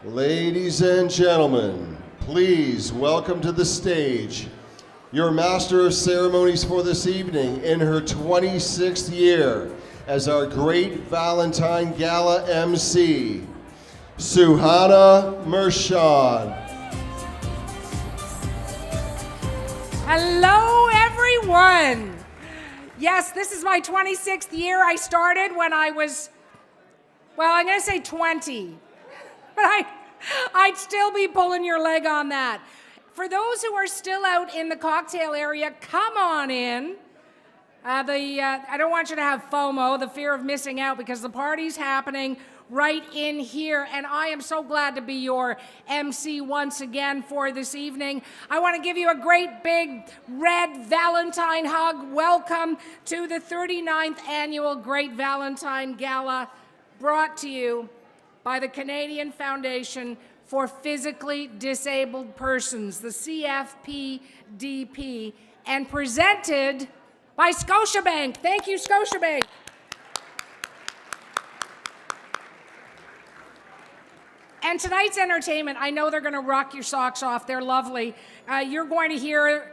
Ladies and gentlemen, please welcome to the stage your Master of Ceremonies for this evening in her 26th year as our Great Valentine Gala MC, Suhana Mershad. Hello, everyone. Yes, this is my 26th year. I started when I was, well, I'm going to say 20, but I'd still be pulling your leg on that. For those who are still out in the cocktail area, come on in. I don't want you to have FOMO, the fear of missing out, because the party's happening right in here, and I am so glad to be your MC once again for this evening. I want to give you a great big red Valentine hug. Welcome to the 39th Annual Great Valentine Gala, brought to you by the Canadian Foundation for Physically Disabled Persons, the CFPDP, and presented by Scotiabank. Thank you, Scotiabank. And tonight's entertainment, I know they're going to rock your socks off. They're lovely. You're going to hear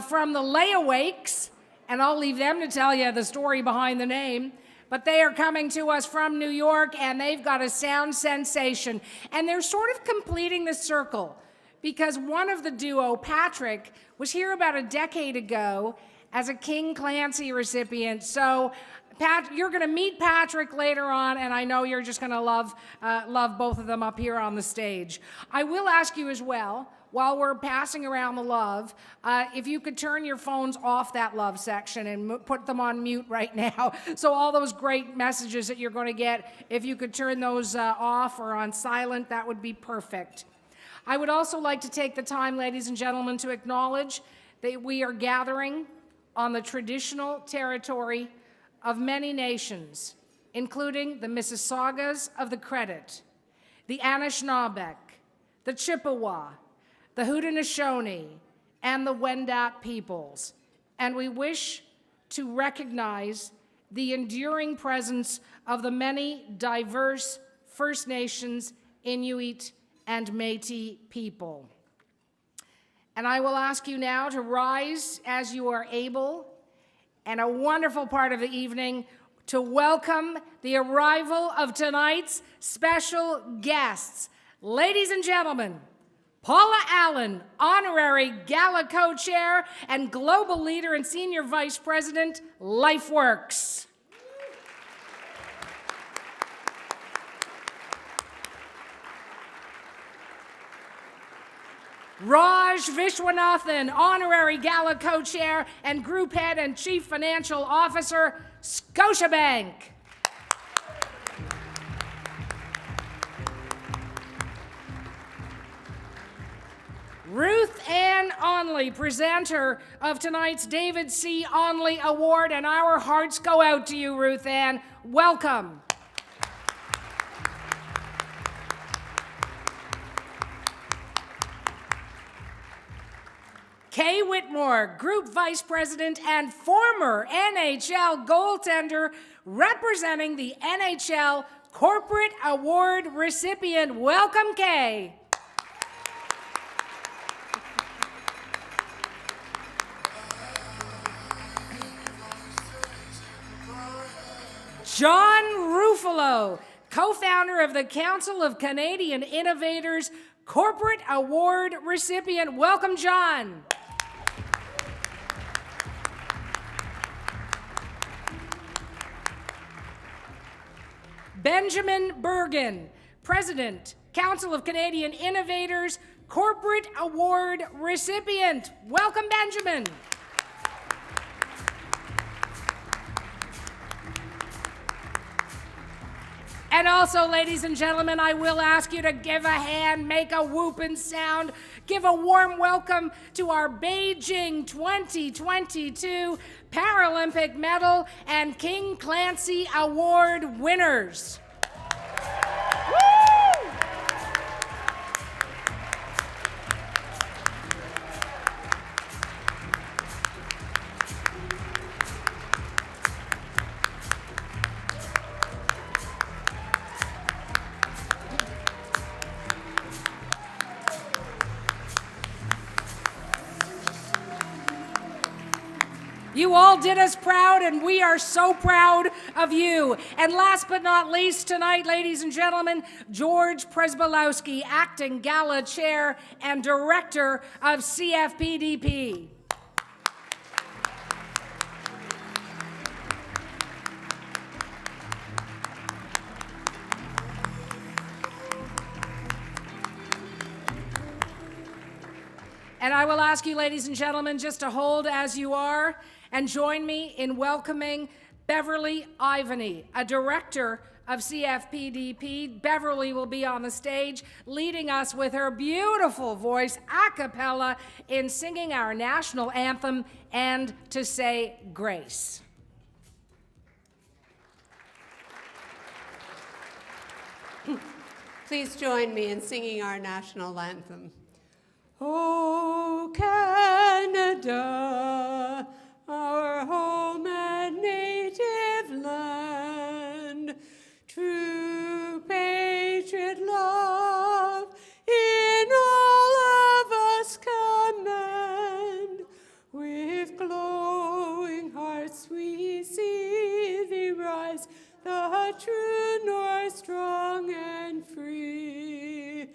from the Layawakes, and I'll leave them to tell you the story behind the name. But they are coming to us from New York, and they've got a sound sensation. And they're sort of completing the circle, because one of the duo, Patrick, was here about a decade ago as a King Clancy recipient. So you're going to meet Patrick later on, and I know you're just going to love both of them up here on the stage. I will ask you as well, while we're passing around the love, if you could turn your phones off that love section and put them on mute right now. So all those great messages that you're going to get, if you could turn those off or on silent, that would be perfect. I would also like to take the time, ladies and gentlemen, to acknowledge that we are gathering on the traditional territory of many nations, including the Mississaugas of the Credit, the Anishinaabe, the Chippewa, the Haudenosaunee, and the Wendat peoples. And we wish to recognize the enduring presence of the many diverse First Nations, Inuit, and Métis people. And I will ask you now to rise as you are able, and a wonderful part of the evening to welcome the arrival of tonight's special guests. Ladies and gentlemen, Paula Allen, Honorary Gala Co-Chair and Global Leader and Senior Vice President, LifeWorks. Raj Vishwanathan, Honorary Gala Co-Chair and Group Head and Chief Financial Officer, Scotiabank. Ruth Ann Onley, presenter of tonight's David C. Onley Award, and our hearts go out to you, Ruth Ann. Welcome. Kay Whitmore, Group Vice President and former NHL goaltender, representing the NHL Corporate Award recipient. Welcome, Kay. John Ruffolo, co-founder of the Council of Canadian Innovators, Corporate Award recipient. Welcome, John. Benjamin Bergen, President, Council of Canadian Innovators, Corporate Award recipient. Welcome, Benjamin. And also, ladies and gentlemen, I will ask you to give a hand, make a whooping sound, give a warm welcome to our Beijing 2022 Paralympic Medal and King Clancy Award winners. You all did us proud, and we are so proud of you. And last but not least tonight, ladies and gentlemen, George Przybylowski, Acting Gala Chair and Director of CFPDP. And I will ask you, ladies and gentlemen, just to hold as you are and join me in welcoming Beverly Ivany, a director of CFPDP. Beverly will be on the stage leading us with her beautiful voice a cappella in singing our national anthem and to say grace. Please join me in singing our national anthem. Oh, Canada, our home and native land, true patriot love in all of us command. With glowing hearts we see thee rise, the true north, strong and free.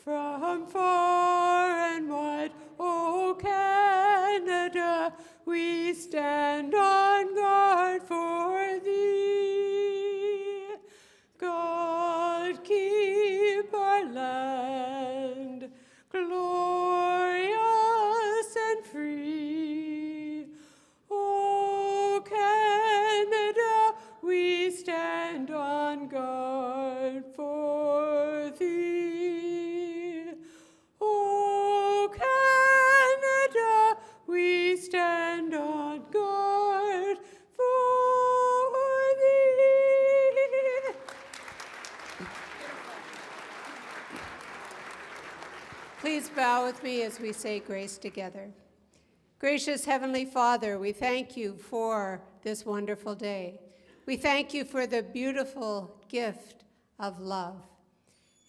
From far and wide, O Canada, we stand on guard for thee. God keep our land glorious and free. O Canada, we stand on guard for thee. We stand on guard for thee. Please bow with me as we say grace together. Gracious Heavenly Father, we thank you for this wonderful day. We thank you for the beautiful gift of love.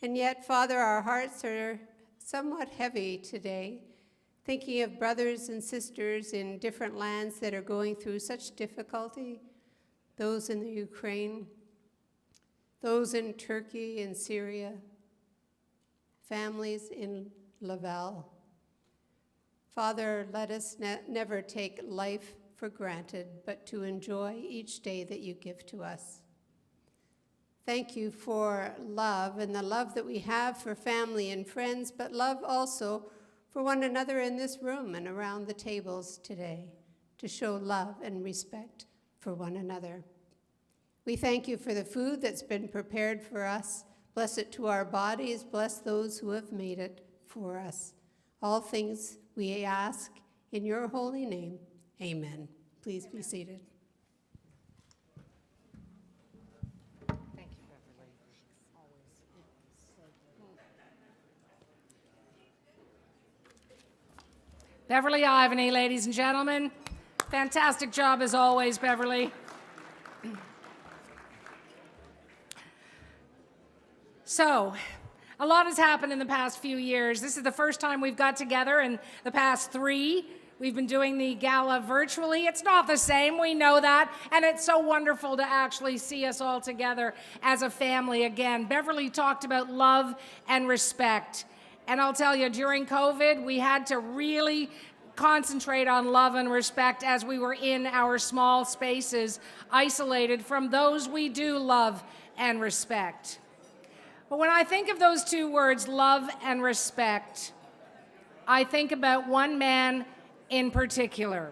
And yet, Father, our hearts are somewhat heavy today, thinking of brothers and sisters in different lands that are going through such difficulty, those in the Ukraine, those in Turkey and Syria, families in Laval. Father, let us never take life for granted, but to enjoy each day that you give to us. Thank you for love and the love that we have for family and friends, but love also for one another in this room and around the tables today, to show love and respect for one another. We thank you for the food that's been prepared for us. Bless it to our bodies. Bless those who have made it for us. All things we ask in your holy name. Amen. Please be seated. Beverly Ivany, ladies and gentlemen. Fantastic job as always, Beverly. So, a lot has happened in the past few years. This is the first time we've got together in the past 3. We've been doing the gala virtually. It's not the same, we know that, and it's so wonderful to actually see us all together as a family again. Beverly talked about love and respect. And I'll tell you, during COVID, we had to really concentrate on love and respect as we were in our small spaces, isolated from those we do love and respect. But when I think of those 2 words, love and respect, I think about one man in particular.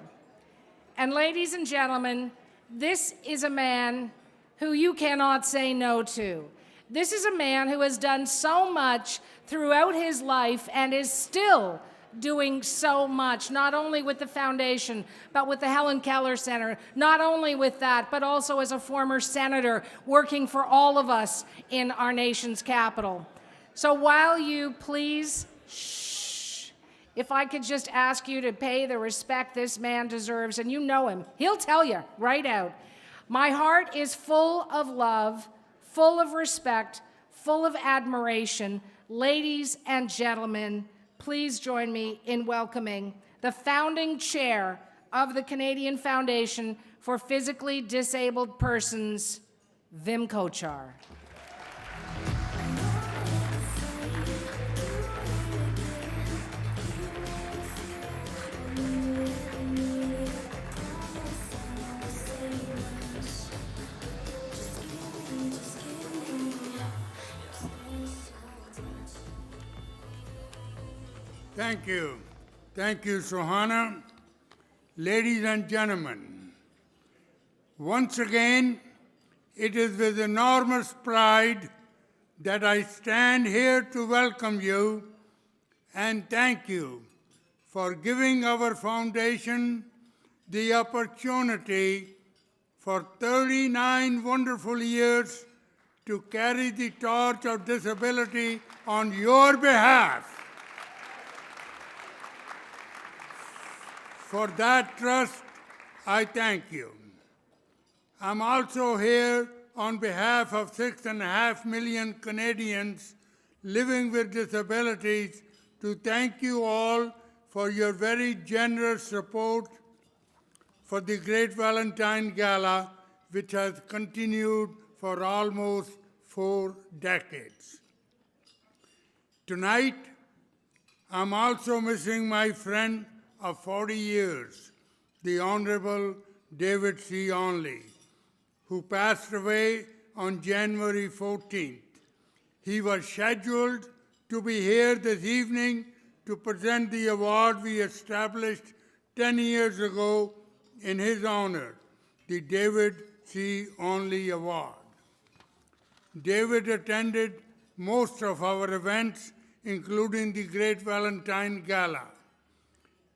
And ladies and gentlemen, this is a man who you cannot say no to. This is a man who has done so much throughout his life and is still doing so much, not only with the foundation, but with the Helen Keller Center, not only with that, but also as a former senator working for all of us in our nation's capital. So while you please, if I could just ask you to pay the respect this man deserves, and you know him, he'll tell you right out. My heart is full of love, full of respect, full of admiration. Ladies and gentlemen, please join me in welcoming the founding chair of the Canadian Foundation for Physically Disabled Persons, Vim Kochar. Thank you. Thank you, Sohana. Ladies and gentlemen, once again, it is with enormous pride that I stand here to welcome you and thank you for giving our foundation the opportunity for 39 wonderful years to carry the torch of disability on your behalf. For that trust, I thank you. I'm also here on behalf of 6.5 million Canadians living with disabilities to thank you all for your very generous support for the Great Valentine Gala, which has continued for almost 4 decades. Tonight, I'm also missing my friend of 40 years, the Honorable David C. Onley, who passed away on January 14th. He was scheduled to be here this evening to present the award we established 10 years ago in his honor, the David C. Onley Award. David attended most of our events, including the Great Valentine Gala.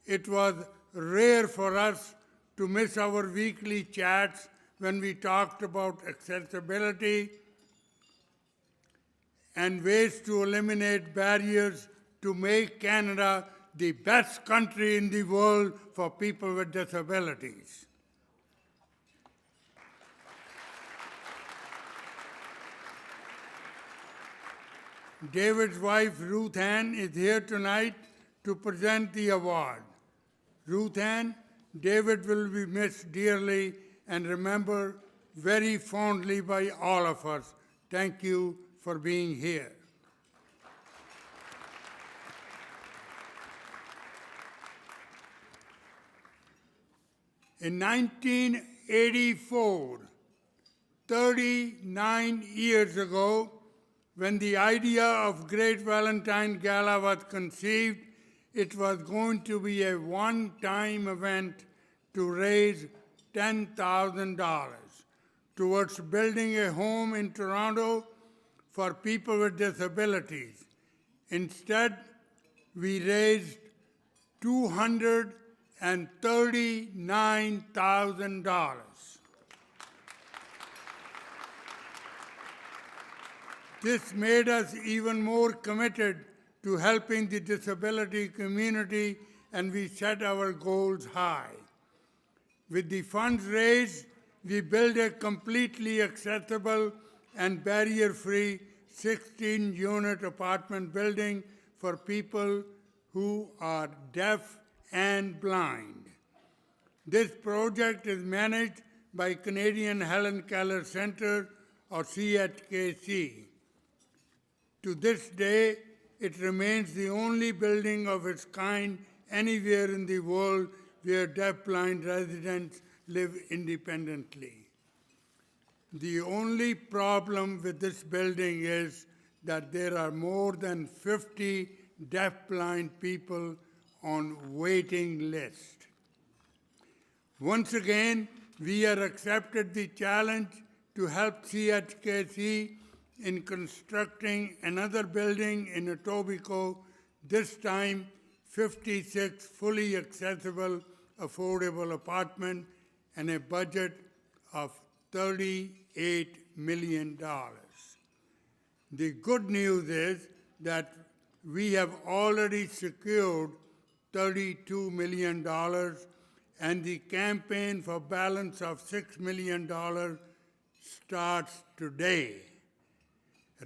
It was rare for us to miss our weekly chats when we talked about accessibility and ways to eliminate barriers to make Canada the best country in the world for people with disabilities. David's wife, Ruth Ann, is here tonight to present the award. Ruth Ann, David will be missed dearly and remembered very fondly by all of us. Thank you for being here. In 1984, 39 years ago, when the idea of Great Valentine Gala was conceived, it was going to be a one-time event to raise $10,000 towards building a home in Toronto for people with disabilities. Instead, we raised $239,000. This made us even more committed to helping the disability community, and we set our goals high. With the funds raised, we built a completely accessible and barrier-free 16-unit apartment building for people who are deaf and blind. This project is managed by Canadian Helen Keller Centre, or CHKC. To this day, it remains the only building of its kind anywhere in the world where deaf-blind residents live independently. The only problem with this building is that there are more than 50 deaf-blind people on waiting list. Once again, we have accepted the challenge to help CHKC in constructing another building in Etobicoke, this time 56 fully accessible, affordable apartments and a budget of $38 million. The good news is that we have already secured $32 million, and the campaign for balance of $6 million starts today.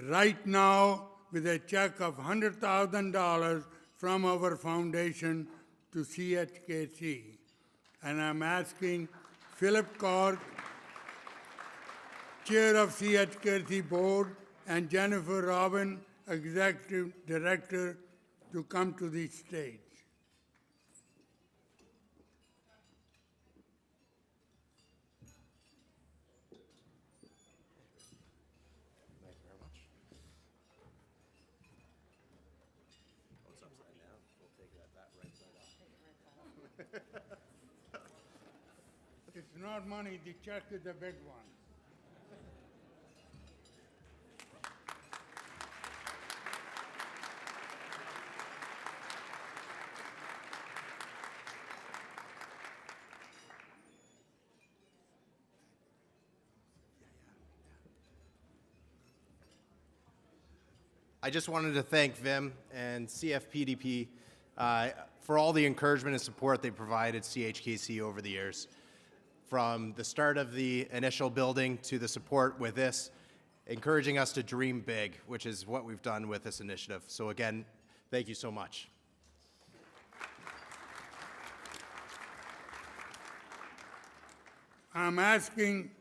Right now, with a check of $100,000 from our foundation to CHKC. and I'm asking Philip Cork, Chair of CFPDP Board, and Jennifer Robin, Executive Director, to come to the stage. It's not money, the check is the big one. I just wanted to thank Vim and CFPDP for all the encouragement and support they provided CHKC over the years. From the start of the initial building to the support with this, encouraging us to dream big, which is what we've done with this initiative. So again, thank you so much. I'm asking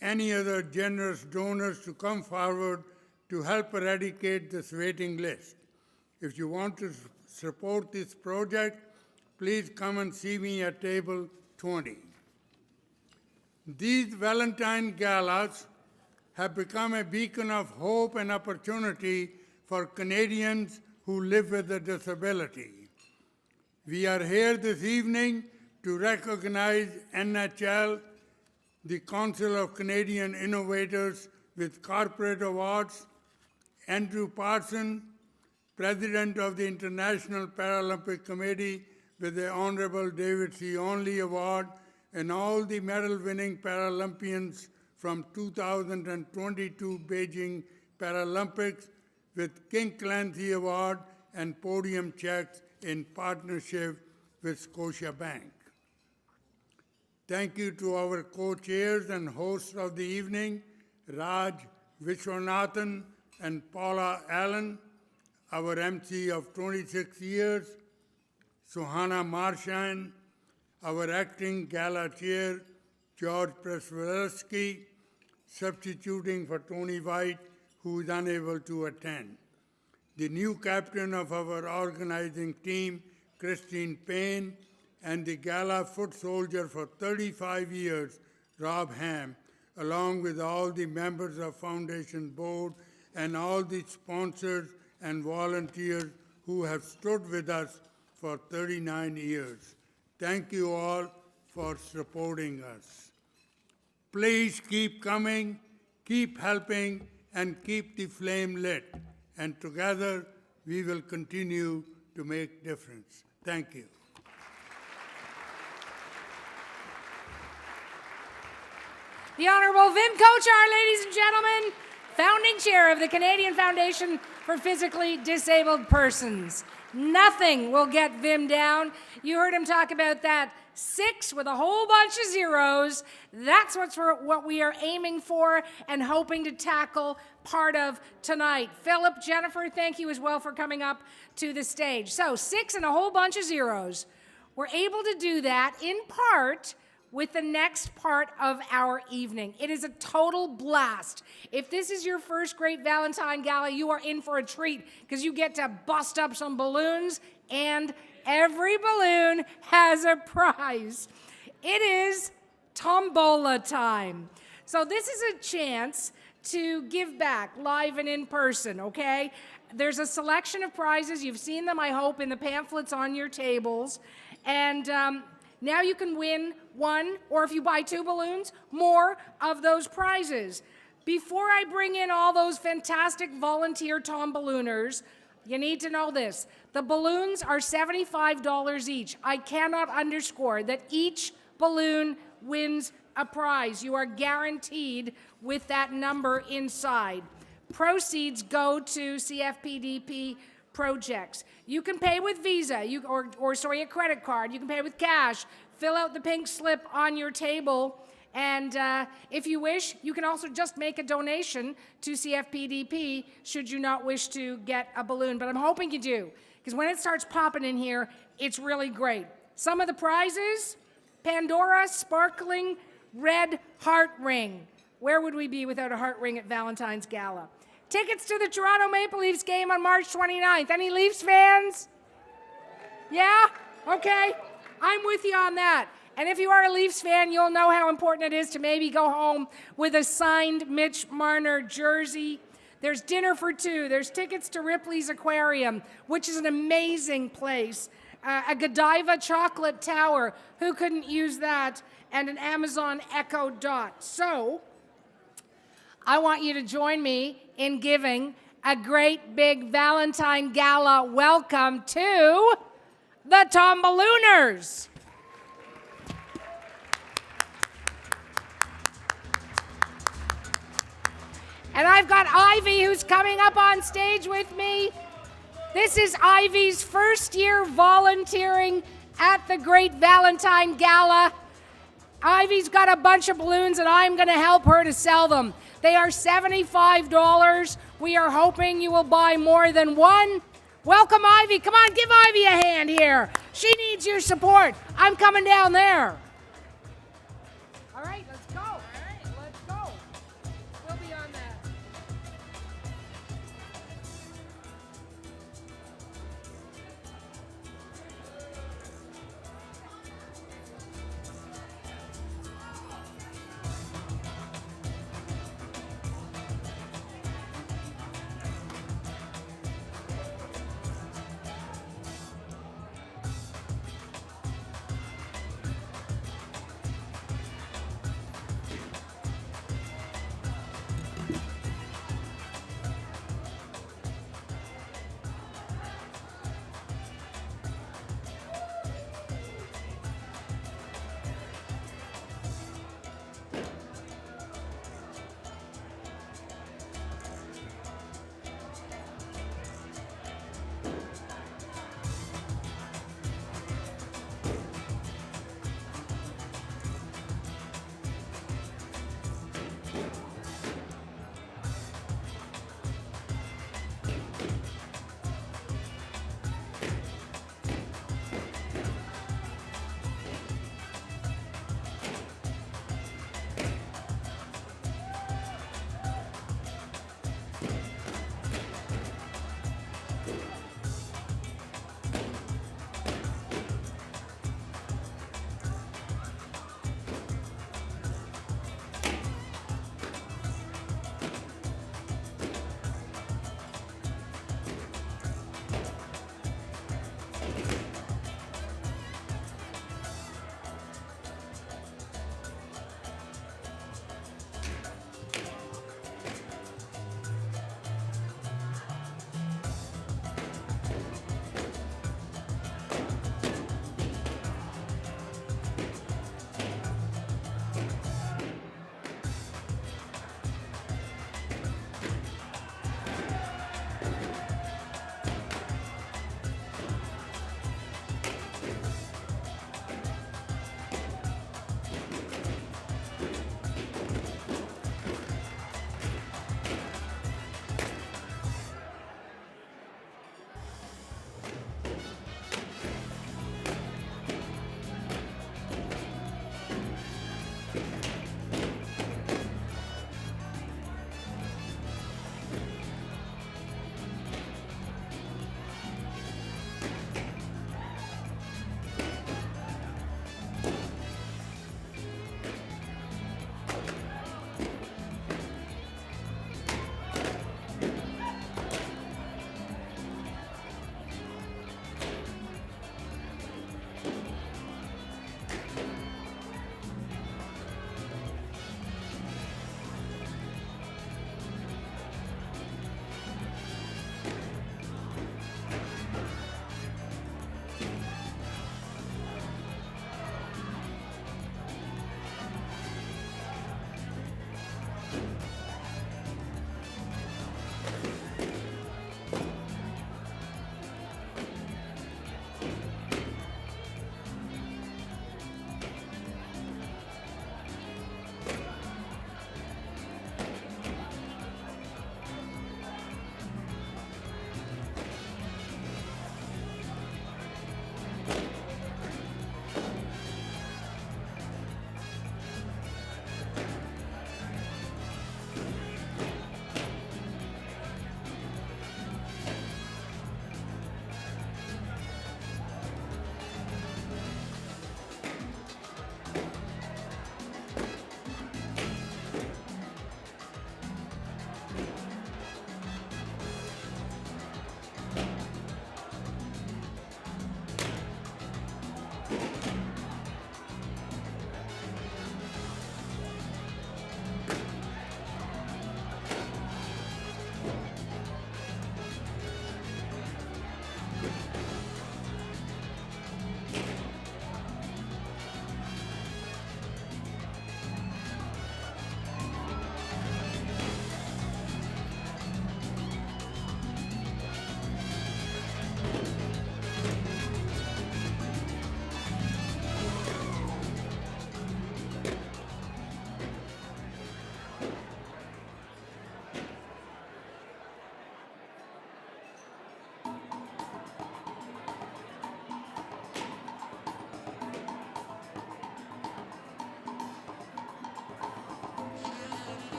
any other generous donors to come forward to help eradicate this waiting list. If you want to support this project, please come and see me at table 20. These Valentine Galas have become a beacon of hope and opportunity for Canadians who live with a disability. We are here this evening to recognize NHL, the Council of Canadian Innovators with Corporate Awards, Andrew Parsons, President of the International Paralympic Committee with the Honorable David C. Onley Award, and all the medal-winning Paralympians from 2022 Beijing Paralympics with King Clancy Award and podium checks in partnership with Scotiabank. Thank you to our co-chairs and hosts of the evening, Raj Vishwanathan and Paula Allen, our MC of 26 years, Suhana Marchand, our acting gala chair, George Presversky, substituting for Tony White, who is unable to attend. The new captain of our organizing team, Christine Payne, and the gala foot soldier for 35 years, Rob Ham, along with all the members of Foundation Board and all the sponsors and volunteers who have stood with us for 39 years. Thank you all for supporting us. Please keep coming, keep helping, and keep the flame lit. And together, we will continue to make difference. Thank you. The Honourable Vim Kochar, ladies and gentlemen, founding chair of the Canadian Foundation for Physically Disabled Persons. Nothing will get Vim down. You heard him talk about that 6 with a whole bunch of zeros. That's what we are aiming for and hoping to tackle part of tonight. Philip, Jennifer, thank you as well for coming up to the stage. So 6 and a whole bunch of zeros. We're able to do that in part with the next part of our evening. It is a total blast. If this is your first Great Valentine Gala, you are in for a treat because you get to bust up some balloons, and every balloon has a prize. It is tombola time. So this is a chance to give back live and in person, okay? There's a selection of prizes. You've seen them, I hope, in the pamphlets on your tables. And now you can win one, or if you buy 2 balloons, more of those prizes. Before I bring in all those fantastic volunteer tomballooners, you need to know this. The balloons are $75 each. I cannot underscore that each balloon wins a prize. You are guaranteed with that number inside. Proceeds go to CFPDP projects. You can pay with Visa, or a credit card. You can pay with cash. Fill out the pink slip on your table, and if you wish, you can also just make a donation to CFPDP should you not wish to get a balloon. But I'm hoping you do, because when it starts popping in here, it's really great. Some of the prizes, Pandora Sparkling Red Heart Ring. Where would we be without a heart ring at Valentine's Gala? Tickets to the Toronto Maple Leafs game on March 29th. Any Leafs fans? Yeah? Okay. I'm with you on that. And if you are a Leafs fan, you'll know how important it is to maybe go home with a signed Mitch Marner jersey. There's dinner for two. There's tickets to Ripley's Aquarium, which is an amazing place. A Godiva chocolate tower. Who couldn't use that? And an Amazon Echo Dot. So, I want you to join me in giving a great big Valentine Gala welcome to the Tomballooners. And I've got Ivy, who's coming up on stage with me. This is Ivy's first year volunteering at the Great Valentine Gala. Ivy's got a bunch of balloons, and I'm going to help her to sell them. They are $75. We are hoping you will buy more than one. Welcome, Ivy. Come on, give Ivy a hand here. She needs your support. I'm coming down there. All right, let's go. All right, let's go. We'll be on that.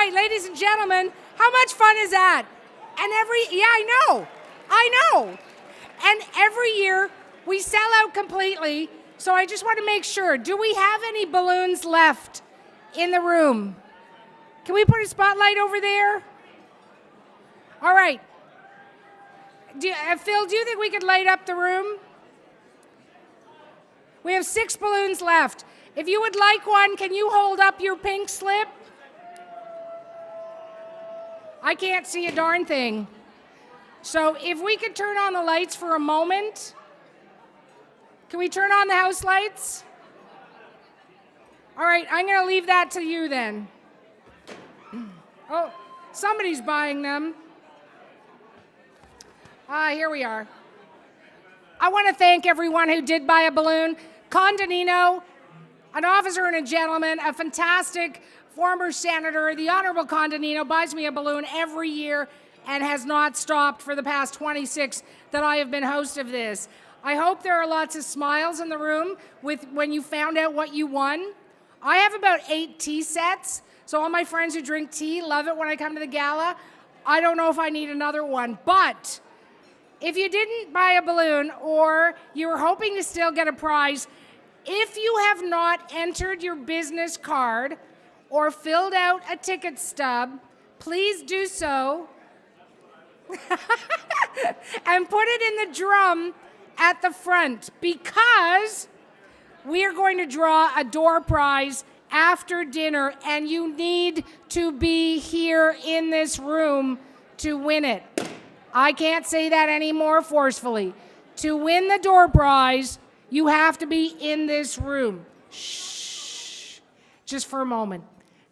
right, ladies and gentlemen, how much fun is that? And I know. And every year we sell out completely, so I just want to make sure, do we have any balloons left in the room? Can we put a spotlight over there? All right. Phil, do you think we could light up the room? We have 6 balloons left. If you would like one, can you hold up your pink slip? I can't see a darn thing. So if we could turn on the lights for a moment. Can we turn on the house lights? All right, I'm going to leave that to you then. Oh, somebody's buying them. Here we are. I want to thank everyone who did buy a balloon. Condonino, an officer and a gentleman, a fantastic former senator, the Honorable Condonino, buys me a balloon every year and has not stopped for the past 26 that I have been host of this. I hope there are lots of smiles in the room when you found out what you won. I have about 8 tea sets, so all my friends who drink tea love it when I come to the gala. I don't know if I need another one, but if you didn't buy a balloon or you were hoping to still get a prize, if you have not entered your business card or filled out a ticket stub, please do so and put it in the drum at the front, because we are going to draw a door prize after dinner and you need to be here in this room to win it. I can't say that any more forcefully. To win the door prize, you have to be in this room. Shh. Just for a moment.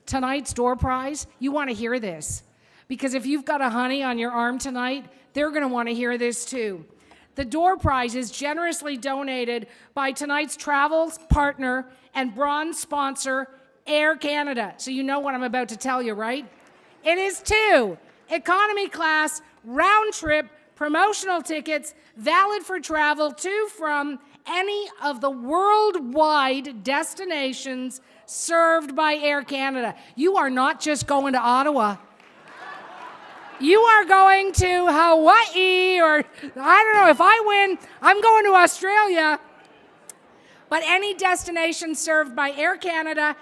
Tonight's door prize, you want to hear this. Because if you've got a honey on your arm tonight, they're going to want to hear this too. The door prize is generously donated by tonight's travel partner and bronze sponsor, Air Canada. So you know what I'm about to tell you, right? It is 2 economy class round trip promotional tickets valid for travel to from any of the worldwide destinations served by Air Canada. You are not just going to Ottawa. You are going to Hawaii, or I don't know, if I win, I'm going to Australia. But any destination served by Air Canada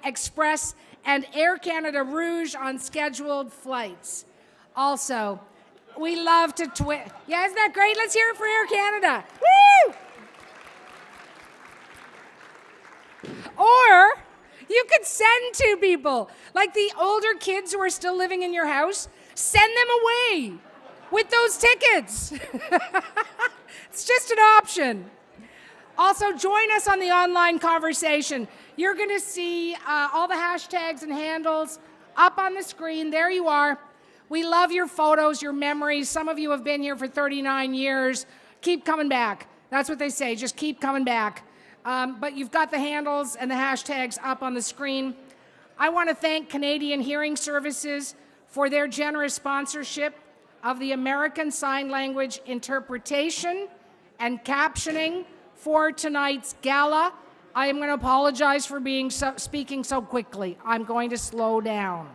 Express, and Air Canada Rouge on scheduled flights. Also, we love to Yeah, isn't that great? Let's hear it for Air Canada. Woo! Or you could send 2 people, like the older kids who are still living in your house, send them away with those tickets. It's just an option. Also, join us on the online conversation. You're going to see all the hashtags and handles up on the screen. There you are. We love your photos, your memories. Some of you have been here for 39 years. Keep coming back. That's what they say. Just keep coming back. But you've got the handles and the hashtags up on the screen. I want to thank Canadian Hearing Services for their generous sponsorship of the American Sign Language interpretation and captioning for tonight's gala. I am going to apologize for speaking so quickly. I'm going to slow down.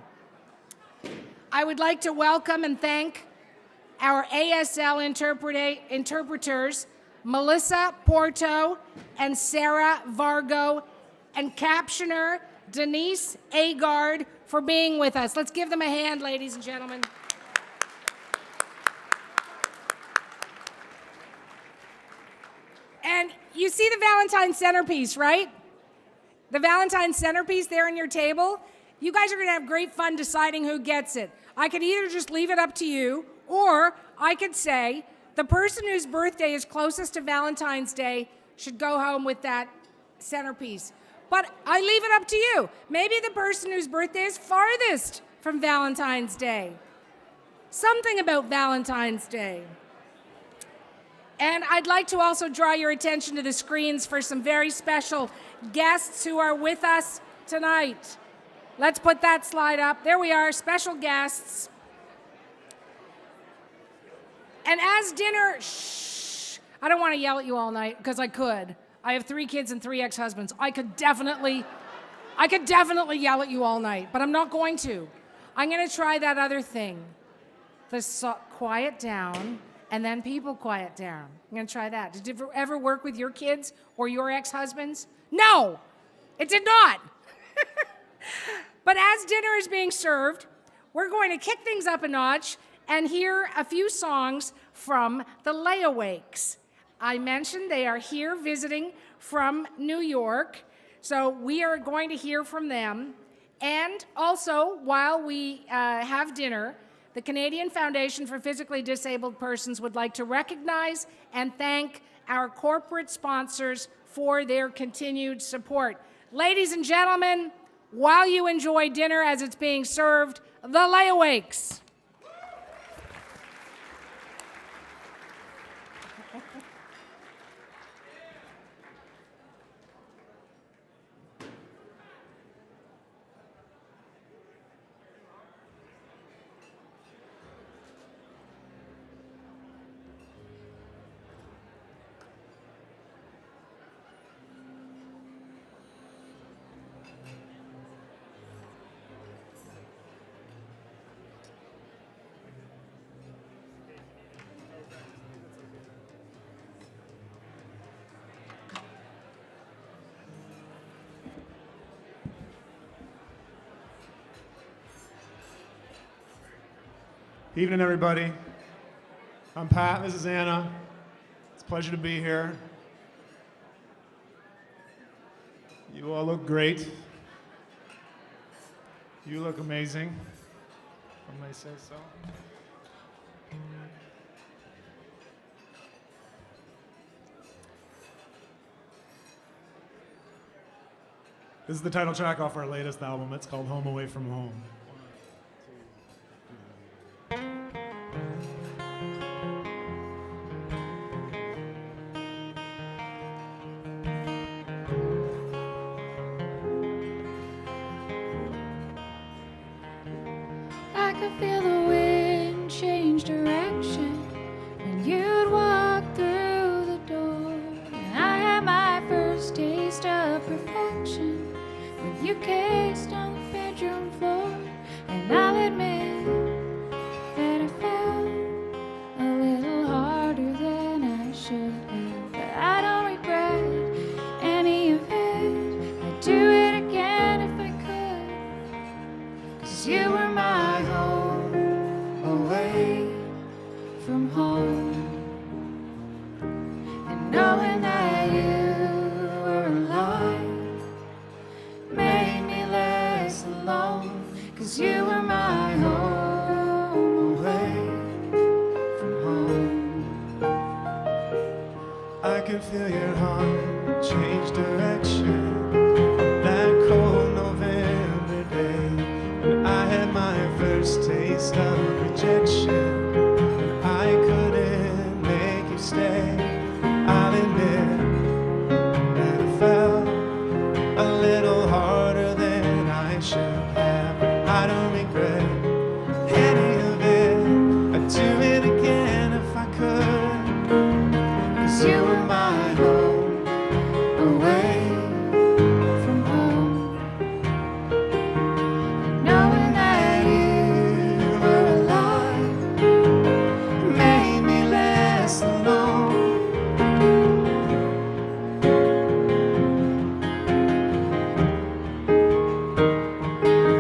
I would like to welcome and thank our ASL interpreters, Melissa Porto and Sarah Vargo, and captioner Denise Agard, for being with us. Let's give them a hand, ladies and gentlemen. And you see the Valentine centerpiece, right? The Valentine centerpiece there on your table. You guys are going to have great fun deciding who gets it. I could either just leave it up to you, or I could say the person whose birthday is closest to Valentine's Day should go home with that centerpiece. But I leave it up to you. Maybe the person whose birthday is farthest from Valentine's Day. Something about Valentine's Day. And I'd like to also draw your attention to the screens for some very special guests who are with us tonight. Let's put that slide up. There we are, special guests. And as dinner, I don't want to yell at you all night, because I could. I have 3 kids and 3 ex-husbands. I could definitely I could definitely yell at you all night, but I'm not going to. I'm going to try that other thing. Quiet down, and then people quiet down. I'm going to try that. Did it ever work with your kids or your ex-husbands? No, it did not. But as dinner is being served, we're going to kick things up a notch and hear a few songs from the Layawakes. I mentioned they are here visiting from New York, so we are going to hear from them. And also, while we have dinner, the Canadian Foundation for Physically Disabled Persons would like to recognize and thank our corporate sponsors for their continued support. Ladies and gentlemen, while you enjoy dinner as it's being served, the Layawakes. Evening, everybody. I'm Pat, this is Anna. It's a pleasure to be here. You all look great. You look amazing, if I may say so. This is the title track off our latest album. It's called Home Away from Home. I could feel the wind change direction when you'd walk through the door. And I had my first taste of perfection when you kissed on the bedroom floor. And I'll admit that I fell a little harder than I should have. But I don't regret any of it. I'd do it again if I could. 'Cause you were my home away from home. And knowing that you were alive made me less alone. 'Cause you were my home away from home. I could feel your heart change direction that cold November day when I had my first taste of rejection. And I couldn't make you stay. I'll admit that I fell a little harder than I should have. But I don't regret any of it. I'd do it again if I could. 'Cause you were my home Away from home. And knowing that you were alive made me less alone.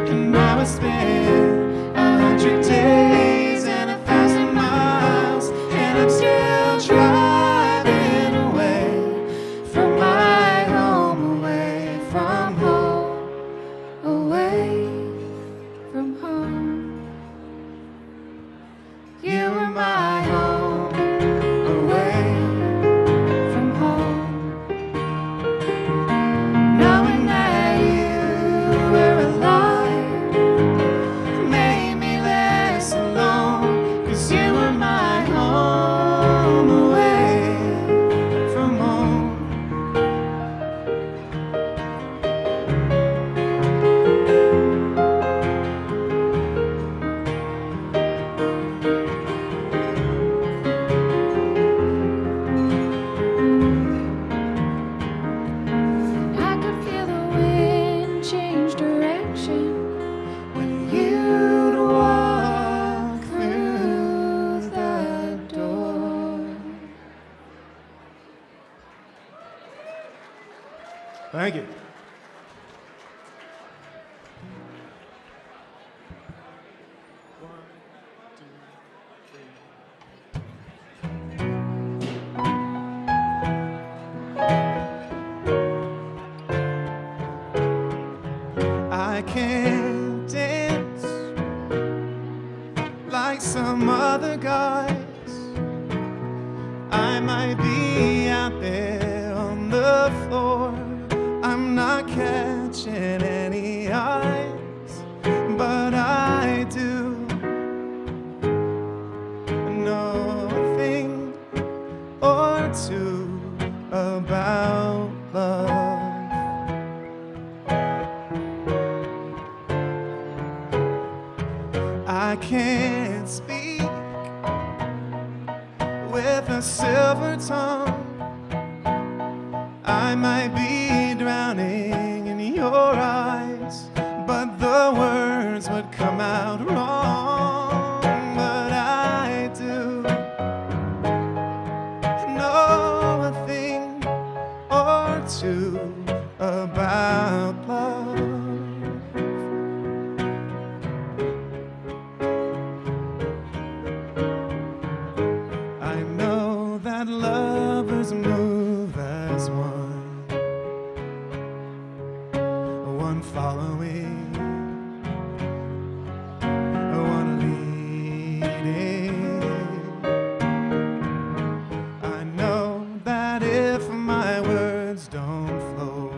And I would spend 100 days and 1,000 miles, and I'm still driving away from my home, away from home, away from home. You were my home, away from home. Knowing that you were alive made me less Thank you. I can't dance like some other guys. I might be out there on the floor. I'm not catching any eyes, but I do know a thing or two about love. I can't speak with a silver tongue. I might be drowning in your eyes, but the words would come out wrong. But I do know a thing or two about love. I know that lovers move as one following, one leading. I know that if my words don't flow,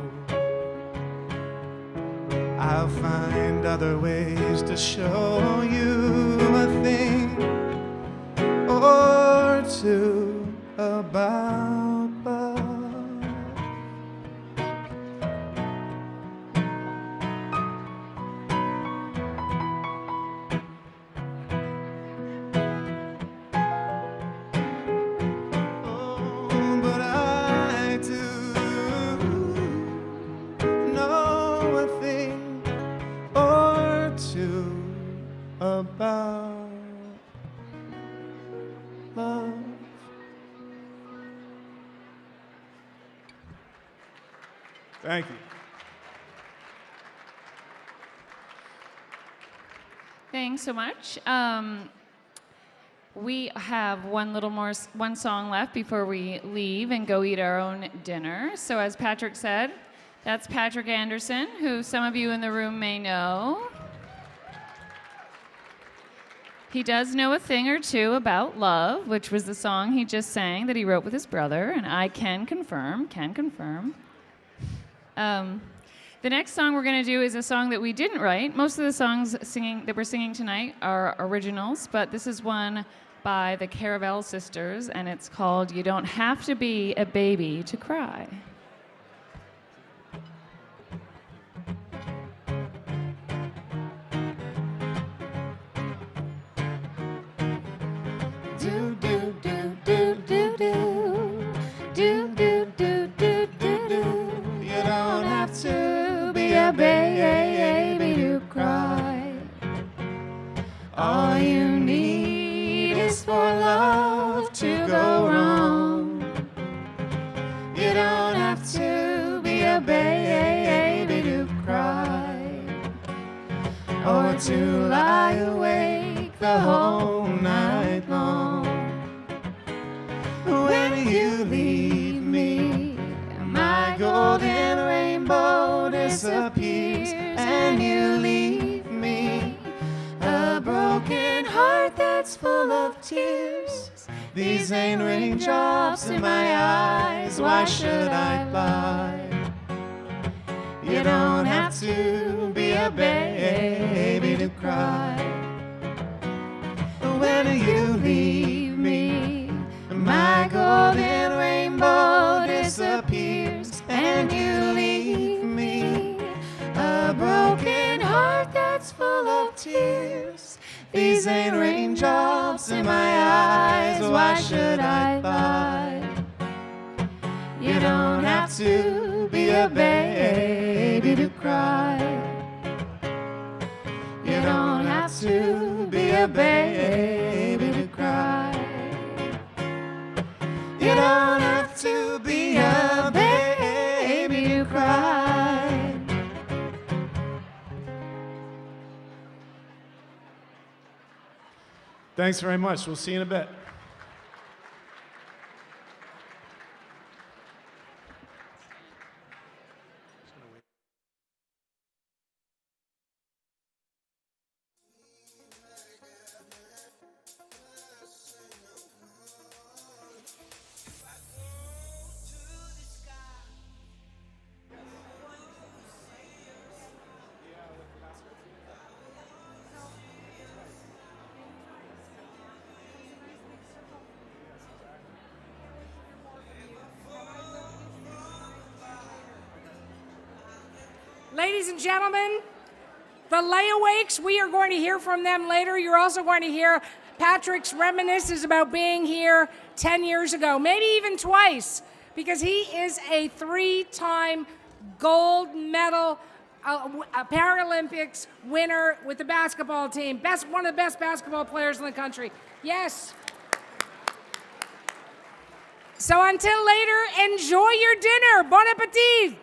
I'll find other ways to show you a thing or two about love. Oh, but I do know a thing or two about love. Thank you. Thanks so much. We have one song left before we leave and go eat our own dinner. So as Patrick said, that's Patrick Anderson, who some of you in the room may know. He does know a thing or two about love, which was the song he just sang that he wrote with his brother, and I can confirm. The next song we're going to do is a song that we didn't write. Most of the songs that we're singing tonight are originals, but this is one by the Caravel Sisters, and it's called You Don't Have to Be a Baby to Cry. Do do do do do do do do do do do do. You don't have to Be a baby to cry. All you need is for love to go wrong. You don't have to be a baby to cry, or to lie awake the whole night long. When you leave me, my golden rainbow disappears, and you leave me a broken heart that's full of tears. These ain't raindrops in my eyes, why should I lie? You don't have to be a baby to cry. When you leave me, my golden rainbow disappears, and you leave me a broken heart that's full of tears. These ain't raindrops in my eyes, why should I lie? You don't have to be a baby to cry. You don't have to be a baby to cry. You don't have to be a baby to cry. Thanks very much. We'll see you in a bit. Ladies and gentlemen, the layawakes, we are going to hear from them later. You're also going to hear Patrick's reminiscences about being here 10 years ago, maybe even twice, because he is a 3-time gold medal Paralympics winner with the basketball team. One of the best basketball players in the country. Yes. So until later, enjoy your dinner. Bon appetit.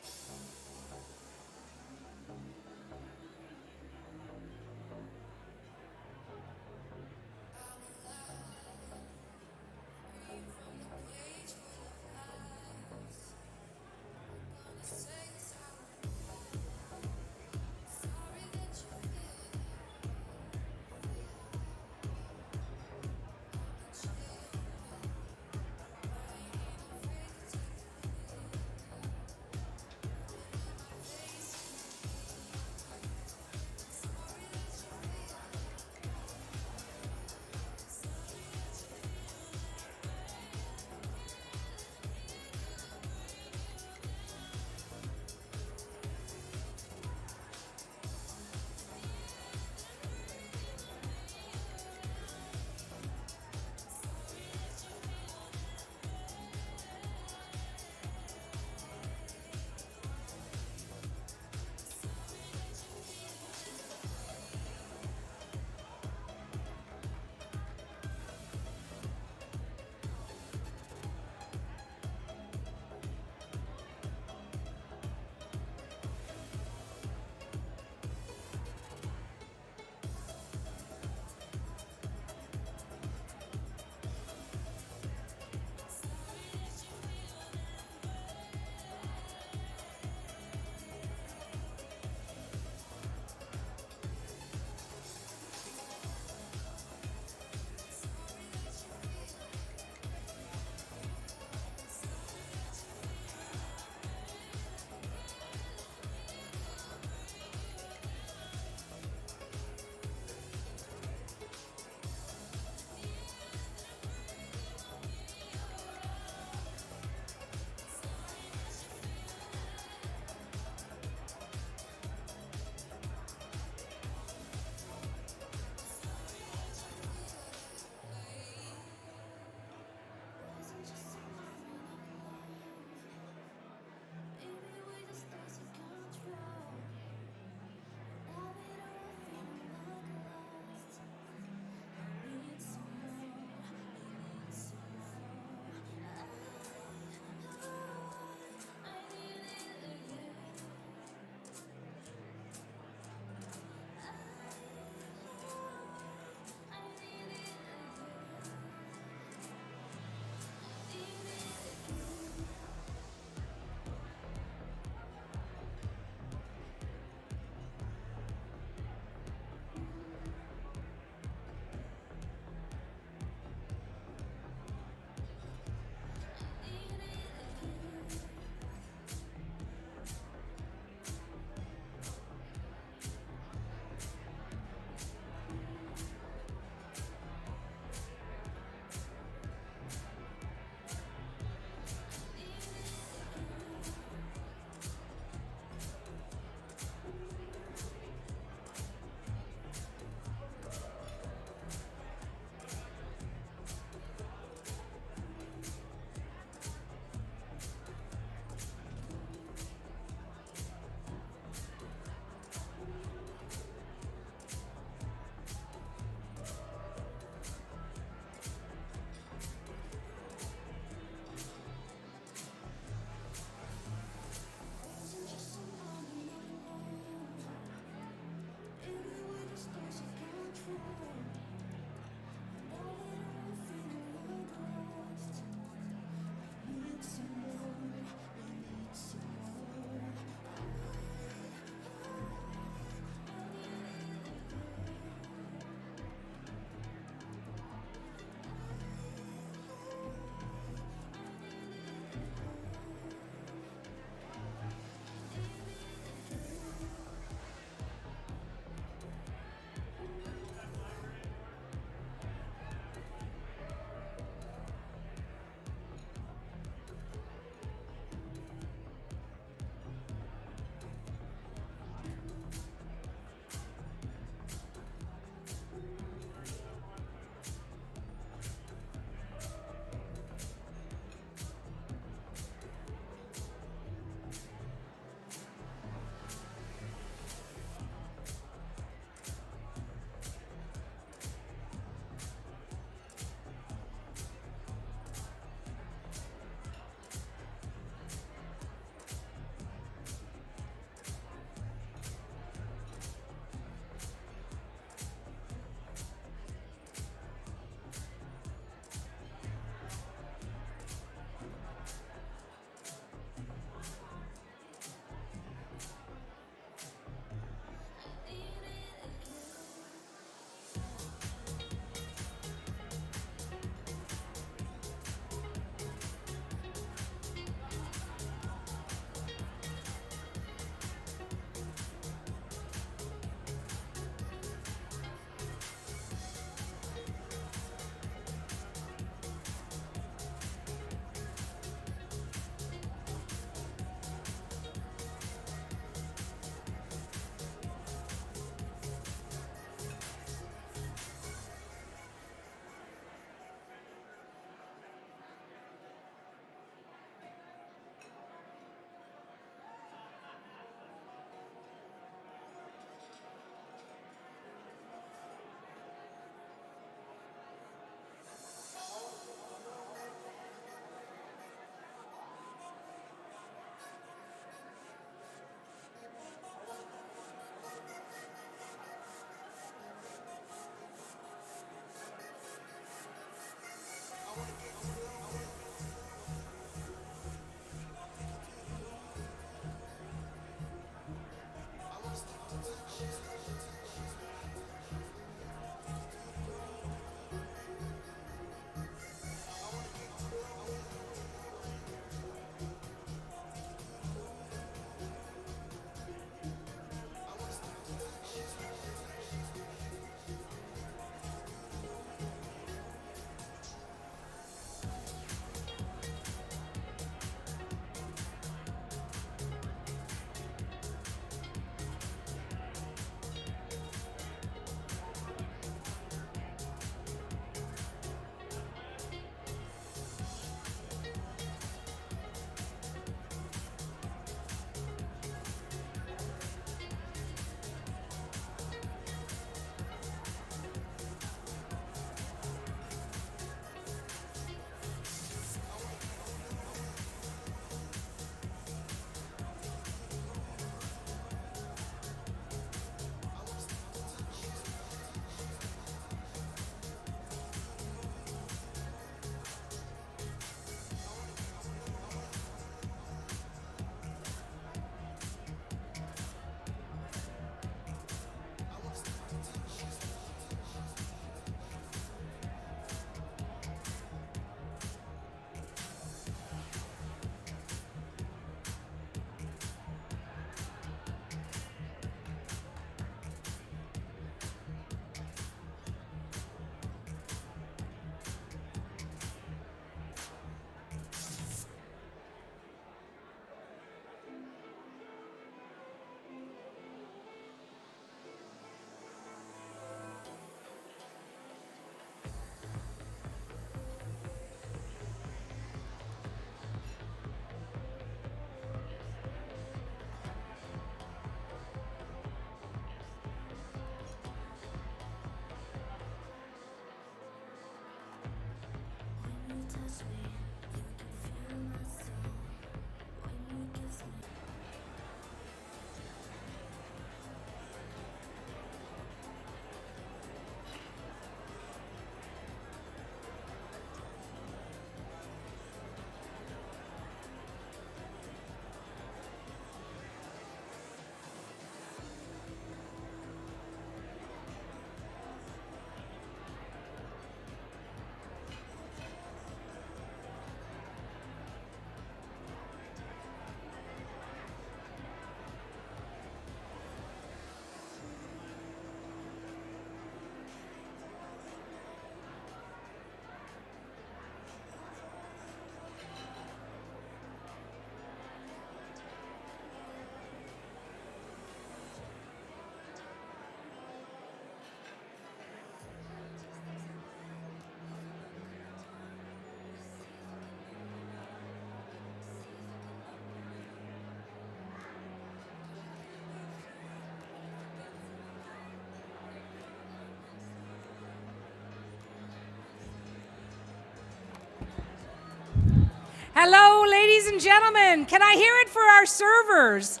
Hello, ladies and gentlemen. Can I hear it for our servers?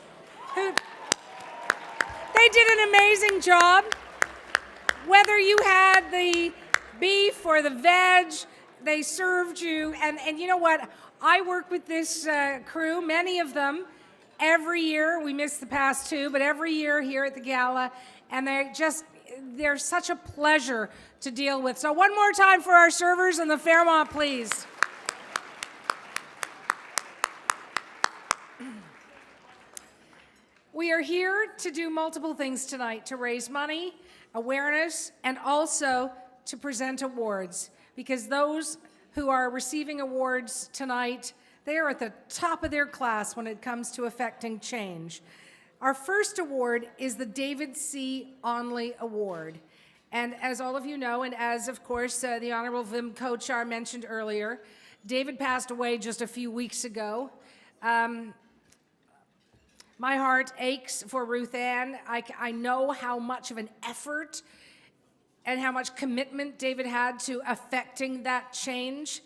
They did an amazing job. Whether you had the beef or the veg, they served you. And you know what? I work with this crew, many of them, every year. We missed the past two, but every year here at the gala. And they're such a pleasure to deal with. So one more time for our servers in the Fairmont, please. We are here to do multiple things tonight, to raise money, awareness, and also to present awards, because those who are receiving awards tonight, they are at the top of their class when it comes to affecting change. Our first award is the David C. Onley Award. And as all of you know, and as of course the Honorable Vim Kochar mentioned earlier, David passed away just a few weeks ago. My heart aches for Ruth Ann. I know how much of an effort and how much commitment David had to affecting that change.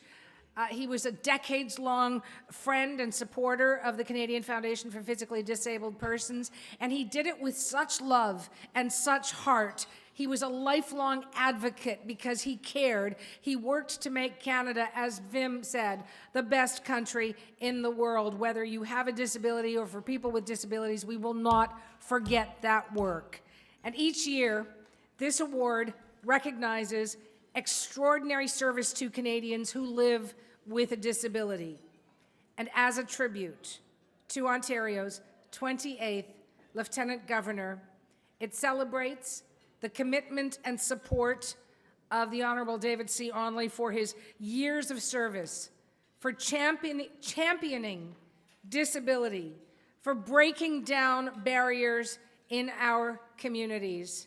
He was a decades-long friend and supporter of the Canadian Foundation for Physically Disabled Persons, and he did it with such love and such heart. He was a lifelong advocate because he cared. He worked to make Canada, as Vim said, the best country in the world. Whether you have a disability or for people with disabilities, we will not forget that work. And each year, this award recognizes extraordinary service to Canadians who live with a disability. And as a tribute to Ontario's 28th Lieutenant Governor, it celebrates the commitment and support of the Honourable David C. Onley for his years of service, for championing disability, for breaking down barriers in our communities,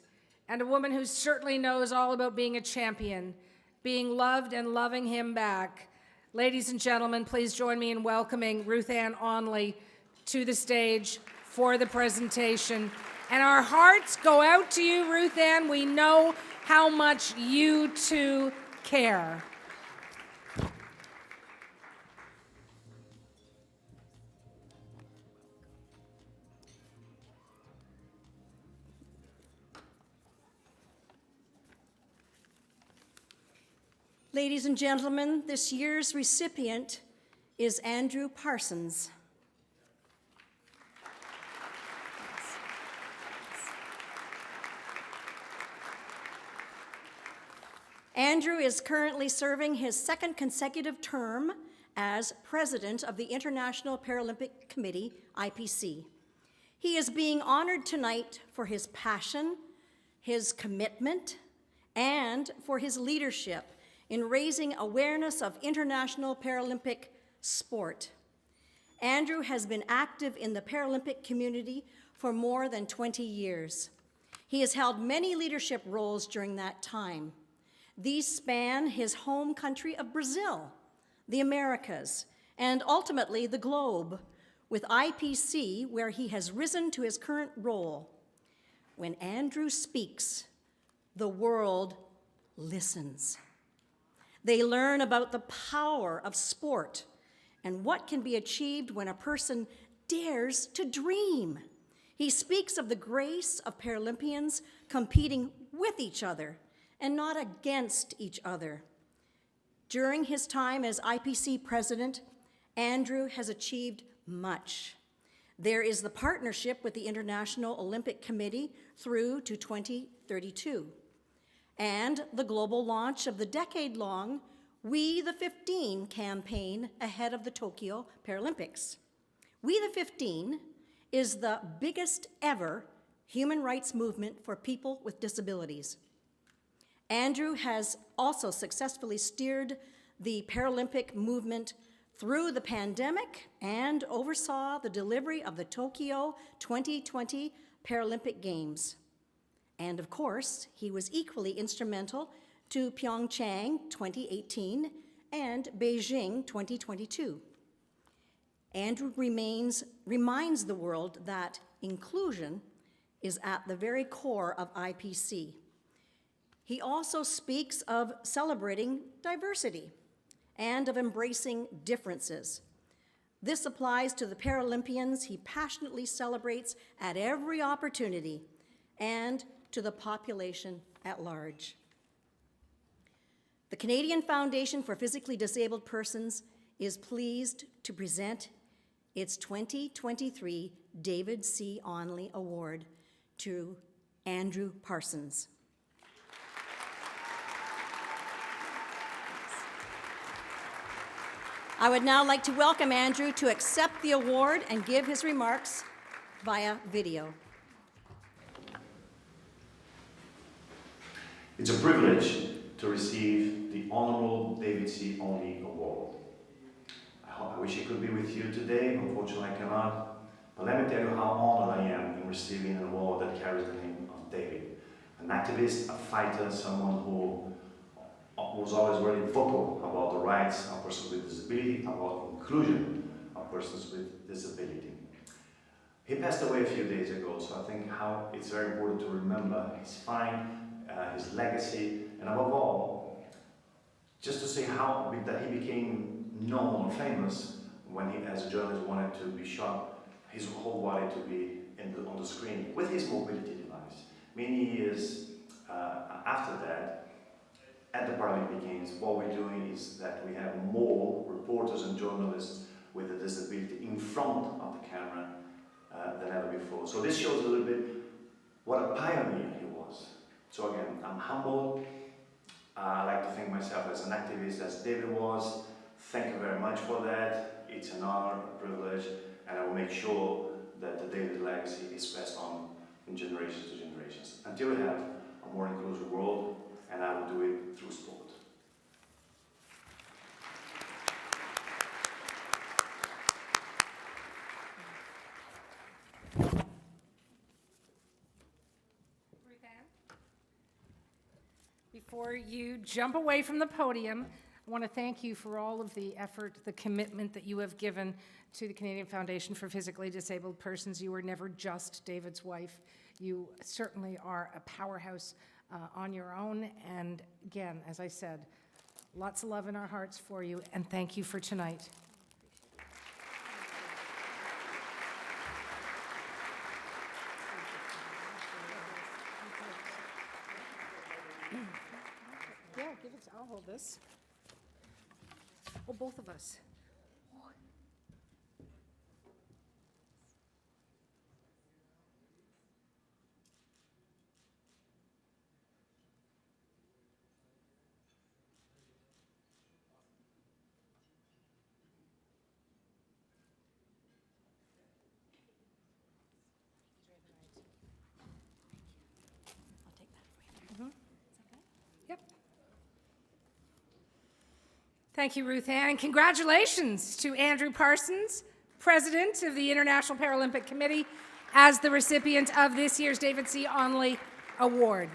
and a woman who certainly knows all about being a champion, being loved and loving him back. Ladies and gentlemen, please join me in welcoming Ruth Ann Onley to the stage for the presentation. And our hearts go out to you, Ruth Ann. We know how much you too care. Ladies and gentlemen, this year's recipient is Andrew Parsons. Andrew is currently serving his second consecutive term as president of the International Paralympic Committee, IPC. He is being honored tonight for his passion, his commitment, and for his leadership in raising awareness of international Paralympic sport. Andrew has been active in the Paralympic community for more than 20 years. He has held many leadership roles during that time. These span his home country of Brazil, the Americas, and ultimately the globe, with IPC, where he has risen to his current role. When Andrew speaks, the world listens. They learn about the power of sport and what can be achieved when a person dares to dream. He speaks of the grace of Paralympians competing with each other and not against each other. During his time as IPC president, Andrew has achieved much. There is the partnership with the International Olympic Committee through to 2032, and the global launch of the decade-long We the 15 campaign ahead of the Tokyo Paralympics. We the 15 is the biggest ever human rights movement for people with disabilities. Andrew has also successfully steered the Paralympic movement through the pandemic and oversaw the delivery of the Tokyo 2020 Paralympic Games. And of course, he was equally instrumental to Pyeongchang 2018 and Beijing 2022. Andrew reminds the world that inclusion is at the very core of IPC. He also speaks of celebrating diversity and of embracing differences. This applies to the Paralympians he passionately celebrates at every opportunity and to the population at large. The Canadian Foundation for Physically Disabled Persons is pleased to present its 2023 David C. Onley Award to Andrew Parsons. I would now like to welcome Andrew to accept the award and give his remarks via video. It's a privilege to receive the Honorable David C. Onley Award. I wish I could be with you today, unfortunately I cannot, but let me tell you how honored I am in receiving an award that carries the name of David. An activist, a fighter, someone who was always very vocal about the rights of persons with disability, about inclusion of persons with disability. He passed away a few days ago, so I think how it's very important to remember his fight, his legacy, and above all, just to say how that he became known or famous when he, as a journalist, wanted to be shot, his whole body to be on the screen with his mobility device. Many years after that, at the Paralympic Games, what we're doing is that we have more reporters and journalists with a disability in front of the camera than ever before. So this shows a little bit what a pioneer he was. So again, I'm humbled. I like to think myself as an activist as David was. Thank you very much for that. It's an honor, a privilege, and I will make sure that the David legacy is passed on in generations to generations until we have a more inclusive world, and I will do it through sport. Before you jump away from the podium, I want to thank you for all of the effort, the commitment that you have given to the Canadian Foundation for Physically Disabled Persons. You were never just David's wife. You certainly are a powerhouse on your own. And again, as I said, lots of love in our hearts for you, and thank you for tonight. Yeah, give it. I'll hold this. Oh, both of us. Yep. Thank you, Ruth Ann, and congratulations to Andrew Parsons, President of the International Paralympic Committee, as the recipient of this year's David C. Onley Award.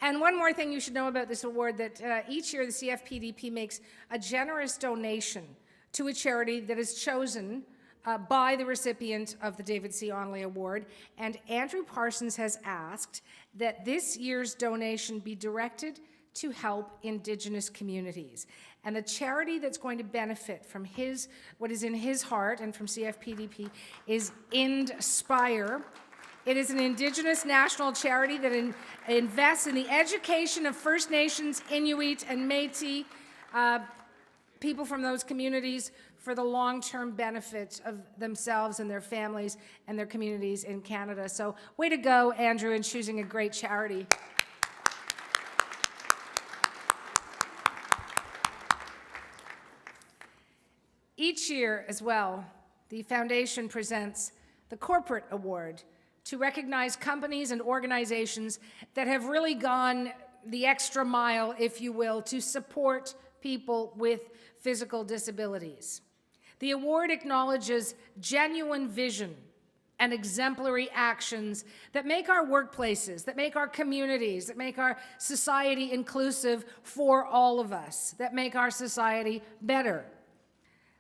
And one more thing you should know about this award, that each year the CFPDP makes a generous donation to a charity that is chosen by the recipient of the David C. Onley Award. And Andrew Parsons has asked that this year's donation be directed to help Indigenous communities. And the charity that's going to benefit from what is in his heart and from CFPDP is Indspire. It is an Indigenous national charity that invests in the education of First Nations, Inuit, and Métis people from those communities for the long-term benefit of themselves and their families and their communities in Canada. So way to go, Andrew, in choosing a great charity. Each year as well, the foundation presents the Corporate Award to recognize companies and organizations that have really gone the extra mile, if you will, to support people with physical disabilities. The award acknowledges genuine vision and exemplary actions that make our workplaces, that make our communities, that make our society inclusive for all of us, that make our society better.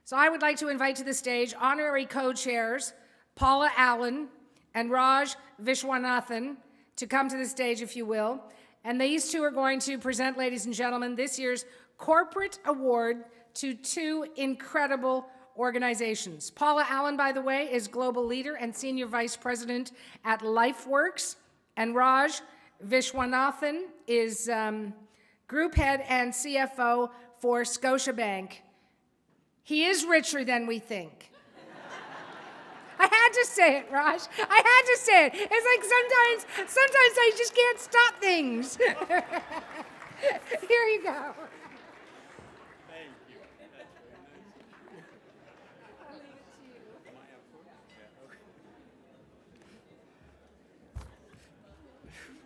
So I would like to invite to the stage honorary co-chairs Paula Allen and Raj Vishwanathan to come to the stage, if you will. And these two are going to present, ladies and gentlemen, this year's Corporate Award to two incredible organizations. Paula Allen, by the way, is Global Leader and Senior Vice President at LifeWorks, and Raj Vishwanathan is Group Head and CFO for Scotiabank. He is richer than we think. I had to say it, Raj. I had to say it. It's like sometimes I just can't stop things. Here you go. Thank you.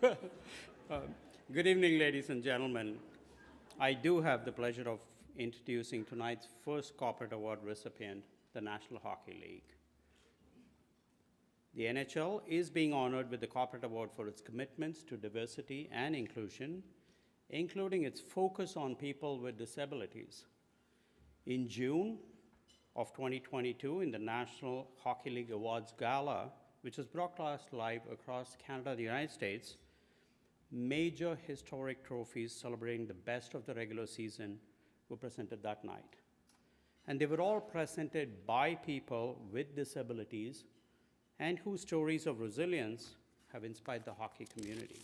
That's very nice. Good evening, ladies and gentlemen. I do have the pleasure of introducing tonight's first corporate award recipient, the National Hockey League. The NHL is being honored with the Corporate Award for its commitments to diversity and inclusion, including its focus on people with disabilities. In June of 2022, in the National Hockey League Awards Gala, which was broadcast live across Canada and the United States, major historic trophies celebrating the best of the regular season were presented that night. And they were all presented by people with disabilities and whose stories of resilience have inspired the hockey community.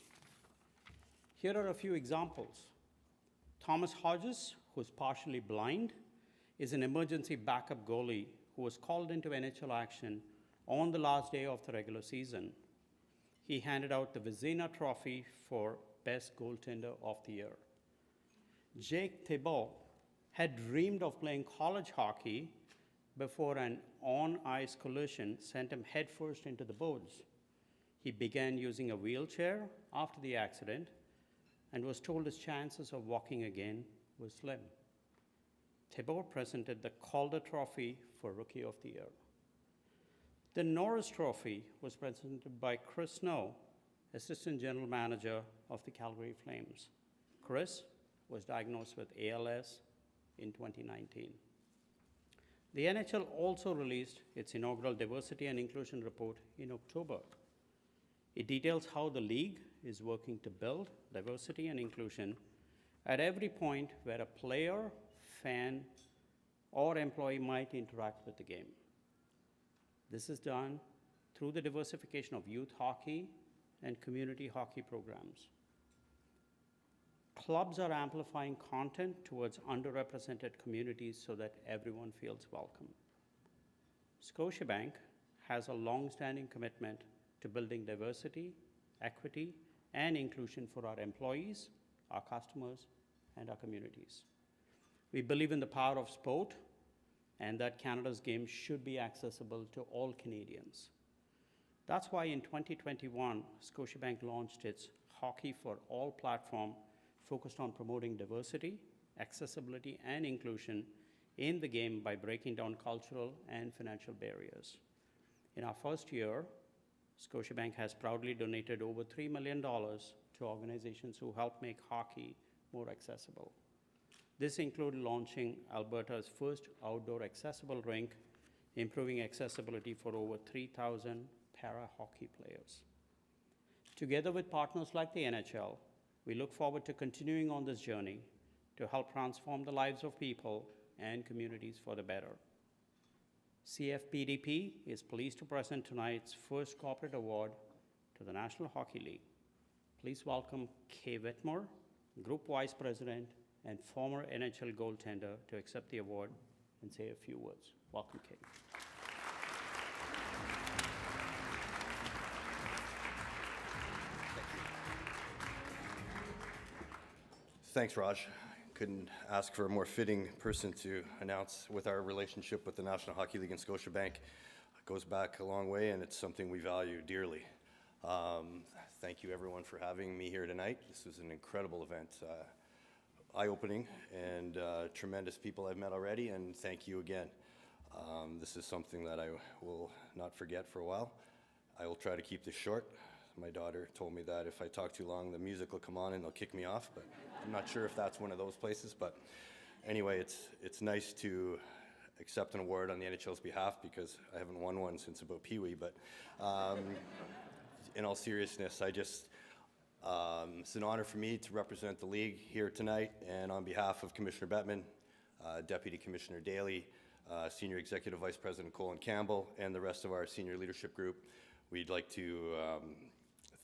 Here are a few examples. Thomas Hodges, who's partially blind, is an emergency backup goalie who was called into NHL action on the last day of the regular season. He handed out the Vezina Trophy for Best Goaltender of the Year. Jake Thibault had dreamed of playing college hockey before an on-ice collision sent him headfirst into the boards. He began using a wheelchair after the accident and was told his chances of walking again were slim. Thibault presented the Calder Trophy for Rookie of the Year. The Norris Trophy was presented by Chris Snow, Assistant General Manager of the Calgary Flames. Chris was diagnosed with ALS in 2019. The NHL also released its inaugural Diversity and Inclusion Report in October. It details how the league is working to build diversity and inclusion at every point where a player, fan, or employee might interact with the game. This is done through the diversification of youth hockey and community hockey programs. Clubs are amplifying content towards underrepresented communities so that everyone feels welcome. Scotiabank has a long-standing commitment to building diversity, equity, and inclusion for our employees, our customers, and our communities. We believe in the power of sport and that Canada's game should be accessible to all Canadians. That's why in 2021, Scotiabank launched its Hockey for All platform focused on promoting diversity, accessibility, and inclusion in the game by breaking down cultural and financial barriers. In our first year, Scotiabank has proudly donated over $3 million to organizations who help make hockey more accessible. This included launching Alberta's first outdoor accessible rink, improving accessibility for over 3,000 para-hockey players. Together with partners like the NHL, we look forward to continuing on this journey to help transform the lives of people and communities for the better. CFPDP is pleased to present tonight's first corporate award to the National Hockey League. Please welcome Kay Whitmore, Group Vice President and former NHL goaltender, to accept the award and say a few words. Welcome, Kay. Thanks, Raj. Couldn't ask for a more fitting person to announce with our relationship with the National Hockey League and Scotiabank. It goes back a long way, and it's something we value dearly. Thank you, everyone, for having me here tonight. This was an incredible event, eye-opening, and tremendous people I've met already, and thank you again. This is something that I will not forget for a while. I will try to keep this short. My daughter told me that if I talk too long, the music will come on and they'll kick me off, but I'm not sure if that's one of those places. But anyway, it's nice to accept an award on the NHL's behalf because I haven't won one since about Pee Wee. But in all seriousness, it's an honor for me to represent the league here tonight, and on behalf of Commissioner Bettman, Deputy Commissioner Daly, Senior Executive Vice President Colin Campbell, and the rest of our senior leadership group, we'd like to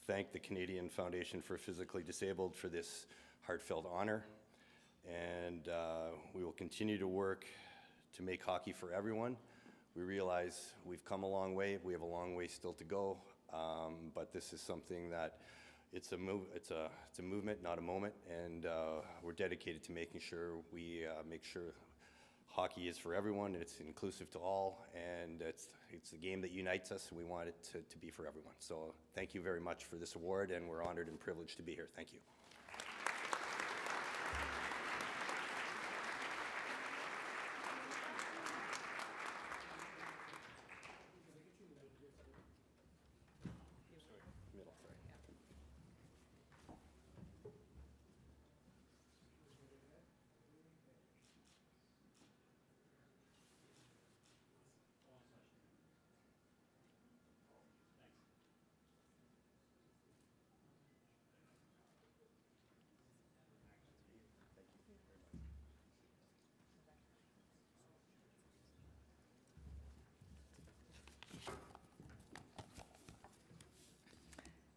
thank the Canadian Foundation for Physically Disabled for this heartfelt honor, and we will continue to work to make hockey for everyone. We realize we've come a long way. We have a long way still to go, but this is something that it's a movement, not a moment, and we're dedicated to making sure we make sure hockey is for everyone, it's inclusive to all, and it's a game that unites us, and we want it to be for everyone. So thank you very much for this award, and we're honored and privileged to be here. Thank you.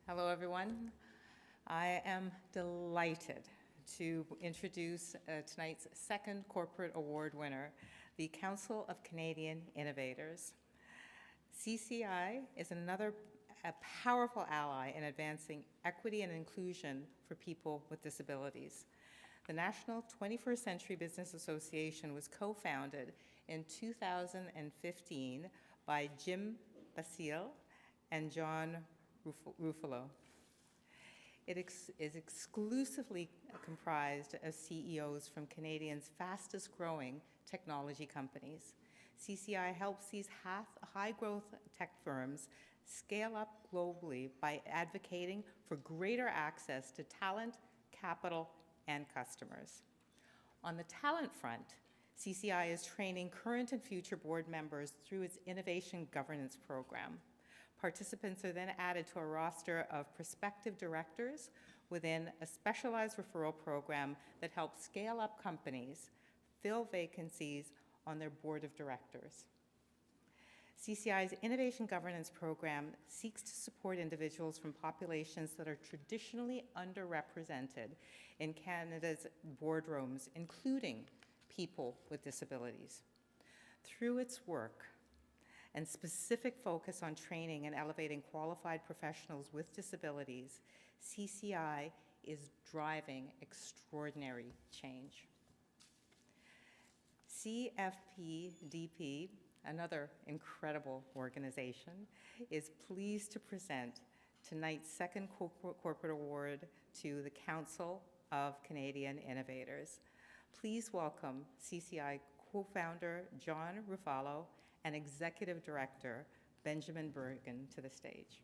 Hello, everyone. I am delighted to introduce tonight's second corporate award winner, the Council of Canadian Innovators. CCI is a powerful ally in advancing equity and inclusion for people with disabilities. The National 21st Century Business Association was co-founded in 2015 by Jim Balsillie and John Ruffolo. It is exclusively comprised of CEOs from Canadians' fastest growing technology companies. CCI helps these high-growth tech firms scale up globally by advocating for greater access to talent, capital, and customers. On the talent front, CCI is training current and future board members through its Innovation Governance Program. Participants are then added to a roster of prospective directors within a specialized referral program that helps scale up companies, fill vacancies on their board of directors. CCI's Innovation Governance Program seeks to support individuals from populations that are traditionally underrepresented in Canada's boardrooms, including people with disabilities. Through its work and specific focus on training and elevating qualified professionals with disabilities, CCI is driving extraordinary change. CFPDP, another incredible organization, is pleased to present tonight's second corporate award to the Council of Canadian Innovators. Please welcome CCI co-founder John Ruffolo and Executive Director Benjamin Bergen to the stage.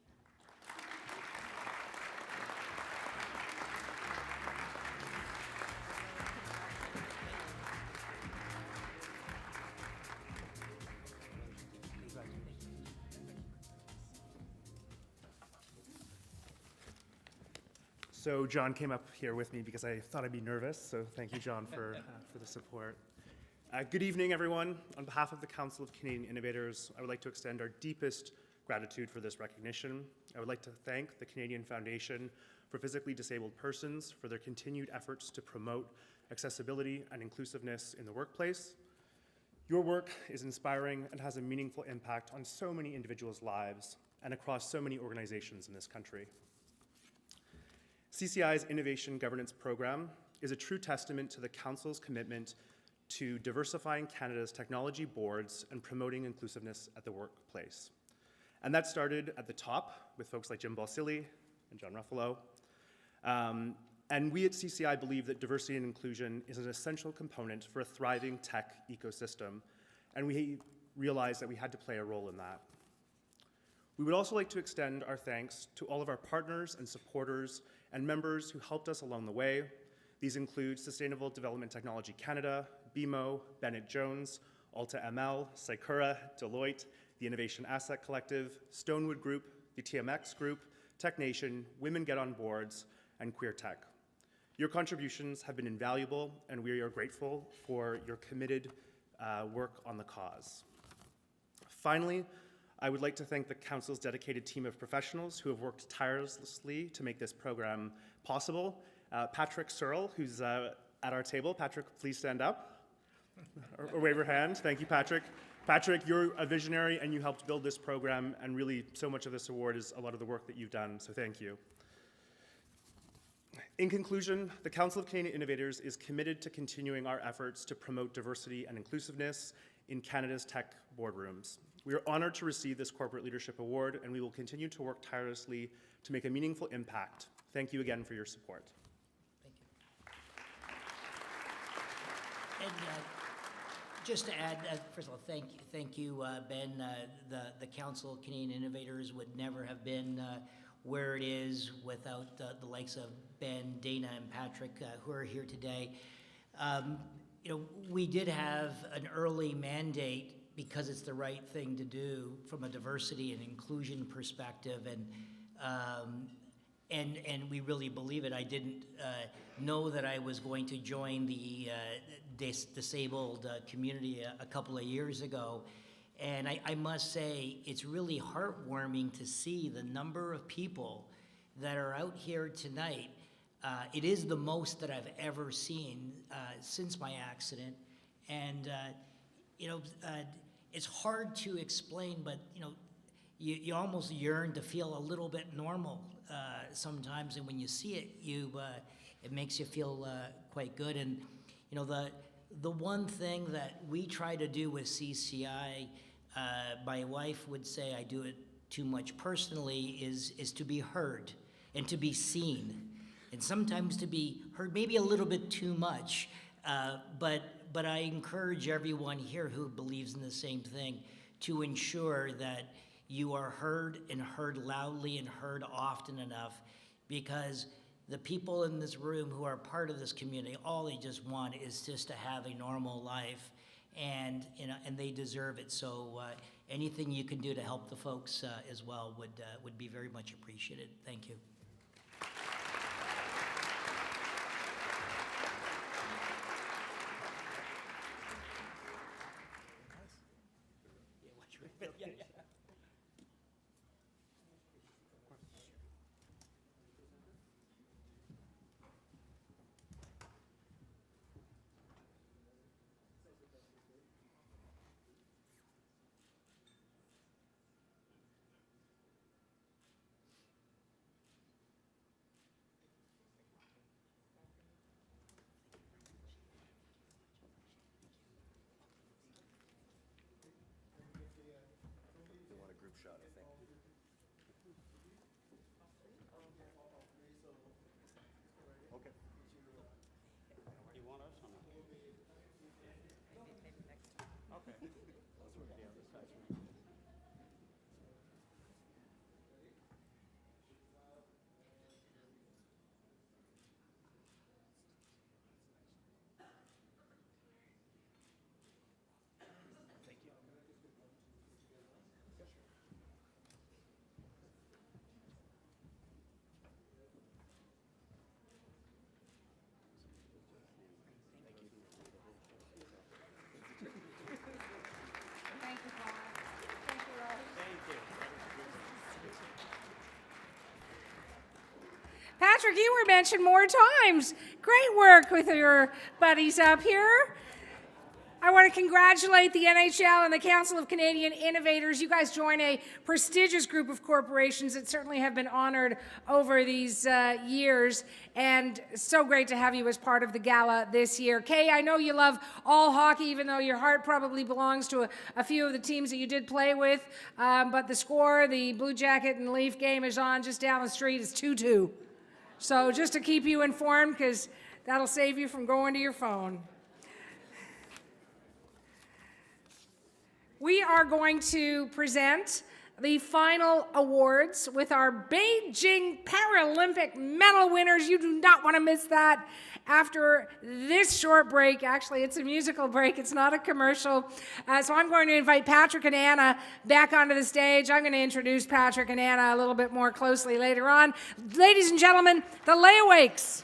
So John came up here with me because I thought I'd be nervous, so thank you, John, for the support. Good evening, everyone. On behalf of the Council of Canadian Innovators, I would like to extend our deepest gratitude for this recognition. I would like to thank the Canadian Foundation for Physically Disabled Persons for their continued efforts to promote accessibility and inclusiveness in the workplace. Your work is inspiring and has a meaningful impact on so many individuals' lives and across so many organizations in this country. CCI's Innovation Governance Program is a true testament to the Council's commitment to diversifying Canada's technology boards and promoting inclusiveness at the workplace. And that started at the top with folks like Jim Balsillie and John Ruffolo. And we at CCI believe that diversity and inclusion is an essential component for a thriving tech ecosystem, and we realized that we had to play a role in that. We would also like to extend our thanks to all of our partners and supporters and members who helped us along the way. These include Sustainable Development Technology Canada, BMO, Bennett Jones, Alta ML, Saikura, Deloitte, the Innovation Asset Collective, Stonewood Group, the TMX Group, Tech Nation, Women Get on Boards, and Queer Tech. Your contributions have been invaluable, and we are grateful for your committed work on the cause. Finally, I would like to thank the Council's dedicated team of professionals who have worked tirelessly to make this program possible. Patrick Searle, who's at our table. Patrick, please stand up or wave your hand. Thank you, Patrick. Patrick, you're a visionary and you helped build this program, and really so much of this award is a lot of the work that you've done, so thank you. In conclusion, the Council of Canadian Innovators is committed to continuing our efforts to promote diversity and inclusiveness in Canada's tech boardrooms. We are honored to receive this Corporate Leadership Award, and we will continue to work tirelessly to make a meaningful impact. Thank you again for your support. Thank you. And just to add, first of all, thank you, Ben. The Council of Canadian Innovators would never have been where it is without the likes of Ben, Dana, and Patrick, who are here today. We did have an early mandate because it's the right thing to do from a diversity and inclusion perspective, and we really believe it. I didn't know that I was going to join the disabled community a couple of years ago, and I must say it's really heartwarming to see the number of people that are out here tonight, it is the most that I've ever seen since my accident. And, it's hard to explain, but, you almost yearn to feel a little bit normal sometimes. And when you see it, it makes you feel quite good. And, the one thing that we try to do with CCI, my wife would say I do it too much personally, is to be heard and to be seen. And sometimes to be heard maybe a little bit too much, but I encourage everyone here who believes in the same thing to ensure that you are heard and heard loudly and heard often enough, because the people in this room who are part of this community, all they just want is just to have a normal life, and they deserve it. So anything you can do to help the folks as well would be very much appreciated. Thank you. Patrick, you were mentioned more times. Great work with your buddies up here. I want to congratulate the NHL and the Council of Canadian Innovators. You guys join a prestigious group of corporations that certainly have been honored over these years, and so great to have you as part of the gala this year. Kay, I know you love all hockey, even though your heart probably belongs to a few of the teams that you did play with, but the score, the Blue Jacket and Leaf game is on just down the street. It's 2-2. So just to keep you informed, because that'll save you from going to your phone. We are going to present the final awards with our Beijing Paralympic medal winners. You do not want to miss that after this short break. Actually, it's a musical break. It's not a commercial. So I'm going to invite Patrick and Anna back onto the stage. I'm going to introduce Patrick and Anna a little bit more closely later on. Ladies and gentlemen, the Layawakes.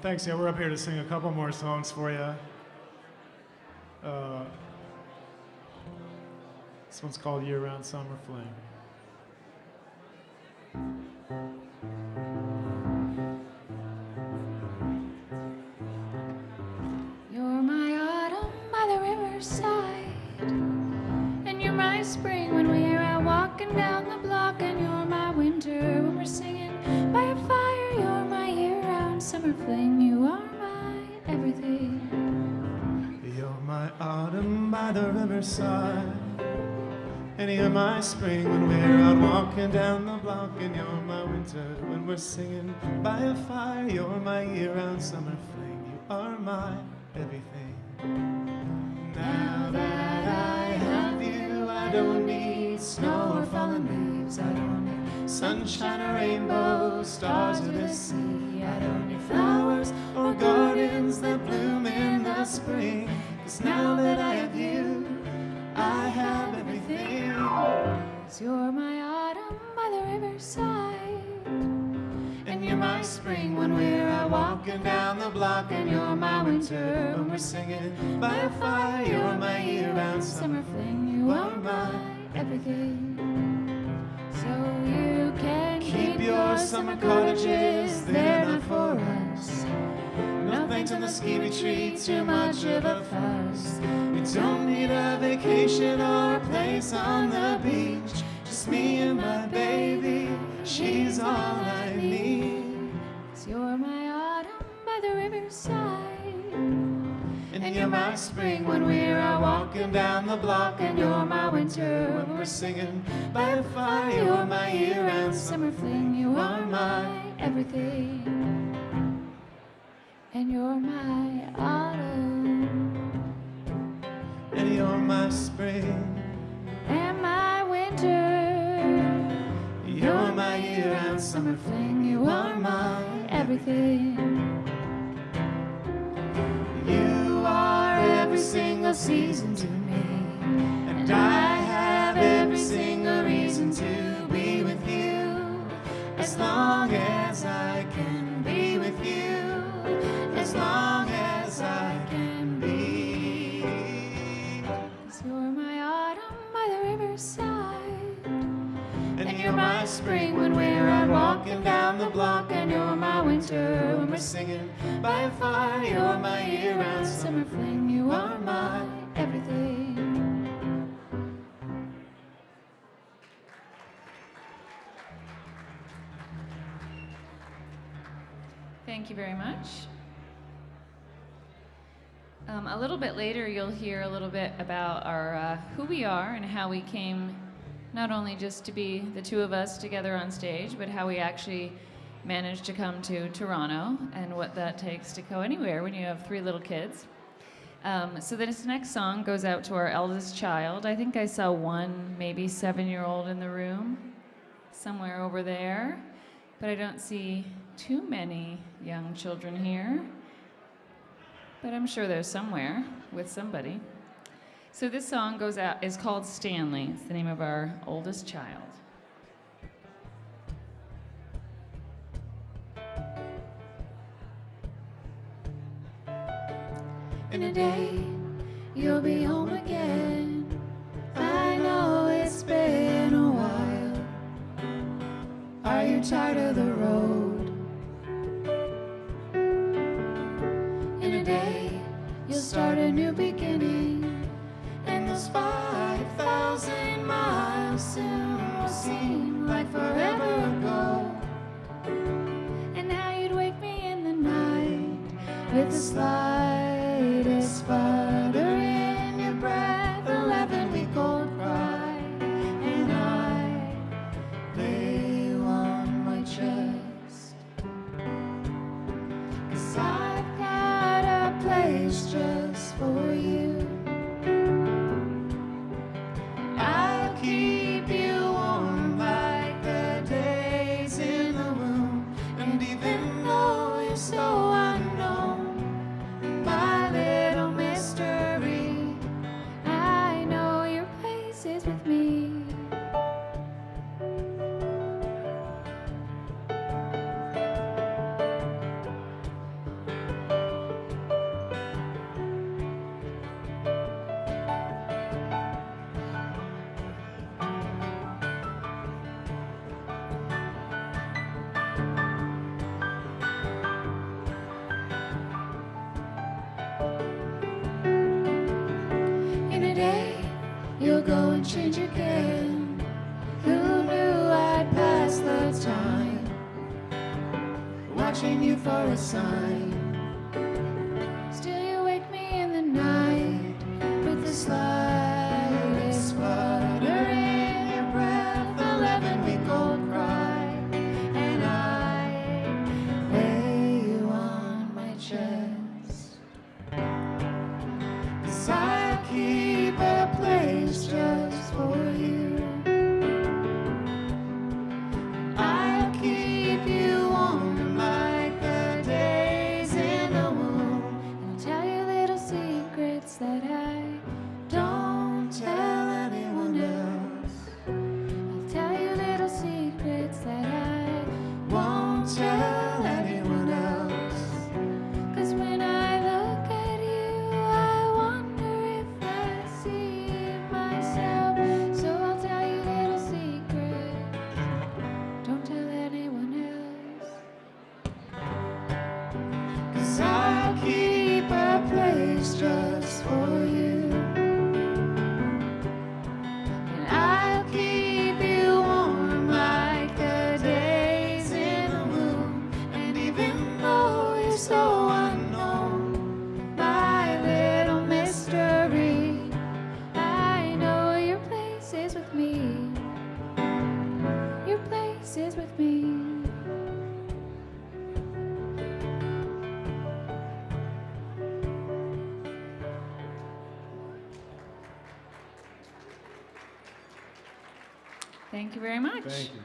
Thanks. Yeah, we're up here to sing a couple more songs for you. This one's called Year-Round Summer Flame. You're my autumn by the riverside, and you're my spring when we're out walking down the block, and you're my winter when we're singing by a fire. You're my year-round summer flame. You are everything. You're my autumn by the riverside, and you're my spring when we're out walking down the block, and you're my winter when we're singing by a fire. You're my year-round summer fling. You are my everything. Now that I have you, I don't need snow or fallen leaves. I don't need sunshine or rainbows, stars or the sea. I don't need flowers or gardens that bloom in the spring. 'Cause now that I have you, I have everything. 'Cause you're my autumn by the riverside, And you're my spring when we're out walking down the block, and you're my winter when we're singing by a fire. You're my year-round summer fling. You are my everything. So you can keep your summer cottages, they're not for us. No thanks on the ski retreat, too much of a fuss. We don't need a vacation or a place on the beach. Just me and my baby, she's all I need. 'Cause you're my autumn by the riverside, And you're my spring when we're out walking down the block, and you're my winter when we're singing by a fire. You're my year-round summer fling. You are my everything. And you're my autumn and you're my spring. and my winter. You're my year-round summer fling. You are my everything. You are every single season to me, and I have every single reason to be with you. As long as I can be with you, as long as I can be. 'Cause you're my autumn by the riverside, And you're my spring when we're out walking down the block, and you're my winter when we're singing by a fire. You're my year-round summer fling. You are my everything. Thank you very much. A little bit later, you'll hear a little bit about our who we are and how we came not only just to be the two of us together on stage, but how we actually managed to come to Toronto and what that takes to go anywhere when you have 3 little kids. So this next song goes out to our eldest child. I think I saw one, maybe 7-year-old in the room, somewhere over there, but I don't see too many young children here. But I'm sure they're somewhere with somebody. So this song goes out, is called Stanley. It's the name of our oldest child. In a day, you'll be home again. I know it's been a while. Are you tired of the road? In a day, you'll start a new beginning, and those 5,000 miles soon will seem like forever ago. And now you'd wake me in the night with the slightest flutter in your breath, 11-week-old cry, and I lay you on my chest. 'Cause I've got a place just for you. I'll keep you warm like the days in the womb, and even though you're so unknown, my little mystery, I know your place is with me. In a day, you'll go and change again. Who knew I'd pass the time watching you for a sign? Still Thank you very much. Thank you.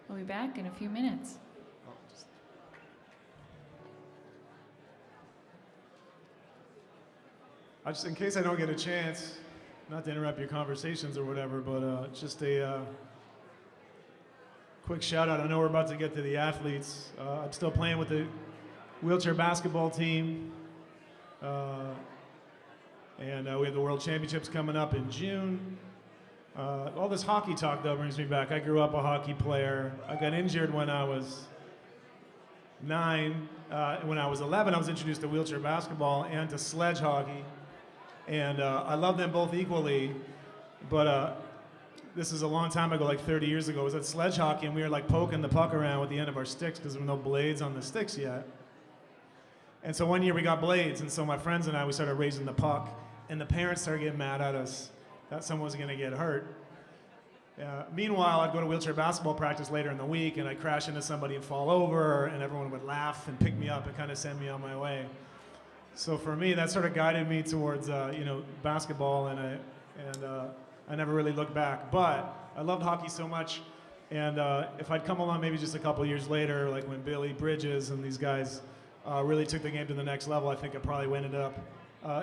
We'll be back in a few minutes. Just in case I don't get a chance, not to interrupt your conversations or whatever, but just a quick shout out. I know we're about to get to the athletes. I'm still playing with the wheelchair basketball team. And we have the World Championships coming up in June. All this hockey talk, though, brings me back. I grew up a hockey player. I got injured when I was 9. When I was 11, I was introduced to wheelchair basketball and to sledge hockey. And I love them both equally, but this is a long time ago, like 30 years ago. It was at sledge hockey, and we were like poking the puck around with the end of our sticks because there were no blades on the sticks yet. And so one year we got blades, and so my friends and I, we started raising the puck, and the parents started getting mad at us that someone was gonna get hurt. Meanwhile, I'd go to wheelchair basketball practice later in the week, and I'd crash into somebody and fall over, and everyone would laugh and pick me up and kind of send me on my way. So for me, that sort of guided me towards basketball, and I never really looked back. But I loved hockey so much, and if I'd come along maybe just a couple years later, like when Billy Bridges and these guys really took the game to the next level, I think I probably ended up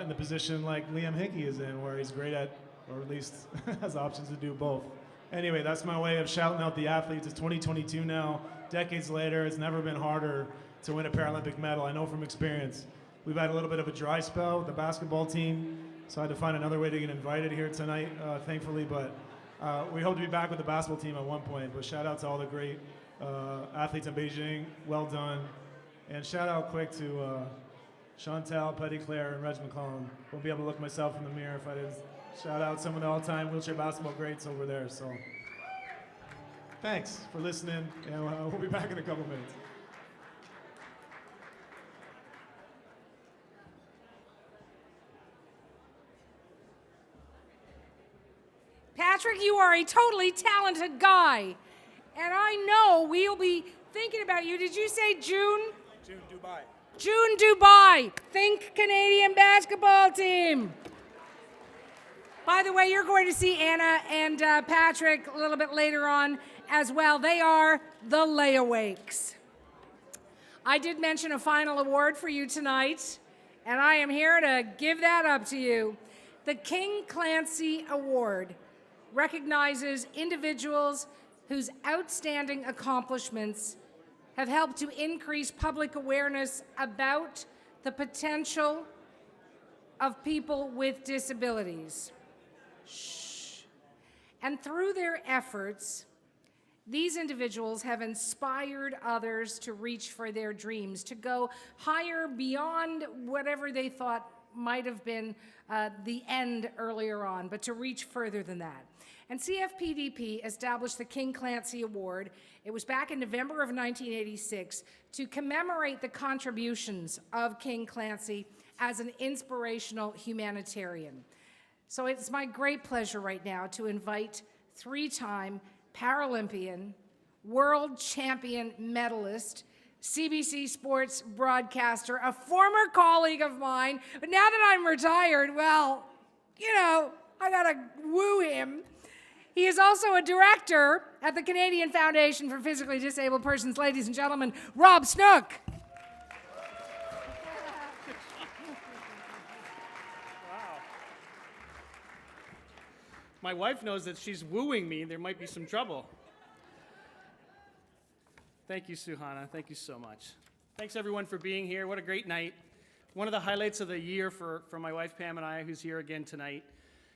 in the position like Liam Hickey is in, where he's great at, or at least has options to do both. Anyway, that's my way of shouting out the athletes. It's 2022 now, decades later. It's never been harder to win a Paralympic medal. I know from experience. We've had a little bit of a dry spell with the basketball team, so I had to find another way to get invited here tonight, thankfully, but we hope to be back with the basketball team at one point. But shout out to all the great athletes in Beijing, well done. And shout out quick to Chantal Petitclerc and Reg McCollum. Won't be able to look myself in the mirror if I didn't shout out some of the all-time wheelchair basketball greats over there. So thanks for listening, and we'll be back in a couple minutes. Patrick, you are a totally talented guy. And I know we'll be thinking about you. Did you say June? June, Dubai. June, Dubai. Think Canadian basketball team. By the way, you're going to see Anna and Patrick a little bit later on as well. They are the Layawakes. I did mention a final award for you tonight, and I am here to give that up to you. The King Clancy Award recognizes individuals whose outstanding accomplishments have helped to increase public awareness about the potential of people with disabilities. Shh. And through their efforts, these individuals have inspired others to reach for their dreams, to go higher beyond whatever they thought might have been the end earlier on, but to reach further than that. And CFPDP established the King Clancy Award. It was back in November of 1986 to commemorate the contributions of King Clancy as an inspirational humanitarian. So it's my great pleasure right now to invite 3-time Paralympian, world champion medalist, CBC Sports broadcaster, a former colleague of mine, but now that I'm retired, well, I gotta woo him. He is also a director at the Canadian Foundation for Physically Disabled Persons. Ladies and gentlemen, Rob Snook. My wife knows that she's wooing me. There might be some trouble. Thank you, Suhana. Thank you so much. Thanks, everyone, for being here. What a great night. One of the highlights of the year for my wife, Pam, and I, who's here again tonight.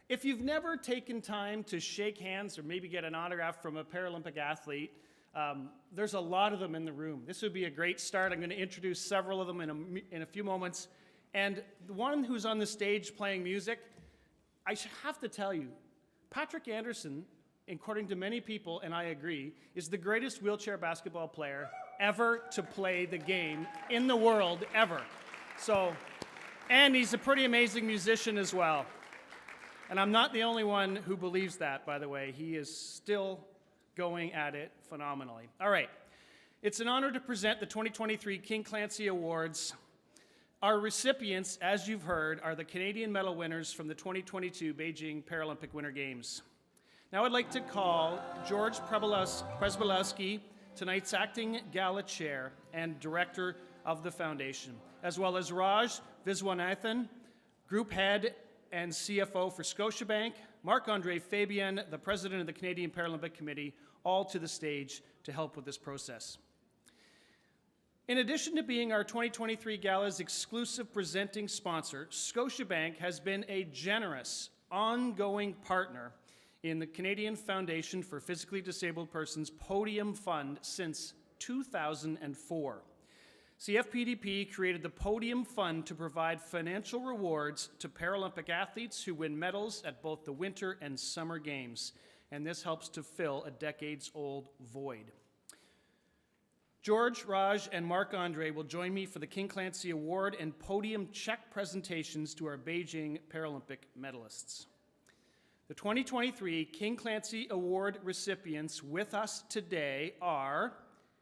If you've never taken time to shake hands or maybe get an autograph from a Paralympic athlete, there's a lot of them in the room. This would be a great start. I'm going to introduce several of them in a few moments. And the one who's on the stage playing music, I have to tell you, Patrick Anderson, according to many people, and I agree, is the greatest wheelchair basketball player ever to play the game in the world, ever. So, and he's a pretty amazing musician as well. And I'm not the only one who believes that, by the way. He is still going at it phenomenally. All right. It's an honor to present the 2023 King Clancy Awards Our recipients, as you've heard, are the Canadian medal winners from the 2022 Beijing Paralympic Winter Games. Now I'd like to call George Przybylowski, tonight's acting gala chair and director of the foundation, as well as Raj Viswanathan, group head and CFO for Scotiabank, Marc-Andre Fabien, the president of the Canadian Paralympic Committee, all to the stage to help with this process. In addition to being our 2023 Gala's exclusive presenting sponsor, Scotiabank has been a generous, ongoing partner in the Canadian Foundation for Physically Disabled Persons Podium Fund since 2004. CFPDP created the Podium Fund to provide financial rewards to Paralympic athletes who win medals at both the Winter and Summer Games, and this helps to fill a decades-old void. George, Raj, and Marc-Andre will join me for the King Clancy Award and podium check presentations to our Beijing Paralympic medalists. The 2023 King Clancy Award recipients with us today are,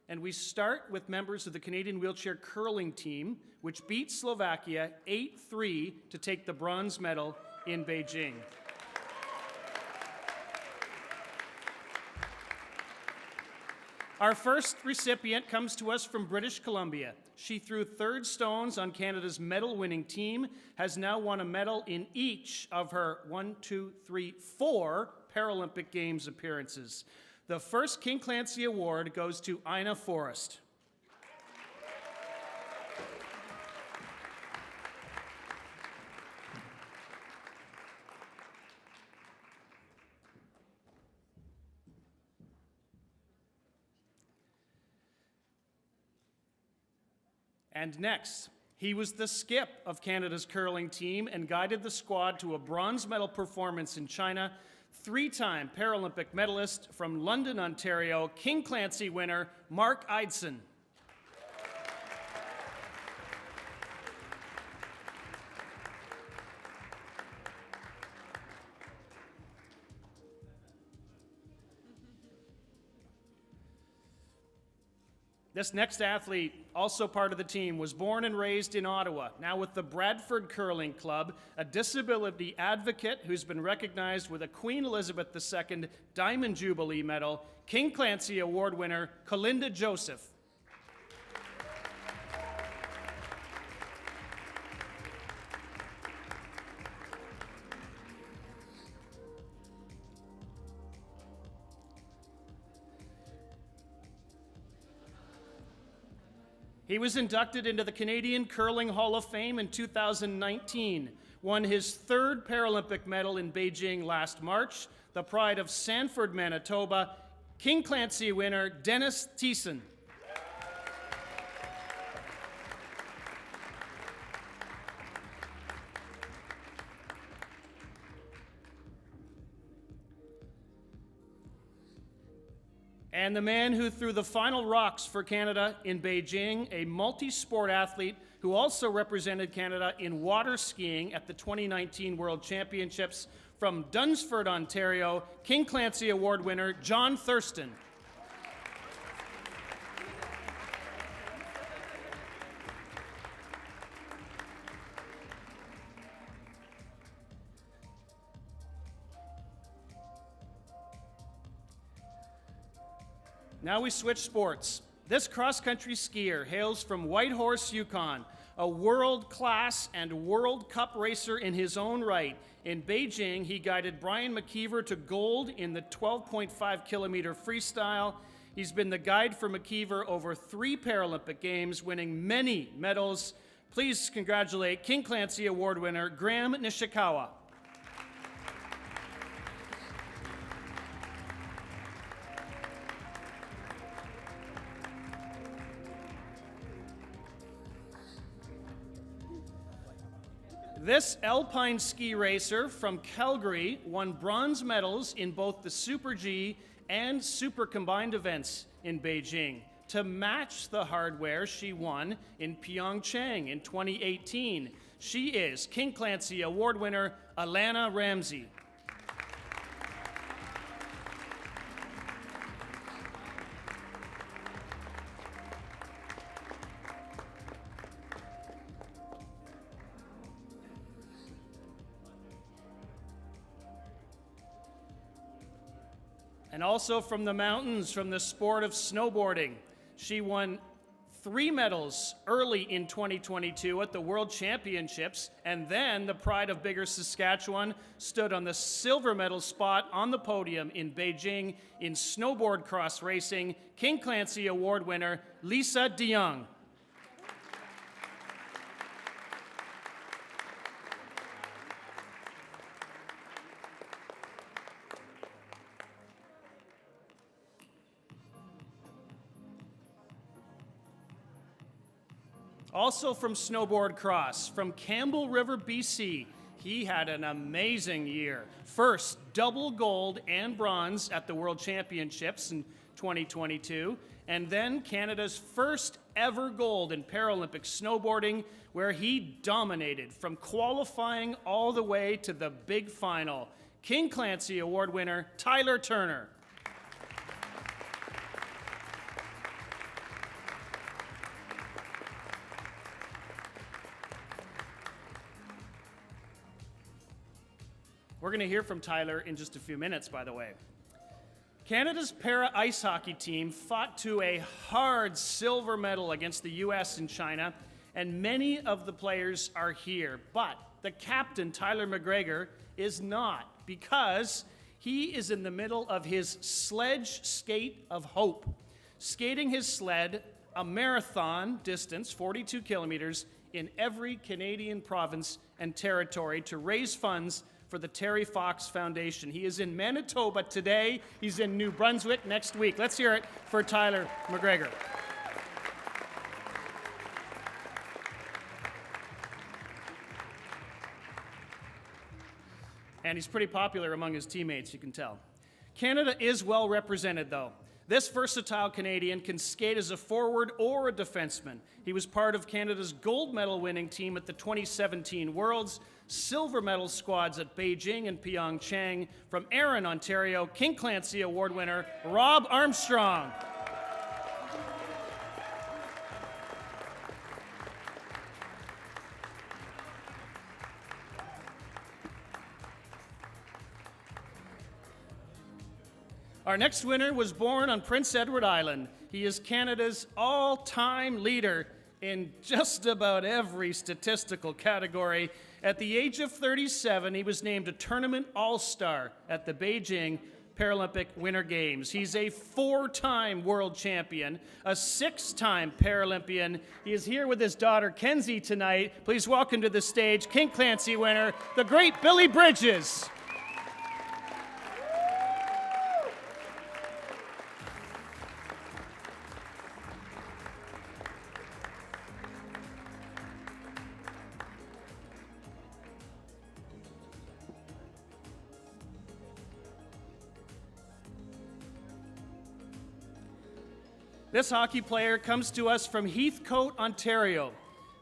and we start with members of the Canadian wheelchair curling team, which beat Slovakia 8-3 to take the bronze medal in Beijing. Our first recipient comes to us from British Columbia. She threw third stones on Canada's medal-winning team, has now won a medal in each of her 4 Paralympic Games appearances. The first King Clancy Award goes to Ina Forrest. And next, he was the skip of Canada's curling team and guided the squad to a bronze medal performance in China. 3-time Paralympic medalist from London, Ontario, King Clancy winner, Mark Eidson. This next athlete, also part of the team, was born and raised in Ottawa, now with the Bradford Curling Club, a disability advocate who's been recognized with a Queen Elizabeth II Diamond Jubilee Medal, King Clancy Award winner, Colinda Joseph. He was inducted into the Canadian Curling Hall of Fame in 2019, won his third Paralympic medal in Beijing last March, the pride of Sanford, Manitoba, King Clancy winner Dennis Thiessen. And the man who threw the final rocks for Canada in Beijing, a multi-sport athlete who also represented Canada in water skiing at the 2019 World Championships, from Dunsford, Ontario, King Clancy Award winner John Thurston. Now we switch sports. This cross-country skier hails from Whitehorse, Yukon, a world-class and World Cup racer in his own right. In Beijing, he guided Brian McKeever to gold in the 12.5-kilometer freestyle. He's been the guide for McKeever over 3 Paralympic Games, winning many medals. Please congratulate King Clancy Award winner Graham Nishikawa. This alpine ski racer from Calgary won bronze medals in both the Super G and Super Combined events in Beijing. To match the hardware she won in Pyeongchang in 2018, she is King Clancy Award winner Alana Ramsey. And also from the mountains, from the sport of snowboarding. She won 3 medals early in 2022 at the World Championships, and then the pride of Bigger Saskatchewan stood on the silver medal spot on the podium in Beijing in snowboard cross racing. King Clancy Award winner Lisa DeYoung. Also from snowboard cross, from Campbell River, BC, he had an amazing year. First, double gold and bronze at the World Championships in 2022, and then Canada's first ever gold in Paralympic snowboarding, where he dominated from qualifying all the way to the big final. King Clancy Award winner Tyler Turner. We're going to hear from Tyler in just a few minutes, by the way. Canada's para ice hockey team fought to a hard silver medal against the US and China, and many of the players are here. But the captain, Tyler McGregor, is not, because he is in the middle of his sledge skate of hope, skating his sled a marathon distance, 42 kilometers, in every Canadian province and territory to raise funds for the Terry Fox Foundation. He is in Manitoba today. He's in New Brunswick next week. Let's hear it for Tyler McGregor. And he's pretty popular among his teammates, you can tell. Canada is well represented, though. This versatile Canadian can skate as a forward or a defenseman. He was part of Canada's gold medal winning team at the 2017 Worlds, silver medal squads at Beijing and Pyeongchang. From Erin, Ontario, King Clancy Award winner Rob Armstrong. Our next winner was born on Prince Edward Island. He is Canada's all-time leader in just about every statistical category. At the age of 37, he was named a tournament all-star at the Beijing Paralympic Winter Games. He's a 4-time world champion, a 6-time Paralympian. He is here with his daughter, Kenzie, tonight. Please welcome to the stage King Clancy winner, the great Billy Bridges. This hockey player comes to us from Heathcote, Ontario.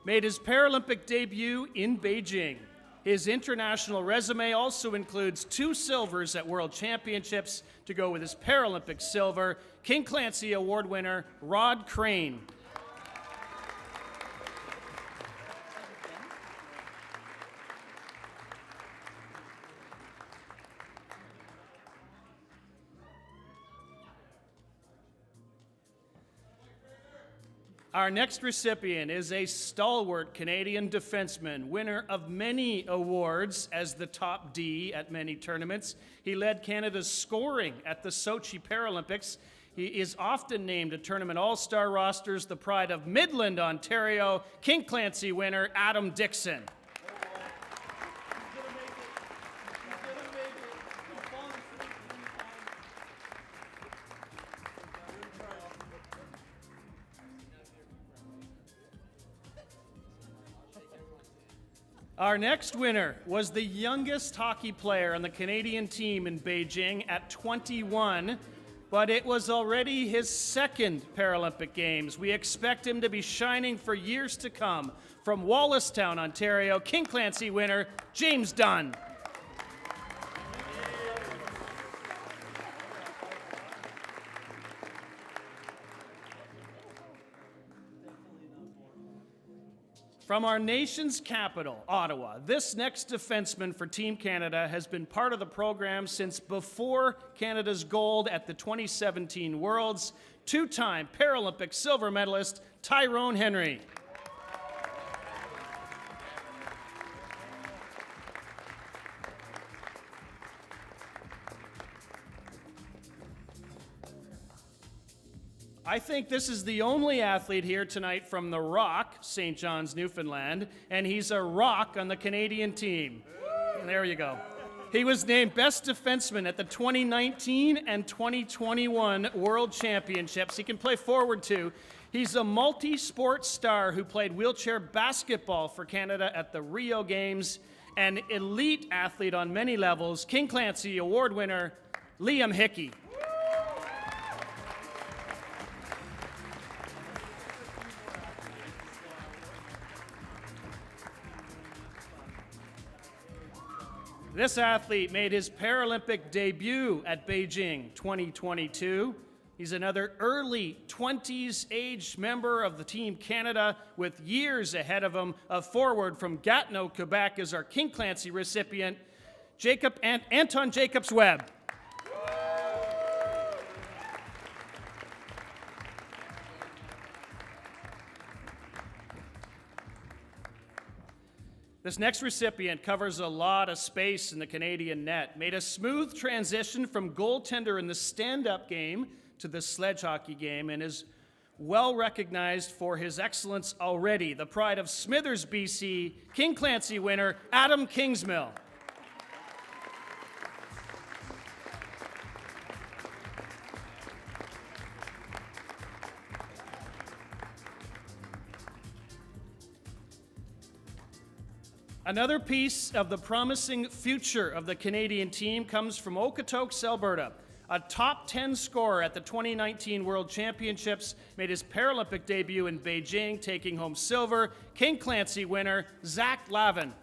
Made his Paralympic debut in Beijing. His international resume also includes 2 silvers at World Championships to go with his Paralympic silver. King Clancy Award winner Rod Crane. Our next recipient is a stalwart Canadian defenseman, winner of many awards as the top D at many tournaments. He led Canada's scoring at the Sochi Paralympics. He is often named to tournament all-star rosters, the pride of Midland, Ontario, King Clancy winner Adam Dixon. Our next winner was the youngest hockey player on the Canadian team in Beijing at 21, but it was already his 2nd Paralympic Games. We expect him to be shining for years to come. From Wallacestown, Ontario, King Clancy winner James Dunn. From our nation's capital, Ottawa, this next defenseman for Team Canada has been part of the program since before Canada's gold at the 2017 Worlds. Two-time Paralympic silver medalist Tyrone Henry. I think this is the only athlete here tonight from the Rock, St. John's, Newfoundland, and he's a rock on the Canadian team. There you go. He was named Best Defenseman at the 2019 and 2021 World Championships. He can play forward too. He's a multi-sport star who played wheelchair basketball for Canada at the Rio Games, an elite athlete on many levels, King Clancy Award winner, Liam Hickey. This athlete made his Paralympic debut at Beijing 2022. He's another early 20s age member of the Team Canada with years ahead of him. A forward from Gatineau, Quebec is our King Clancy recipient, Anton Jacobs-Webb. This next recipient covers a lot of space in the Canadian net, made a smooth transition from goaltender in the stand-up game to the sledge hockey game, and is well recognized for his excellence already. The pride of Smithers, BC, King Clancy winner, Adam Kingsmill. Another piece of the promising future of the Canadian team comes from Okotoks, Alberta. A top 10 scorer at the 2019 World Championships, made his Paralympic debut in Beijing, taking home silver. King Clancy winner, Zach Lavin.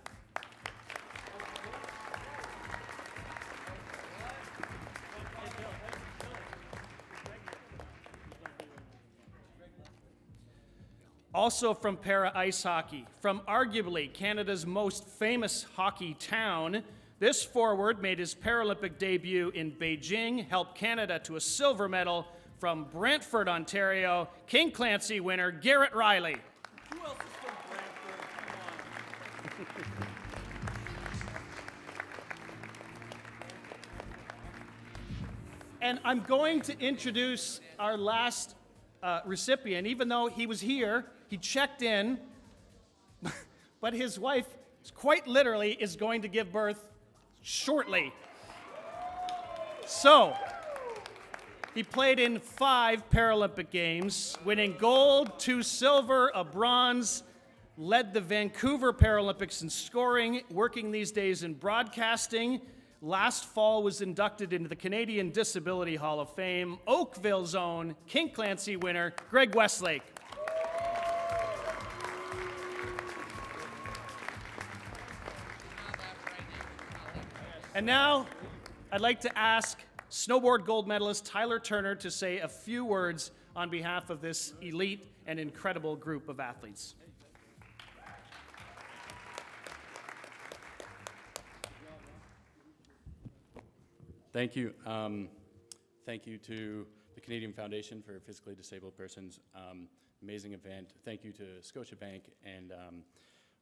Also from para ice hockey, from arguably Canada's most famous hockey town, this forward made his Paralympic debut in Beijing, helped Canada to a silver medal. From Brantford, Ontario, King Clancy winner, Garrett Riley. Who else is from Brantford? Come on. And I'm going to introduce our last recipient. Even though he was here, he checked in, but his wife, quite literally, is going to give birth shortly. So, he played in 5 Paralympic Games, winning gold, 2 silver, a bronze, led the Vancouver Paralympics in scoring, working these days in broadcasting. Last fall was inducted into the Canadian Disability Hall of Fame. Oakville's own King Clancy winner, Greg Westlake. And now, I'd like to ask snowboard gold medalist Tyler Turner to say a few words on behalf of this elite and incredible group of athletes. Thank you. Thank you to the Canadian Foundation for Physically Disabled Persons. Amazing event. Thank you to Scotiabank and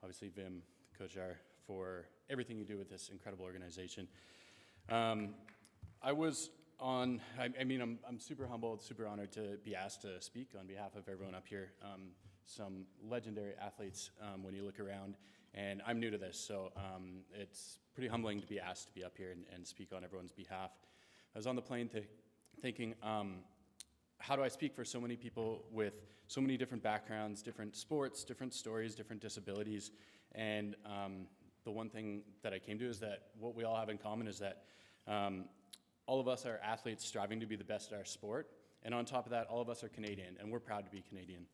obviously Vim Kojar for everything you do with this incredible organization. I was on, I'm super humbled, super honored to be asked to speak on behalf of everyone up here. Some legendary athletes when you look around, and I'm new to this, so it's pretty humbling to be asked to be up here and speak on everyone's behalf. I was on the plane thinking, how do I speak for so many people with so many different backgrounds, different sports, different stories, different disabilities, and the one thing that I came to is that what we all have in common is that all of us are athletes striving to be the best at our sport, and on top of that, all of us are Canadian, and we're proud to be Canadian.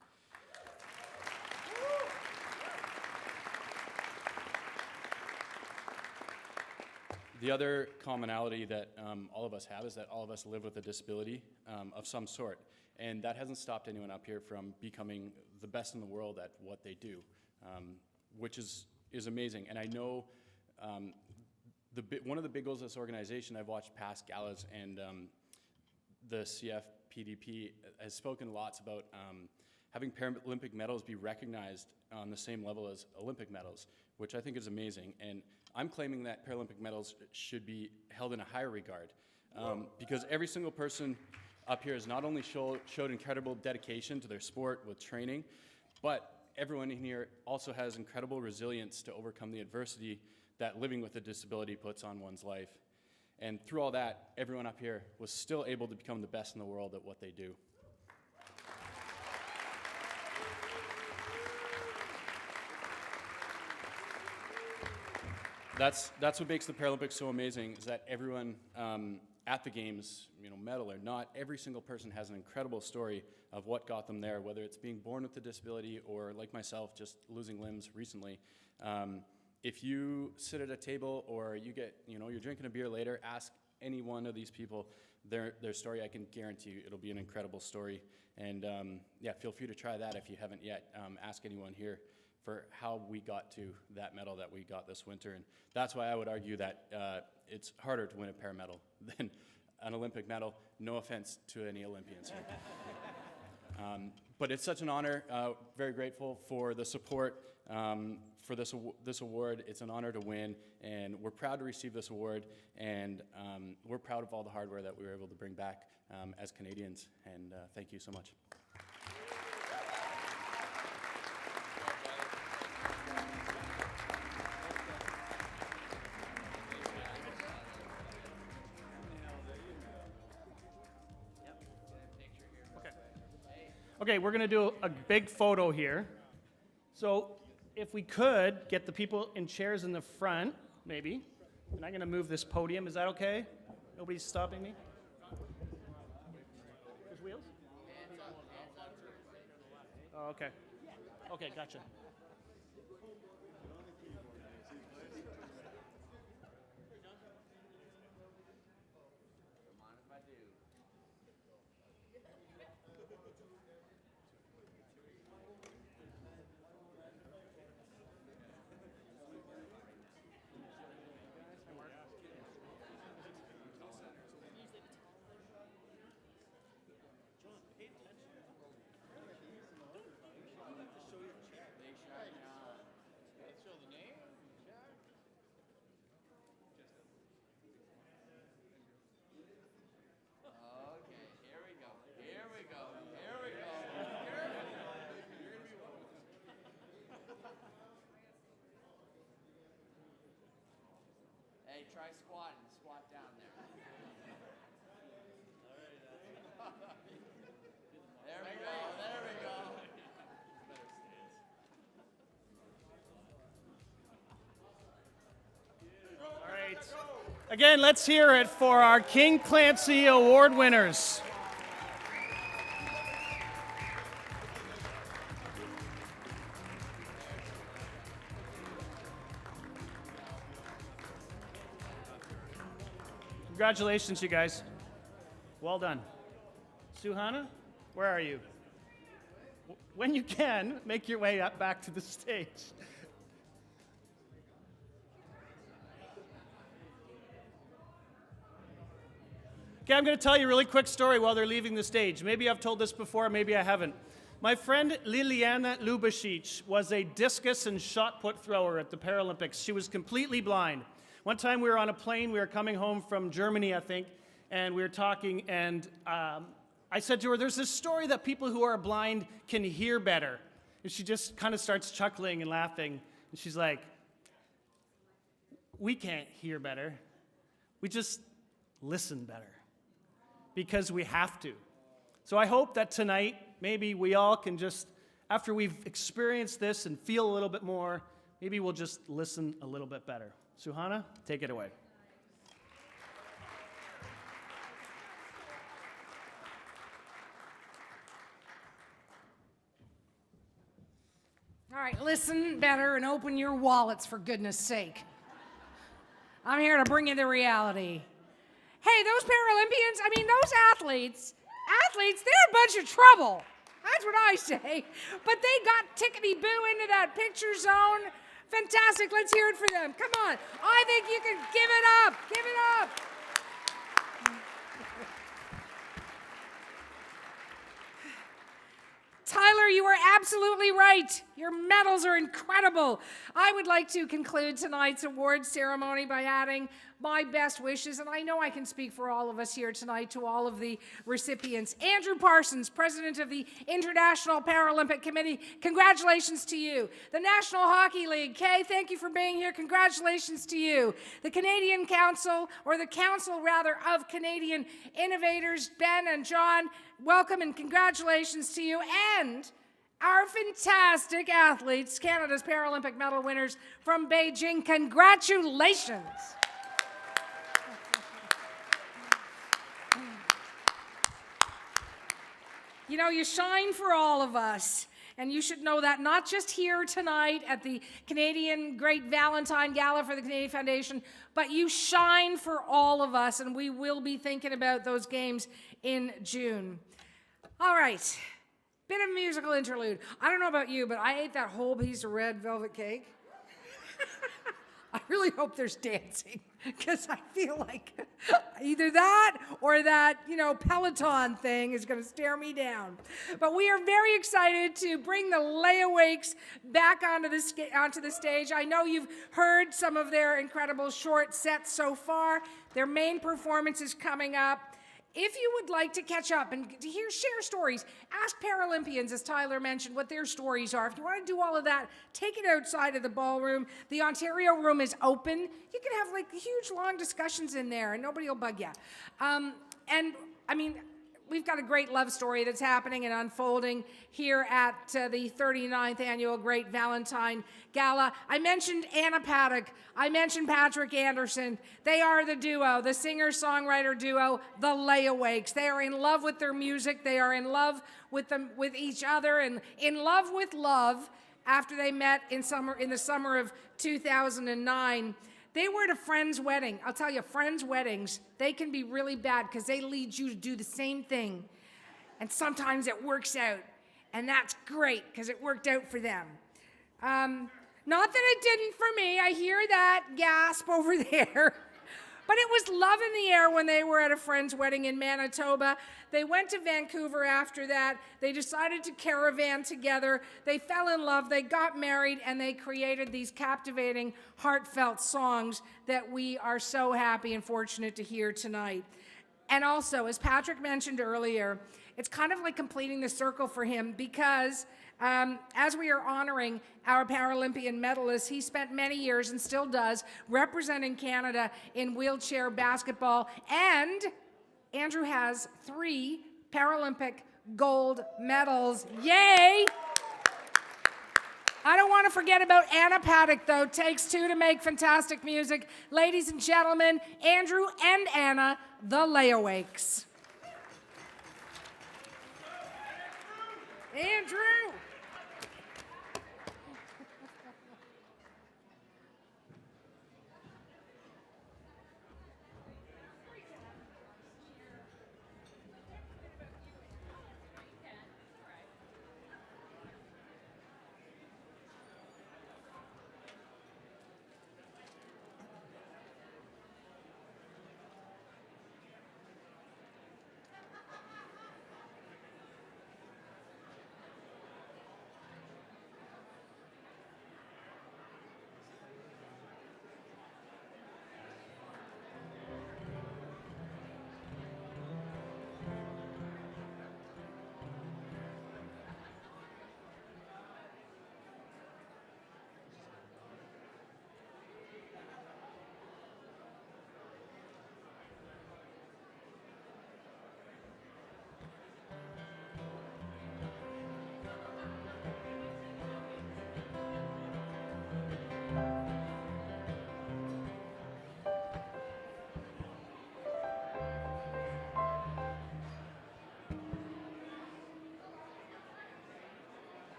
The other commonality that all of us have is that all of us live with a disability of some sort, and that hasn't stopped anyone up here from becoming the best in the world at what they do. which is amazing. And I know one of the big goals of this organization, I've watched past galas, and the CFPDP has spoken lots about having Paralympic medals be recognized on the same level as Olympic medals, which I think is amazing. And I'm claiming that Paralympic medals should be held in a higher regard, because every single person up here has not only showed incredible dedication to their sport with training, but everyone in here also has incredible resilience to overcome the adversity that living with a disability puts on one's life. And through all that, everyone up here was still able to become the best in the world at what they do. That's what makes the Paralympics so amazing, is that everyone at the games, medal or not, every single person has an incredible story of what got them there, whether it's being born with a disability or, like myself, just losing limbs recently. If you sit at a table or you're drinking a beer later, ask any one of these people their story. I can guarantee you it'll be an incredible story. And feel free to try that if you haven't yet. Ask anyone here for how we got to that medal that we got this winter. And that's why I would argue that it's harder to win a para medal than an Olympic medal. No offense to any Olympians here. But it's such an honor. Very grateful for the support for this award. It's an honor to win, and we're proud to receive this award, and we're proud of all the hardware that we were able to bring back as Canadians, and thank you so much. Okay, we're going to do a big photo here. So if we could get the people in chairs in the front, maybe. And I'm going to move this podium. Is that okay? Nobody's stopping me? There's wheels? Oh, okay. Okay, gotcha. Hey, try squatting. Squat down there. There we go. There we go. All right. Again, let's hear it for our King Clancy Award winners. Congratulations, you guys. Well done. Suhana, where are you? When you can, make your way up back to the stage. Okay, I'm going to tell you a really quick story while they're leaving the stage. Maybe I've told this before, maybe I haven't. My friend Liliana Lubasic was a discus and shot put thrower at the Paralympics. She was completely blind. One time we were on a plane, we were coming home from Germany, I think, and we were talking, and I said to her, there's this story that people who are blind can hear better. And she just kind of starts chuckling and laughing. And she's like, we can't hear better. We just listen better because we have to. So I hope that tonight, maybe we all can just, after we've experienced this and feel a little bit more, maybe we'll just listen a little bit better. Suhana, take it away. All right, listen better and open your wallets, for goodness sake. I'm here to bring you the reality. Hey, those Paralympians, those athletes, they're a bunch of trouble. That's what I say. But they got tickety-boo into that picture zone. Fantastic. Let's hear it for them. Come on. I think you can give it up. Give it up. Tyler, you are absolutely right. Your medals are incredible. I would like to conclude tonight's award ceremony by adding my best wishes, and I know I can speak for all of us here tonight, to all of the recipients. Andrew Parsons, President of the International Paralympic Committee, congratulations to you. The National Hockey League, Kay, thank you for being here. Congratulations to you. The Canadian Council, or the Council rather, of Canadian Innovators, Ben and John, welcome and congratulations to you. And our fantastic athletes, Canada's Paralympic medal winners from Beijing, congratulations. You know, you shine for all of us, and you should know that, not just here tonight at the Canadian Great Valentine Gala for the Canadian Foundation, but you shine for all of us, and we will be thinking about those games in June. All right, bit of musical interlude. I don't know about you, but I ate that whole piece of red velvet cake. I really hope there's dancing, because I feel like either that or that, Peloton thing is going to stare me down. But we are very excited to bring the Layawakes back onto the stage. I know you've heard some of their incredible short sets so far. Their main performance is coming up. If you would like to catch up and share stories, ask Paralympians, as Tyler mentioned, what their stories are. If you want to do all of that, take it outside of the ballroom. The Ontario room is open. You can have huge, long discussions in there, and nobody will bug you. We've got a great love story that's happening and unfolding here at the 39th Annual Great Valentine Gala. I mentioned Anna Paddock. I mentioned Patrick Anderson. They are the duo, the singer-songwriter duo, the Layawakes. They are in love with their music. They are in love with each other, and in love with love after they met in the summer of 2009. They were at a friend's wedding. I'll tell you, friends' weddings, they can be really bad because they lead you to do the same thing. And sometimes it works out. And that's great because it worked out for them. Not that it didn't for me. I hear that gasp over there. But it was love in the air when they were at a friend's wedding in Manitoba. They went to Vancouver after that. They decided to caravan together. They fell in love. They got married, and they created these captivating, heartfelt songs that we are so happy and fortunate to hear tonight. And also, as Patrick mentioned earlier, it's kind of like completing the circle for him because as we are honoring our Paralympian medalists, he spent many years, and still does, representing Canada in wheelchair basketball. And Andrew has 3 Paralympic gold medals. Yay! I don't want to forget about Anna Paddock, though. Takes 2 to make fantastic music. Ladies and gentlemen, Andrew and Anna, the Layawakes. Andrew!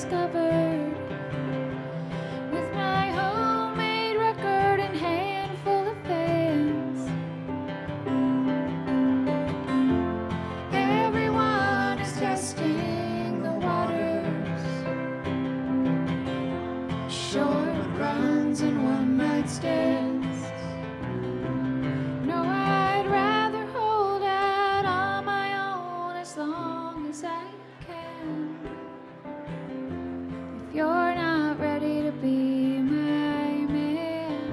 discovered. With my homemade record and handful of fans, everyone is testing the waters. Short runs and one-night stands. No, I'd rather hold out on my own as long as I can. If you're not ready to be my man,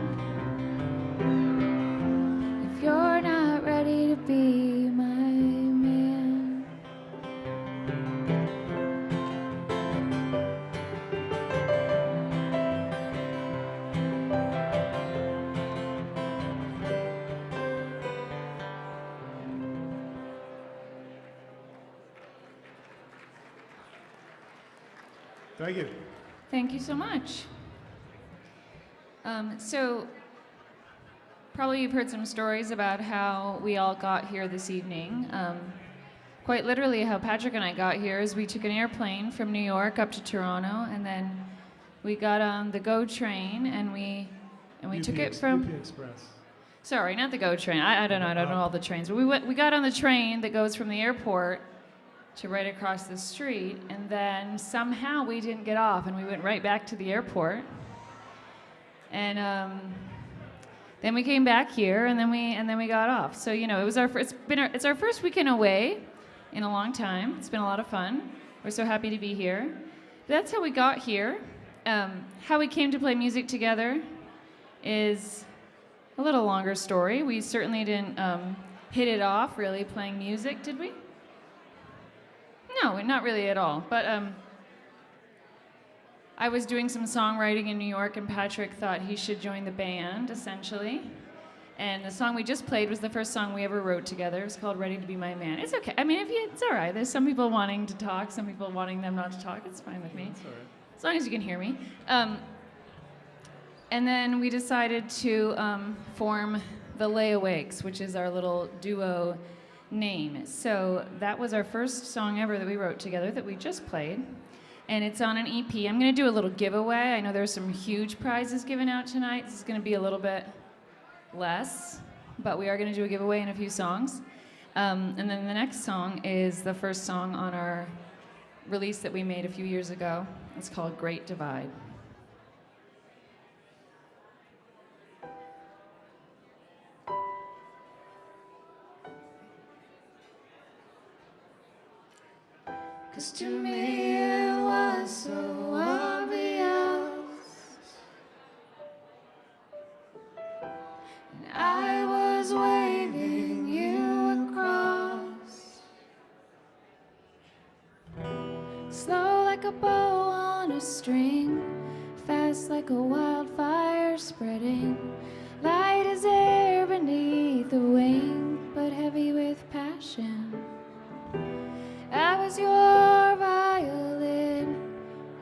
if you're not ready to be my man. Thank you. Thank you so much. So, probably you've heard some stories about how we all got here this evening. Quite literally, how Patrick and I got here is we took an airplane from New York up to Toronto, and then we got on the GO train, and we took it from. UP Express. Sorry, not the GO train. I don't know. I don't know all the trains. But we got on the train that goes from the airport to right across the street, and then somehow we didn't get off, and we went right back to the airport. And then we came back here, and then we got off. So it was it's our first weekend away in a long time. It's been a lot of fun. We're so happy to be here. But that's how we got here. How we came to play music together is a little longer story. We certainly didn't hit it off really playing music, did we? No, not really at all. But I was doing some songwriting in New York, and Patrick thought he should join the band, essentially. And the song we just played was the first song we ever wrote together. It's called Ready to Be My Man. It's okay. I mean, it's all right. There's some people wanting to talk, some people wanting them not to talk. It's fine with me. That's all right. As long as you can hear me. And then we decided to form the Layawakes, which is our little duo name. So that was our first song ever that we wrote together that we just played. And it's on an EP. I'm going to do a little giveaway. I know there's some huge prizes given out tonight. This is going to be a little bit less, but we are going to do a giveaway in a few songs. And then the next song is the first song on our release that we made a few years ago. It's called Great Divide. Cause to me it was so obvious, and I was waving you across, slow like a bow on a string, fast like a wildfire spreading, light as air beneath the wing, but heavy with passion. I was your violin,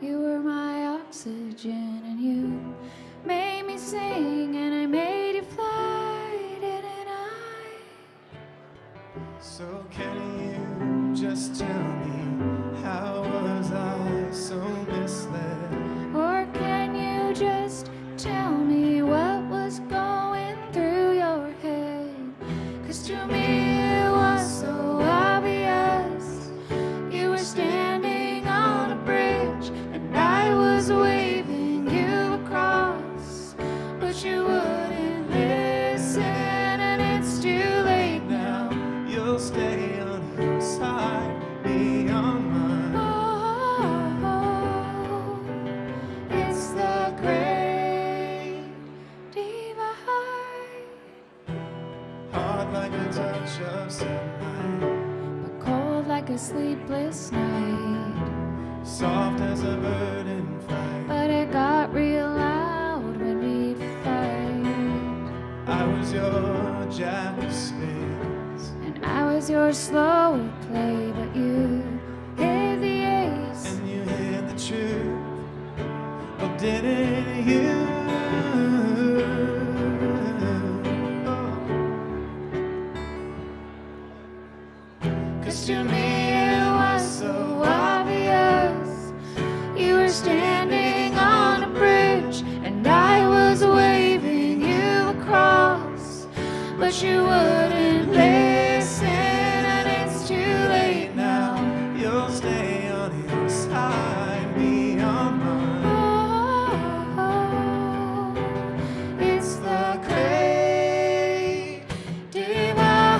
you were my oxygen, and you made me sing, and I made you fly, didn't I? So can you just tell me, how was I so misled? Or can you just tell me what was going through your head? 'Cause to me it was so obvious, you were standing on a bridge and I was waving you across, but you wouldn't listen, and it's too late now. You'll stay on your side, be on mine. Oh, it's the great divide. Hard like a touch of sunlight, Cold like a sleepless night, soft as a bird in flight. but it got real loud when we'd fight. I was your jack of spades, And I was your slow play, but you hit the ace. and you hid the truth. Oh, didn't you? Cause to me it was so obvious, you were but you wouldn't listen, and it's too late now. You'll stay on your side, me on mine. Oh, it's the great divide.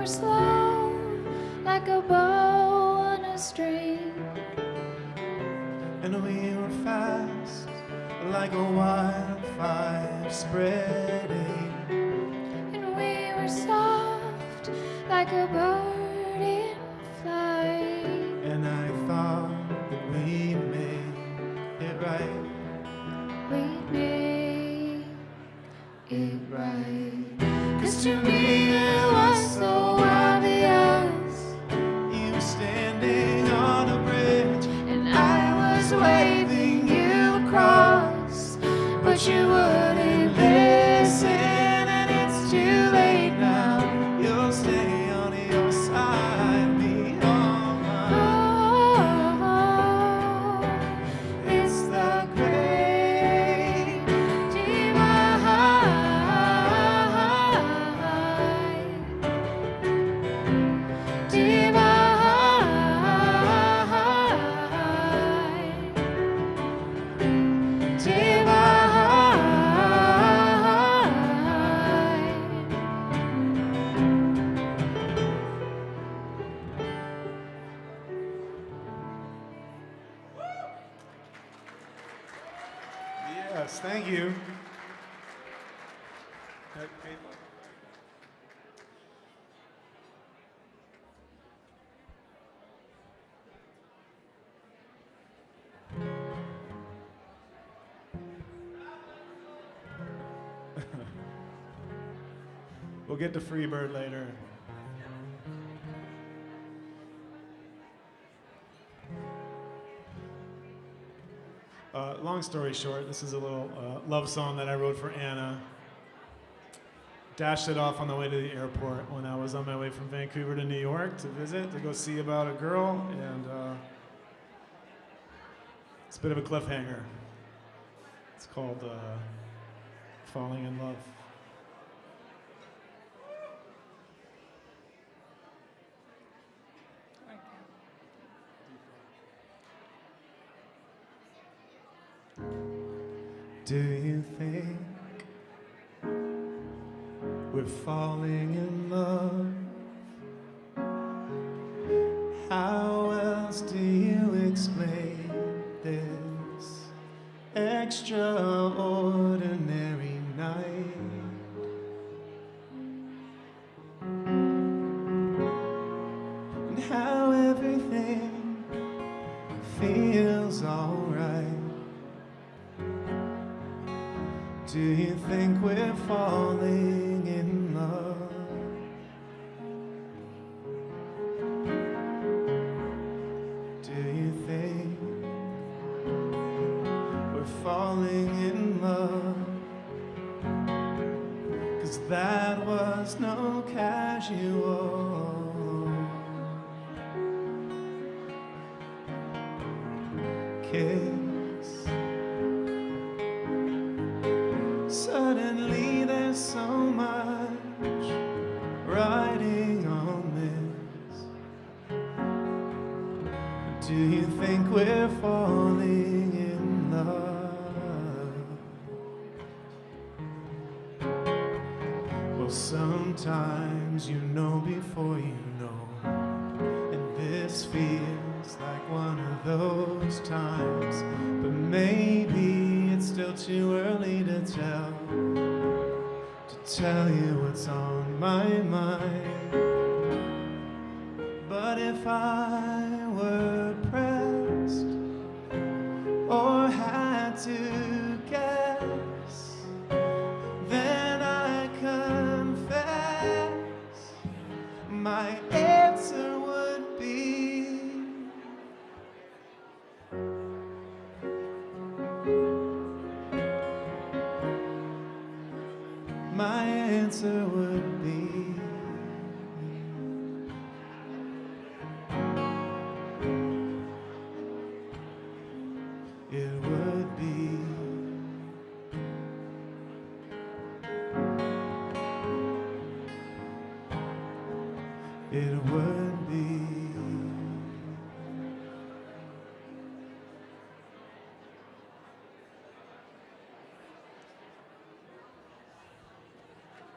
Slow like a bow on a string, And we were fast like a wildfire spreading. and we were soft like a bird in flight. And I thought that we made it right. We made it right. 'Cause to me it was so obvious. You were standing on a bridge, And I was waving you across, but you wouldn't listen, and it's too late now. you'll stay on your side, me on mine. Oh, it's the great divide. Yes, thank you. We'll get to Freebird later. Long story short, this is a little love song that I wrote for Anna. Dashed it off on the way to the airport when I was on my way from Vancouver to New York to visit, to go see about a girl, and it's a bit of a cliffhanger. It's called Falling in Love. Do you think we're falling in love? How else do you explain this extraordinary night? And how everything feels alright. Do you think we're falling in love? Do you think we're falling in love? 'Cause that was no casual kiss. Suddenly there's so much riding on this. Do you think we're falling in love? Well, sometimes you know before you know, and this feels like one of those times. But maybe it's still too early to tell you what's on my mind. But if I were pressed or had to guess, then I confess my answer would be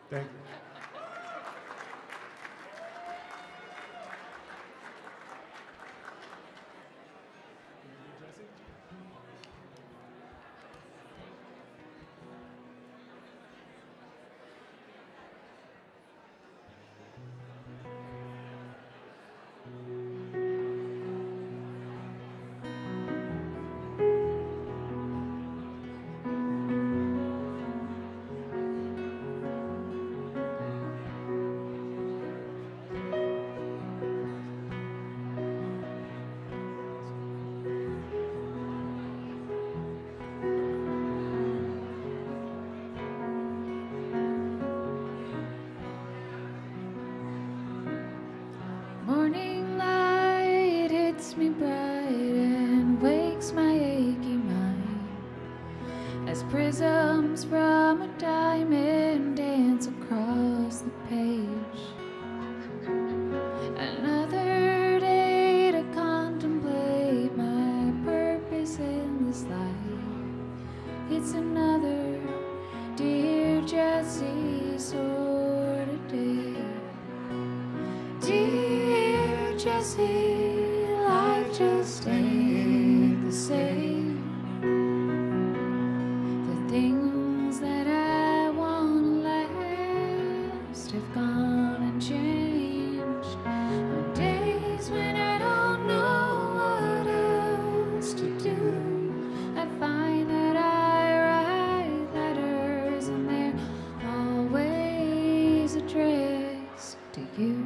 Thank you. Morning light hits me bright and wakes my achy mind as prisms from a diamond dance across the page. Another day to contemplate my purpose in this life. It's another Dear Jessie sort of day. Dear Jessie, life just ain't the same. The things that I want to last have gone and changed. On days when I don't know what else to do, I find that I write letters and they're always addressed to you.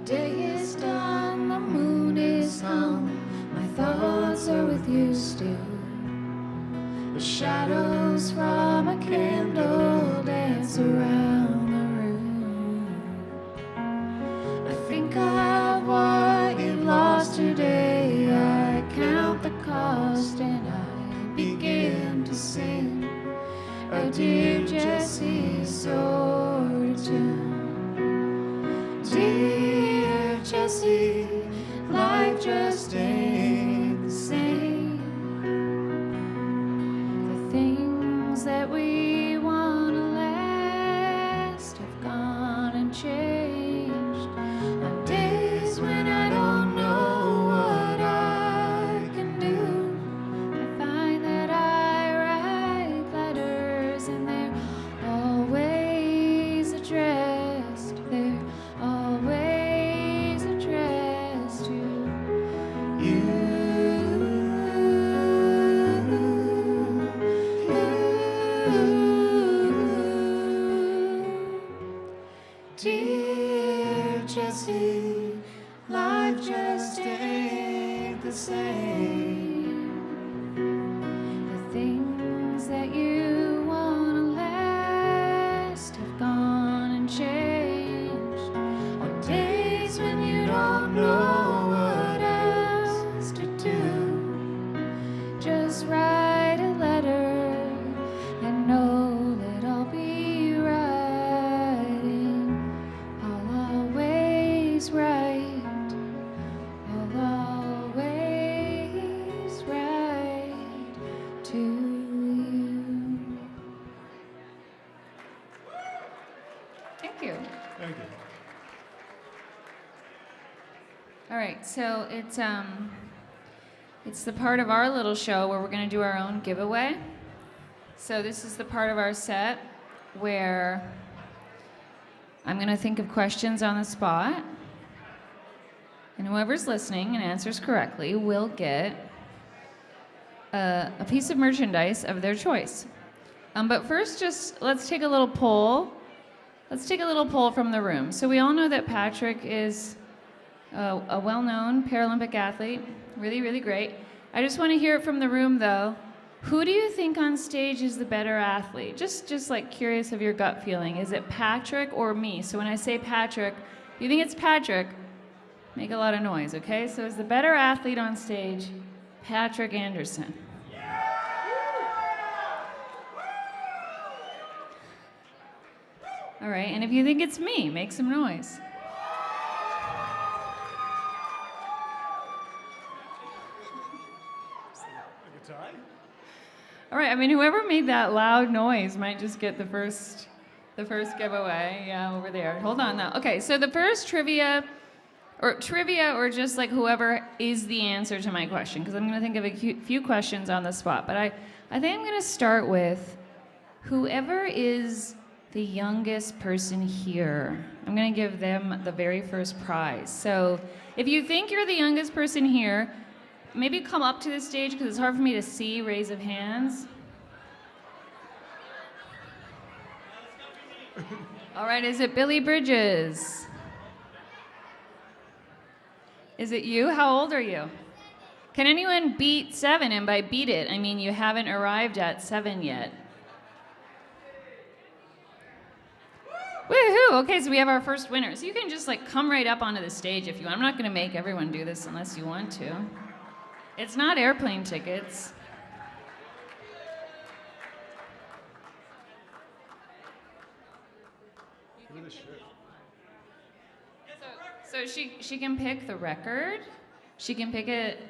Day is done, the moon is hung, my thoughts are with you still. The shadows from a candle dance around the room. I think of what you've lost today, I count the cost and I begin to sing a Dear Jessie sort of tune. Dear Jessie, life just ain't the same. The things that we want to last have gone and changed. On days when I don't know what I can do, I find that I write letters and they're always addressed. They're always addressed to you. Dear Jessie, life just ain't the same. The things that you want to last have gone and changed. On days when you don't know what else to do, just write a letter and know that I'll be writing. I'll always write. I'll always write to you. Thank you. Thank you. All right, so it's the part of our little show where we're going to do our own giveaway. So this is the part of our set where I'm going to think of questions on the spot, and whoever's listening and answers correctly will get a piece of merchandise of their choice. But first, just let's take a little poll. Let's take a little poll from the room. So we all know that Patrick is a well-known Paralympic athlete, really, really great. I just want to hear it from the room, though. Who do you think on stage is the better athlete? Just like curious of your gut feeling. Is it Patrick or me? So when I say Patrick, you think it's Patrick, make a lot of noise, okay? So is the better athlete on stage Patrick Anderson? All right, and if you think it's me, make some noise. All right, I mean, whoever made that loud noise might just get the first giveaway. Yeah, over there. Hold on now. Okay, so the first trivia or just like whoever is the answer to my question, because I'm going to think of a few questions on the spot. But I think I'm going to start with whoever is the youngest person here. I'm going to give them the very first prize. So if you think you're the youngest person here, maybe come up to the stage because it's hard for me to see raise of hands. All right, is it Billy Bridges? Is it you? How old are you? Can anyone beat 7? And by beat it, I mean you haven't arrived at 7 yet. Woohoo! Okay, so we have our first winner. So you can just like come right up onto the stage if you want. I'm not going to make everyone do this unless you want to. It's not airplane tickets. So she can pick the record. She can pick it.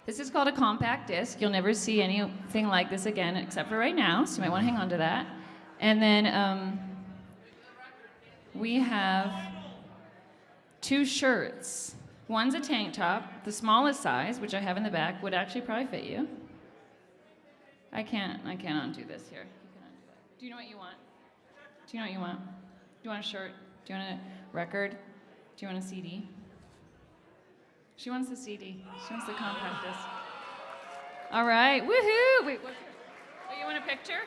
This is called a compact disc. You'll never see anything like this again except for right now, so you might want to hang on to that. And then we have 2 shirts. One's a tank top, the smallest size, which I have in the back, would actually probably fit you. I can't undo this here. You can undo that. Do you know what you want? Do you know what you want? Do you want a shirt? Do you want a record? Do you want a CD? She wants the CD. She wants the compact disc. All right, woohoo! Wait, what? Oh, you want a picture?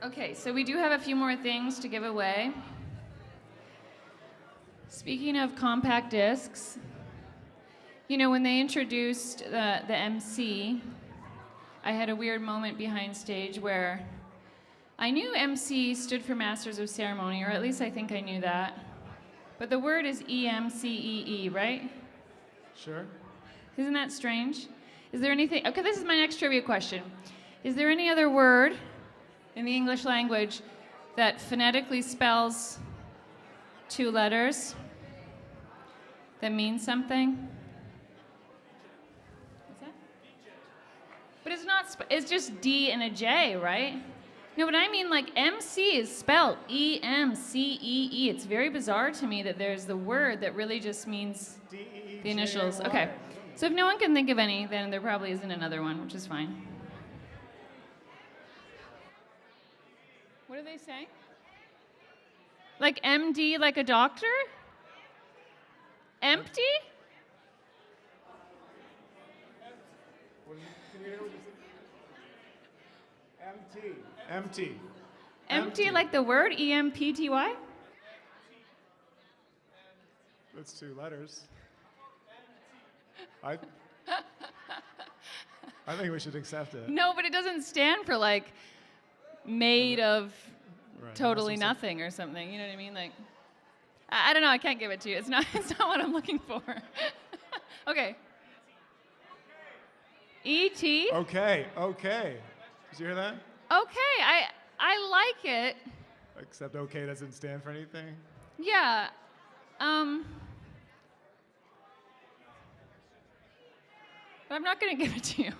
Okay, so we do have a few more things to give away. Speaking of compact discs, you know, when they introduced the MC, I had a weird moment behind stage where I knew MC stood for Masters of Ceremony, or at least I think I knew that. But the word is EMCEE, right? Sure. Isn't that strange? Is there anything, okay, this is my next trivia question. Is there any other word in the English language that phonetically spells 2 letters that means something? What's that? But it's not, it's just D and a J, right? No, but I mean like MC is spelled E-M-C-E-E. It's very bizarre to me that there's the word that really just means the initials. Okay, so if no one can think of any, then there probably isn't another one, which is fine. What are they saying? Like MD, like a doctor? Empty? Empty. Empty like the word? E-M-P-T-Y? That's 2 letters. I think we should accept it. No, but it doesn't stand for like made of totally nothing or something. You know what I mean? Like, I don't know. I can't give it to you. It's not what I'm looking for. Okay. E.T. Okay. Did you hear that? Okay. I like it. Except okay doesn't stand for anything? Yeah. But I'm not going to give it to you.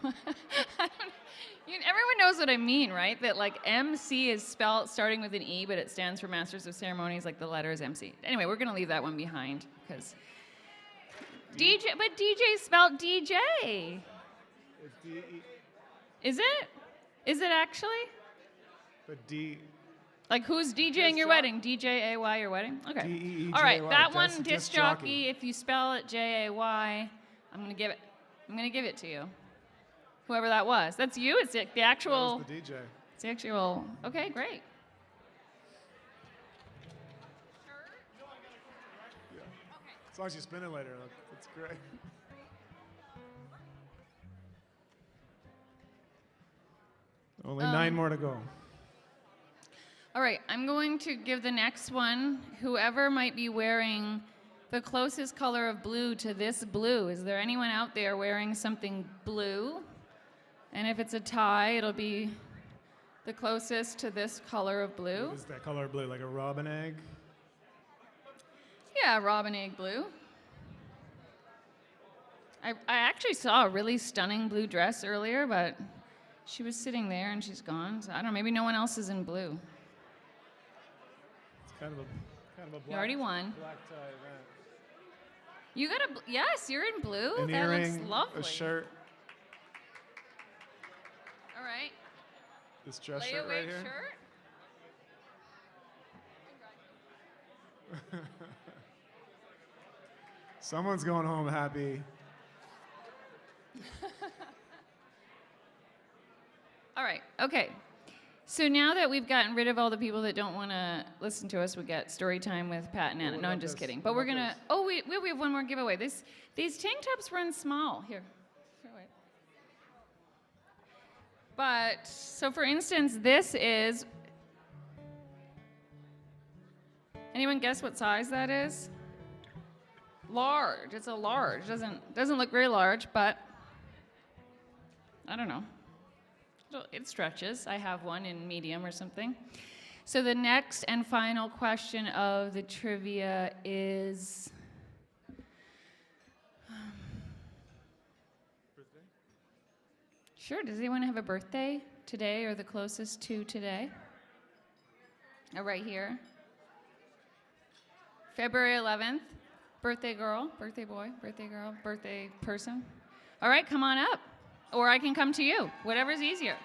Everyone knows what I mean, right? That like MC is spelled starting with an E, but it stands for Masters of Ceremonies, like the letter is MC. Anyway, we're going to leave that one behind because DJ, but DJ is spelled DJ. It's D-E. Is it? Is it actually? But D. Like who's DJing your wedding? DJ-A-Y your wedding? Okay. D-E-E-J-A-Y. All right, that one, That's disc jockey. If you spell it J-A-Y, I'm gonna give it to you. Whoever that was. That's you? It's the actual... That was the DJ. It's the actual... Okay, great. Yeah. As long as you spin it later, that's great. Only 9 more to go. All right, I'm going to give the next one, whoever might be wearing the closest color of blue to this blue. Is there anyone out there wearing something blue? And if it's a tie, it'll be the closest to this color of blue. What is that color of blue, like a robin egg? Yeah, robin egg blue. I actually saw a really stunning blue dress earlier, but she was sitting there and she's gone. So I don't know, maybe no one else is in blue. It's kind of a black, You already won. black tie event. You got yes, you're in blue. An That earring, looks lovely. a shirt, All right. this dress shirt right here. Shirt. Someone's going home happy. All right, okay. So now that we've gotten rid of all the people that don't want to listen to us, we got story time with Pat and Anna. No, I'm just kidding. But we're going to, we have one more giveaway. These tank tops run small. Here. Wait. But, so for instance, this is, anyone guess what size that is? Large. It's a large. Doesn't look very large, but I don't know. It stretches. I have one in medium or something. So the next and final question of the trivia is... Birthday? Sure, does anyone have a birthday today or the closest to today? Oh, right here. February 11th. Birthday girl, birthday boy, birthday girl, birthday person. All right, come on up. Or I can come to you, whatever's easier.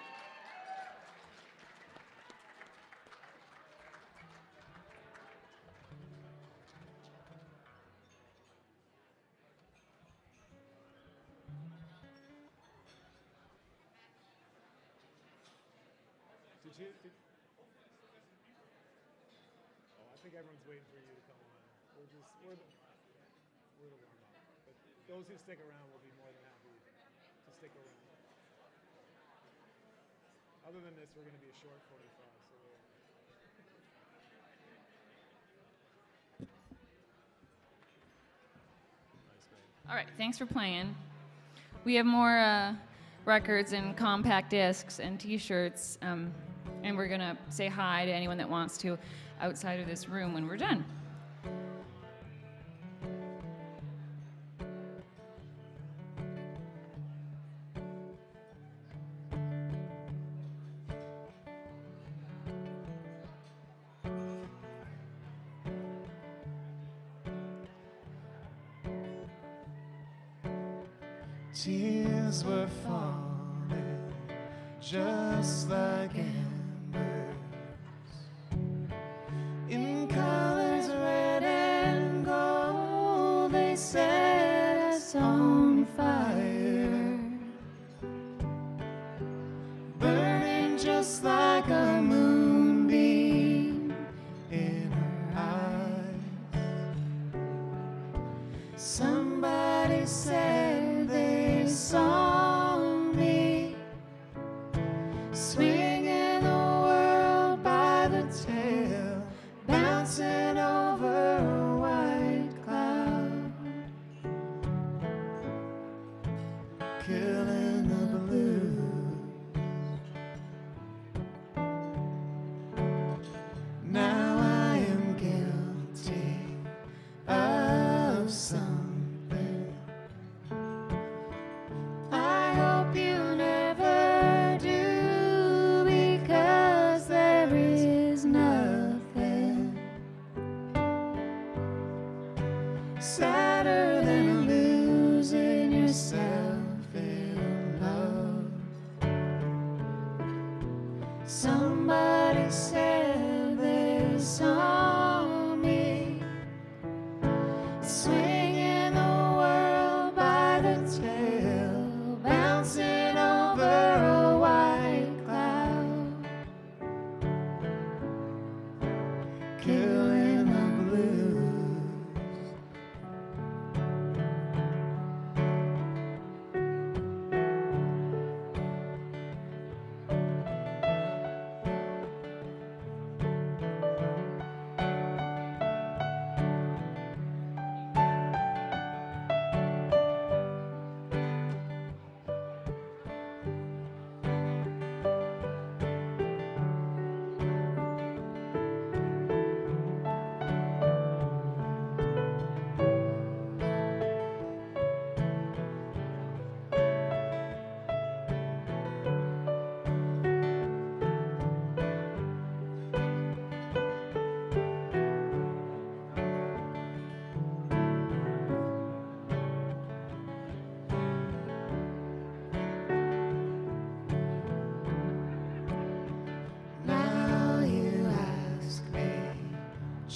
I think everyone's waiting for you to come on. We're the warm-up. But those who stick around will be more than happy to stick around. Other than this, we're going to be a short 45. So All right, thanks for playing. We have more records and compact discs and T-shirts, and we're going to say hi to anyone that wants to outside of this room when we're done. tears were falling just like embers in colors red and gold. They set us on fire, burning just like a moonbeam in her eyes. Somebody said they saw me swinging the world by the tail, bouncing over a white cloud, killing the blues. Now I am guilty of something. I hope you never do, because there is nothing sadder than losing yourself in love. Somebody said they saw me swinging the world by the tail, bouncing over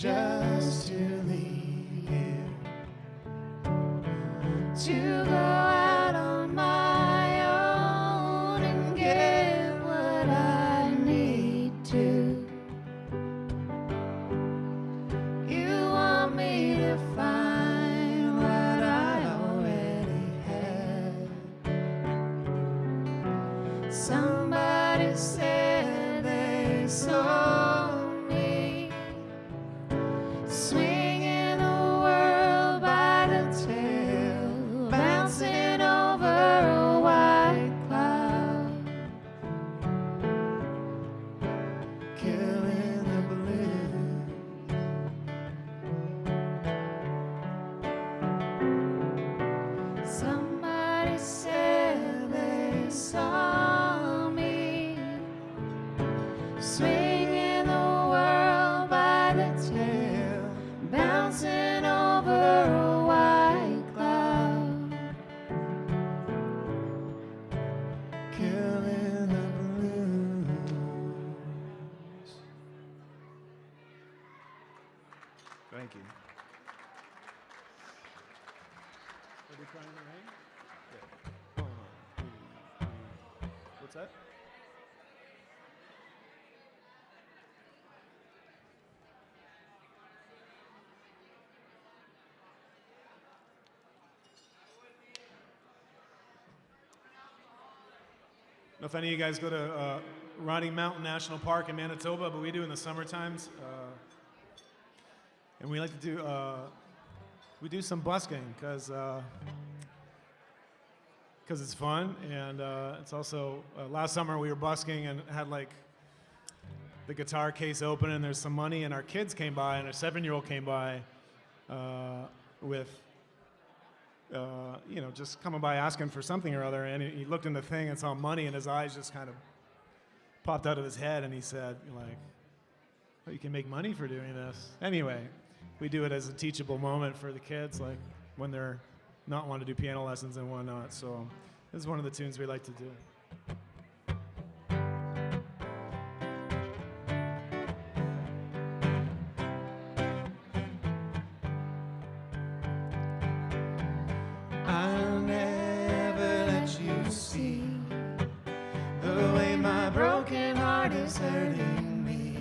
just to leave here, to go out on my own and get what I need to. You want me to find what I already had. Somebody said they saw me swinging the world by the tail, bouncing over a white cloud, killing the blues. Somebody said they saw me swinging the world by the tail, bouncing over a white cloud, killing the blues. Thank you. Are we trying to hang? Yeah. 1, 2, 3. What's that? I don't know if any of you guys go to Rocky Mountain National Park in Manitoba, but we do in the summer times. And we like to do, we do some busking because it's fun. And it's also, last summer we were busking and had like the guitar case open and there's some money, and our kids came by, and our 7-year-old came by with, you know, just coming by asking for something or other, and he looked in the thing and saw money, and his eyes just kind of popped out of his head, and he said, like, oh, you can make money for doing this. Anyway, we do it as a teachable moment for the kids, like when they're not wanting to do piano lessons and whatnot. So this is one of the tunes we like to do. I'll never let you see the way my broken heart is hurting me.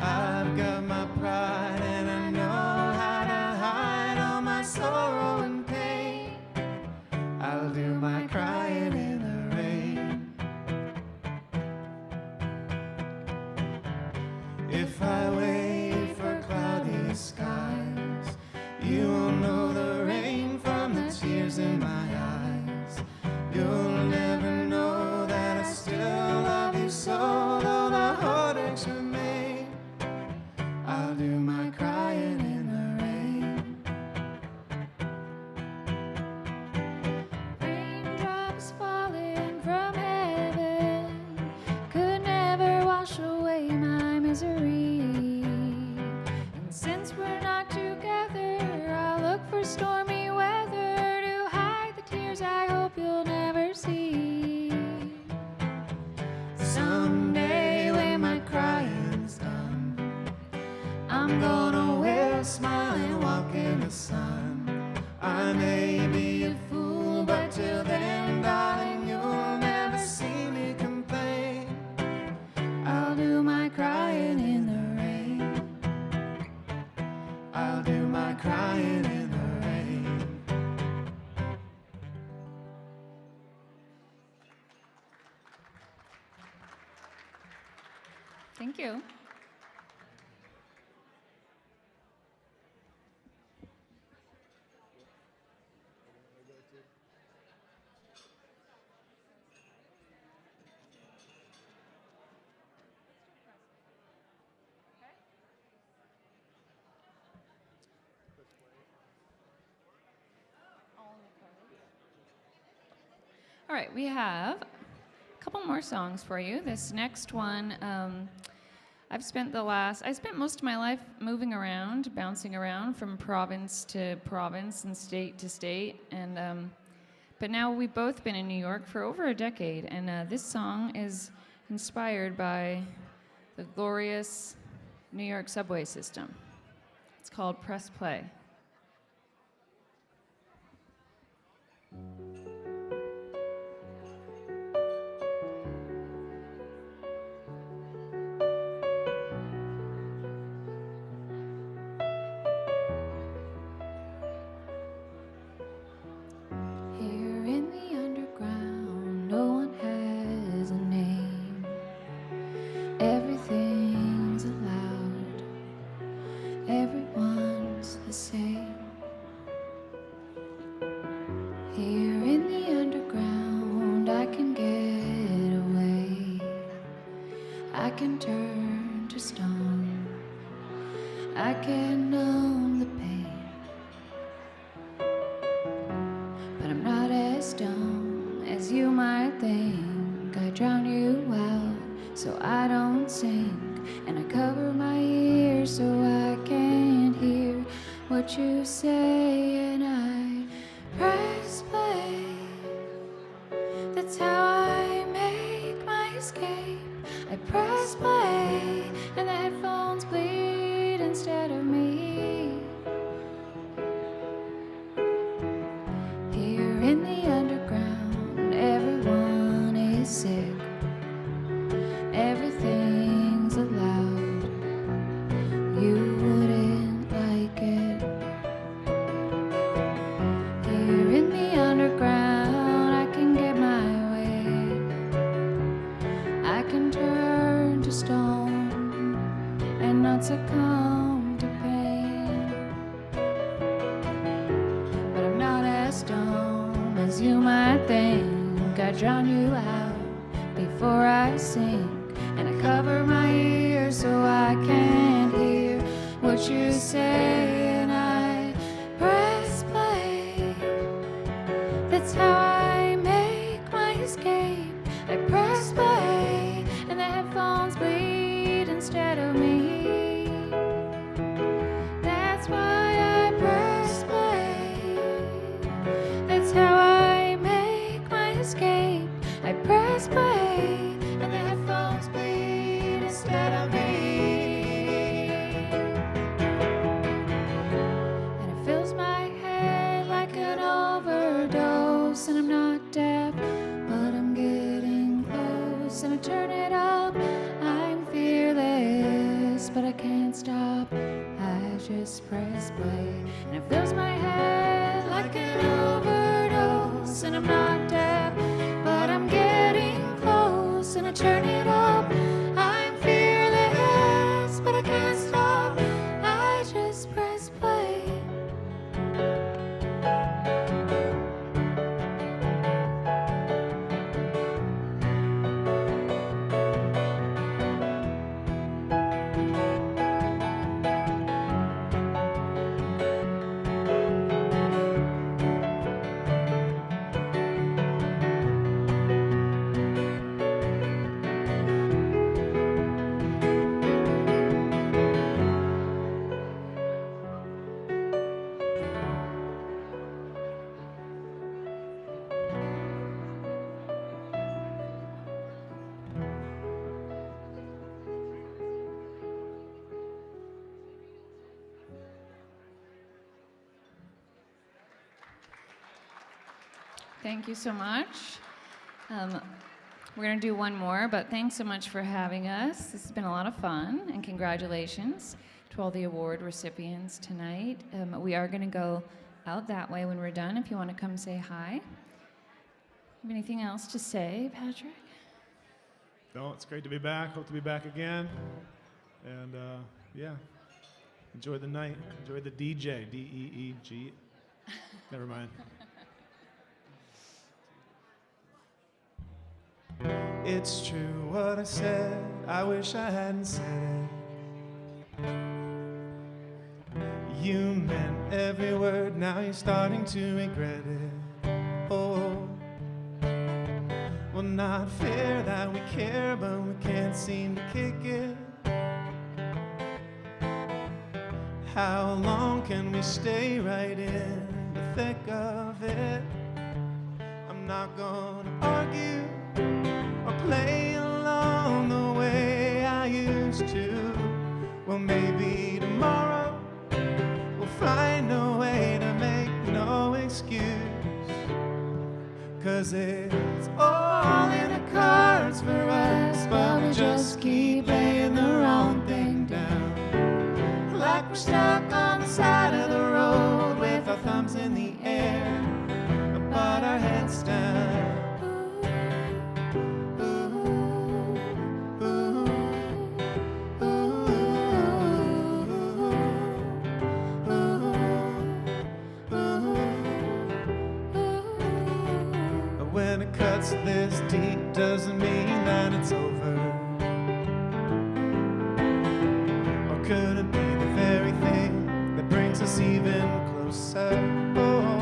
I've got my pride and I know how to hide all my sorrow and pain. I'll do my crying in the rain. If I wait for cloudy skies, you will know the rain from the tears in my eyes. You'll never know that I still love you so, though the heartaches remain. I'll do my crying in the rain. Raindrops falling from heaven could never wash away my misery. And since we're not together, I'll look for stormy weather to hide the tears I hope you'll never see. Someday when my crying's done, I'm gonna wear a smile and walk in the sun. I may be a fool, but till then, darling, you'll never see me complain. I'll do my crying in the rain. I'll do my crying in the rain. Thank you. All right, we have a couple more songs for you. This next one, I spent most of my life moving around, bouncing around from province to province and state to state, and but now we've both been in New York for over a decade, and this song is inspired by the glorious New York subway system. It's called Press Play. Here in the underground, no one has a name. Everything's allowed. Everyone's the same. Here in the underground, I can get away. I can turn to stone. I can numb the pain. But I'm not as dumb as you might think. I drown you out so I don't sink. And I cover my ears so I can't hear what you say. And I press play. That's how I make my escape. I press play and the headphones bleed instead of me. Here in the underground, everyone is sick. Everything's allowed. You wouldn't like it. Here in the underground, I can get my way. I can turn to stone and not succumb to pain. But I'm not as dumb as you might think. I drown you out before I sink. And I cover my ears so I can't hear what you say. And I press play. That's how I make my escape. I press play and the headphones bleed instead of me. That's why I press play. That's how I make my escape. I press play and the headphones bleed instead of me. And it fills my head like an overdose. And I'm not deaf, but I'm getting close. And I turn it up, I'm fearless, but I can't stop. I just press play. And it fills my head like an overdose. And I'm not deaf, but I'm getting close. And I turn it up, I'm fearless, but I can't stop. I just press play. Thank you so much. We're going to do one more, but thanks so much for having us. This has been a lot of fun, and congratulations to all the award recipients tonight. We are going to go out that way when we're done, if you want to come say hi. Have anything else to say, Patrick? No, it's great to be back. Hope to be back again. And yeah, enjoy the night. Enjoy the DJ, D-E-E-G. Never mind. It's true what I said, I wish I hadn't said it. You meant every word, now you're starting to regret it. Oh, well, not fair that we care, but we can't seem to kick it. How long can we stay right in the thick of it? I'm not gonna argue or play along the way I used to. Well, maybe tomorrow 'cause it's all in the cards for us, but we just keep laying the wrong thing down. Like we're stuck on the side of the road with our thumbs in the air, but our heads down. When it cuts this deep, doesn't mean that it's over. Or could it be the very thing that brings us even closer? Oh,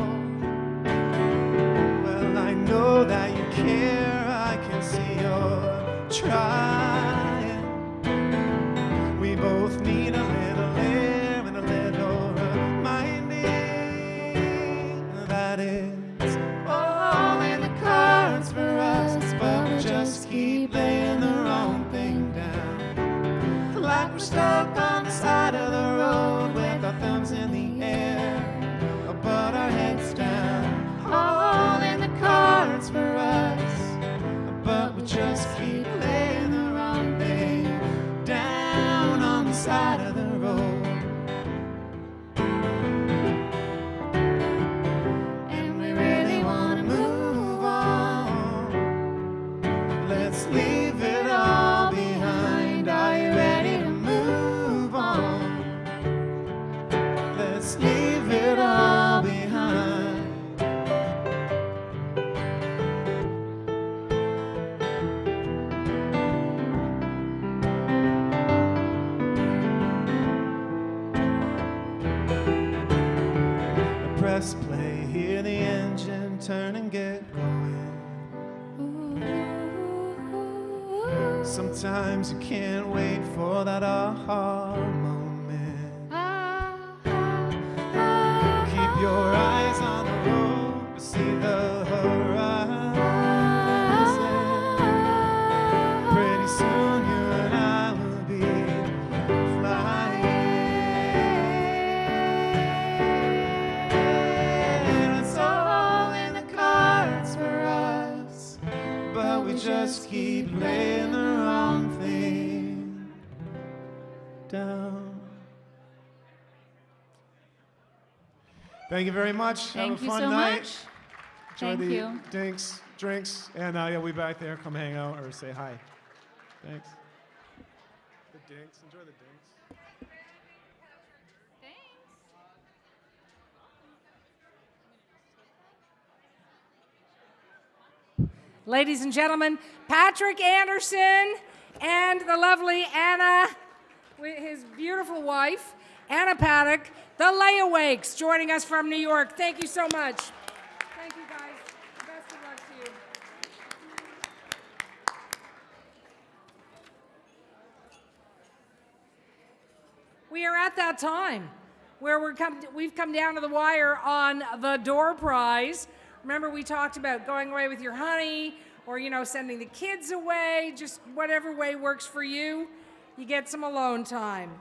well, I know that you care, I can see you're trying. We both need a little air and a little reminding that it's all in the cards for us, but we just keep laying the wrong thing down. Like we're stuck on the side of the road with our thumbs in the air, but our heads down. All in the cards for us, but we just keep laying the wrong thing down on the side of the road. And we really want to move on. Let's leave it all behind. Are you ready to move on? Let's leave it all behind. Press play, hear the engine turn and get going. Sometimes you can't wait for that aha moment. Keep your eyes on the road, see the horizon. Pretty soon you and I will be flying. It's all in the cards for us, but we just keep laying the wrong thing down. Thank you very much. Thank Have a you fun so night. much. Enjoy Thank the you. drinks, and yeah, we'll be back there. Come hang out or say hi. Thanks. The dinks. Enjoy the dinks. Ladies and gentlemen, Patrick Anderson and the lovely Anna, with his beautiful wife, Anna Paddock, the Layawakes, joining us from New York. Thank you so much. Thank you, guys. Best of luck to you. We are at that time where we've come down to the wire on the door prize. Remember, we talked about going away with your honey or, sending the kids away, just whatever way works for you. You get some alone time.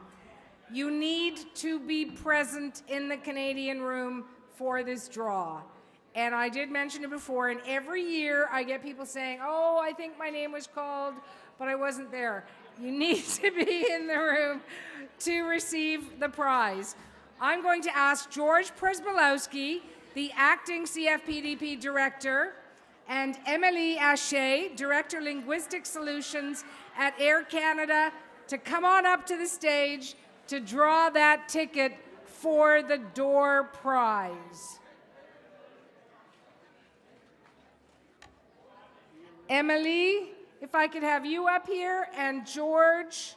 You need to be present in the Canadian room for this draw. And I did mention it before, and every year I get people saying, oh, I think my name was called, but I wasn't there. You need to be in the room to receive the prize. I'm going to ask George Przybylowski, the acting CFPDP director, and Emily Haché, Director Linguistic Solutions at Air Canada, to come on up to the stage to draw that ticket for the door prize. Emily, if I could have you up here, and George.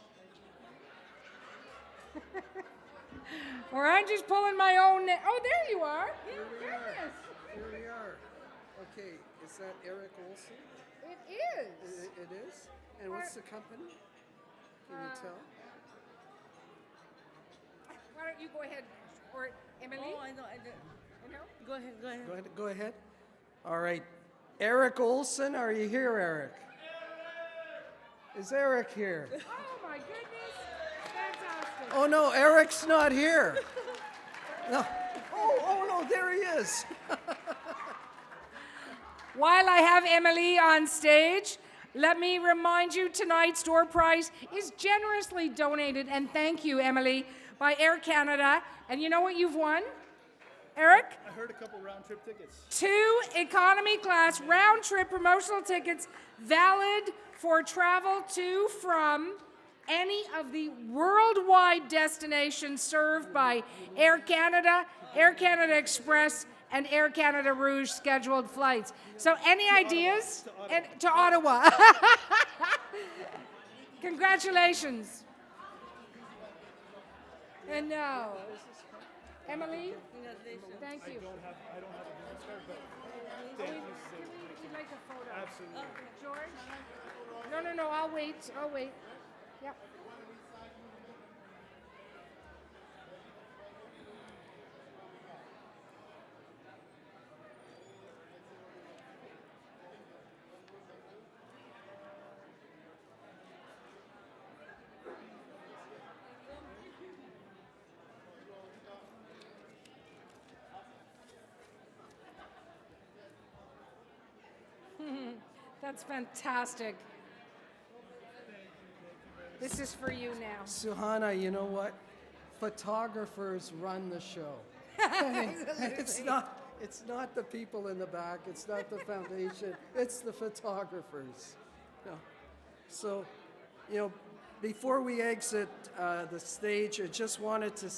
Or I'm just pulling my own. Oh, there you are. Goodness. Here we are. Okay, is that Eric Olson? It is. It is? And what's the company? Can you tell? Why don't you go ahead, or Emily? Oh, I know. No? Go ahead. Go ahead. All right. Eric Olson, are you here, Eric? Is Eric here? Oh my goodness. Fantastic. Oh no, Eric's not here. No. Oh no, there he is. While I have Emily on stage, let me remind you tonight's door prize is generously donated, and thank you, Emily, by Air Canada. And you know what you've won, Eric? I heard a couple round-trip tickets. 2 economy class round-trip promotional tickets valid for travel to from any of the worldwide destinations served by Air Canada Express, and Air Canada Rouge scheduled flights. So any ideas? To Ottawa. Congratulations. And now, Emily, thank you. I don't have a business card, but We'd like a photo. Absolutely. George? No, I'll wait. Yep. That's fantastic. This is for you now. Suhana, you know what? Photographers run the show. It's not the people in the back. It's not the foundation. It's the photographers. No. So, before we exit the stage, I just wanted to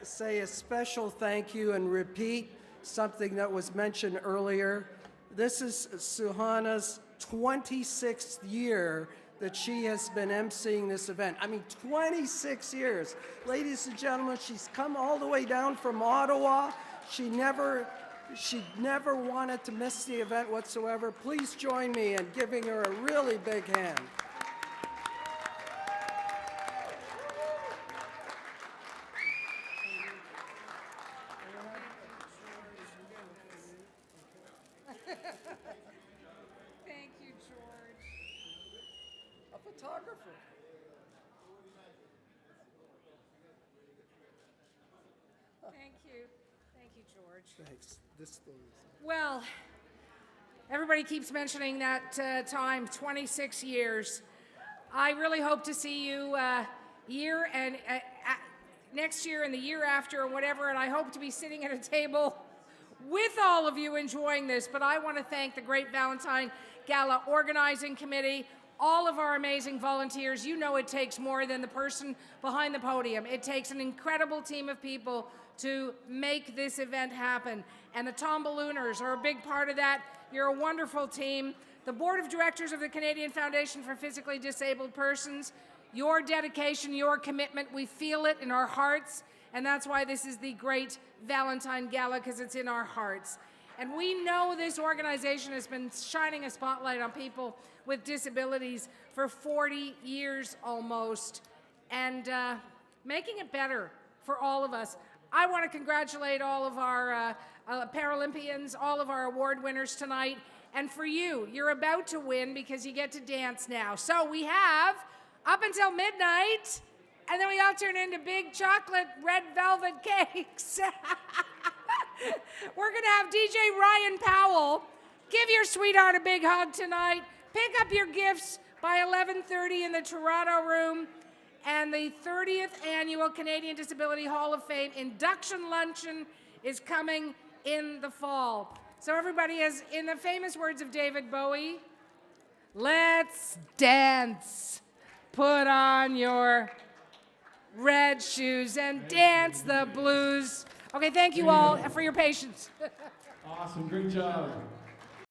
say a special thank you and repeat something that was mentioned earlier. This is Suhana's 26th year that she has been emceeing this event. I mean, 26 years. Ladies and gentlemen, she's come all the way down from Ottawa. She never wanted to miss the event whatsoever. Please join me in giving her a really big hand. Thank you, George. A photographer. Thank you, George. Thanks. This thing is... Well, everybody keeps mentioning that time, 26 years. I really hope to see you next year and the year after or whatever, and I hope to be sitting at a table with all of you enjoying this. But I want to thank the Great Valentine Gala Organizing Committee, all of our amazing volunteers. You know it takes more than the person behind the podium. It takes an incredible team of people to make this event happen. And the Tomballooners are a big part of that. You're a wonderful team. The Board of Directors of the Canadian Foundation for Physically Disabled Persons, your dedication, your commitment, we feel it in our hearts. And that's why this is the Great Valentine Gala, because it's in our hearts. And we know this organization has been shining a spotlight on people with disabilities for 40 years almost, and making it better for all of us. I want to congratulate all of our Paralympians, all of our award winners tonight. And for you, you're about to win because you get to dance now. So we have up until midnight, and then we all turn into big chocolate red velvet cakes. We're going to have DJ Ryan Powell. Give your sweetheart a big hug tonight. Pick up your gifts by 11:30 in the Toronto room. And the 30th Annual Canadian Disability Hall of Fame induction luncheon is coming in the fall. So everybody is, in the famous words of David Bowie, let's dance. Put on your red shoes and dance the blues. Okay, thank you all for your patience. Awesome, great job.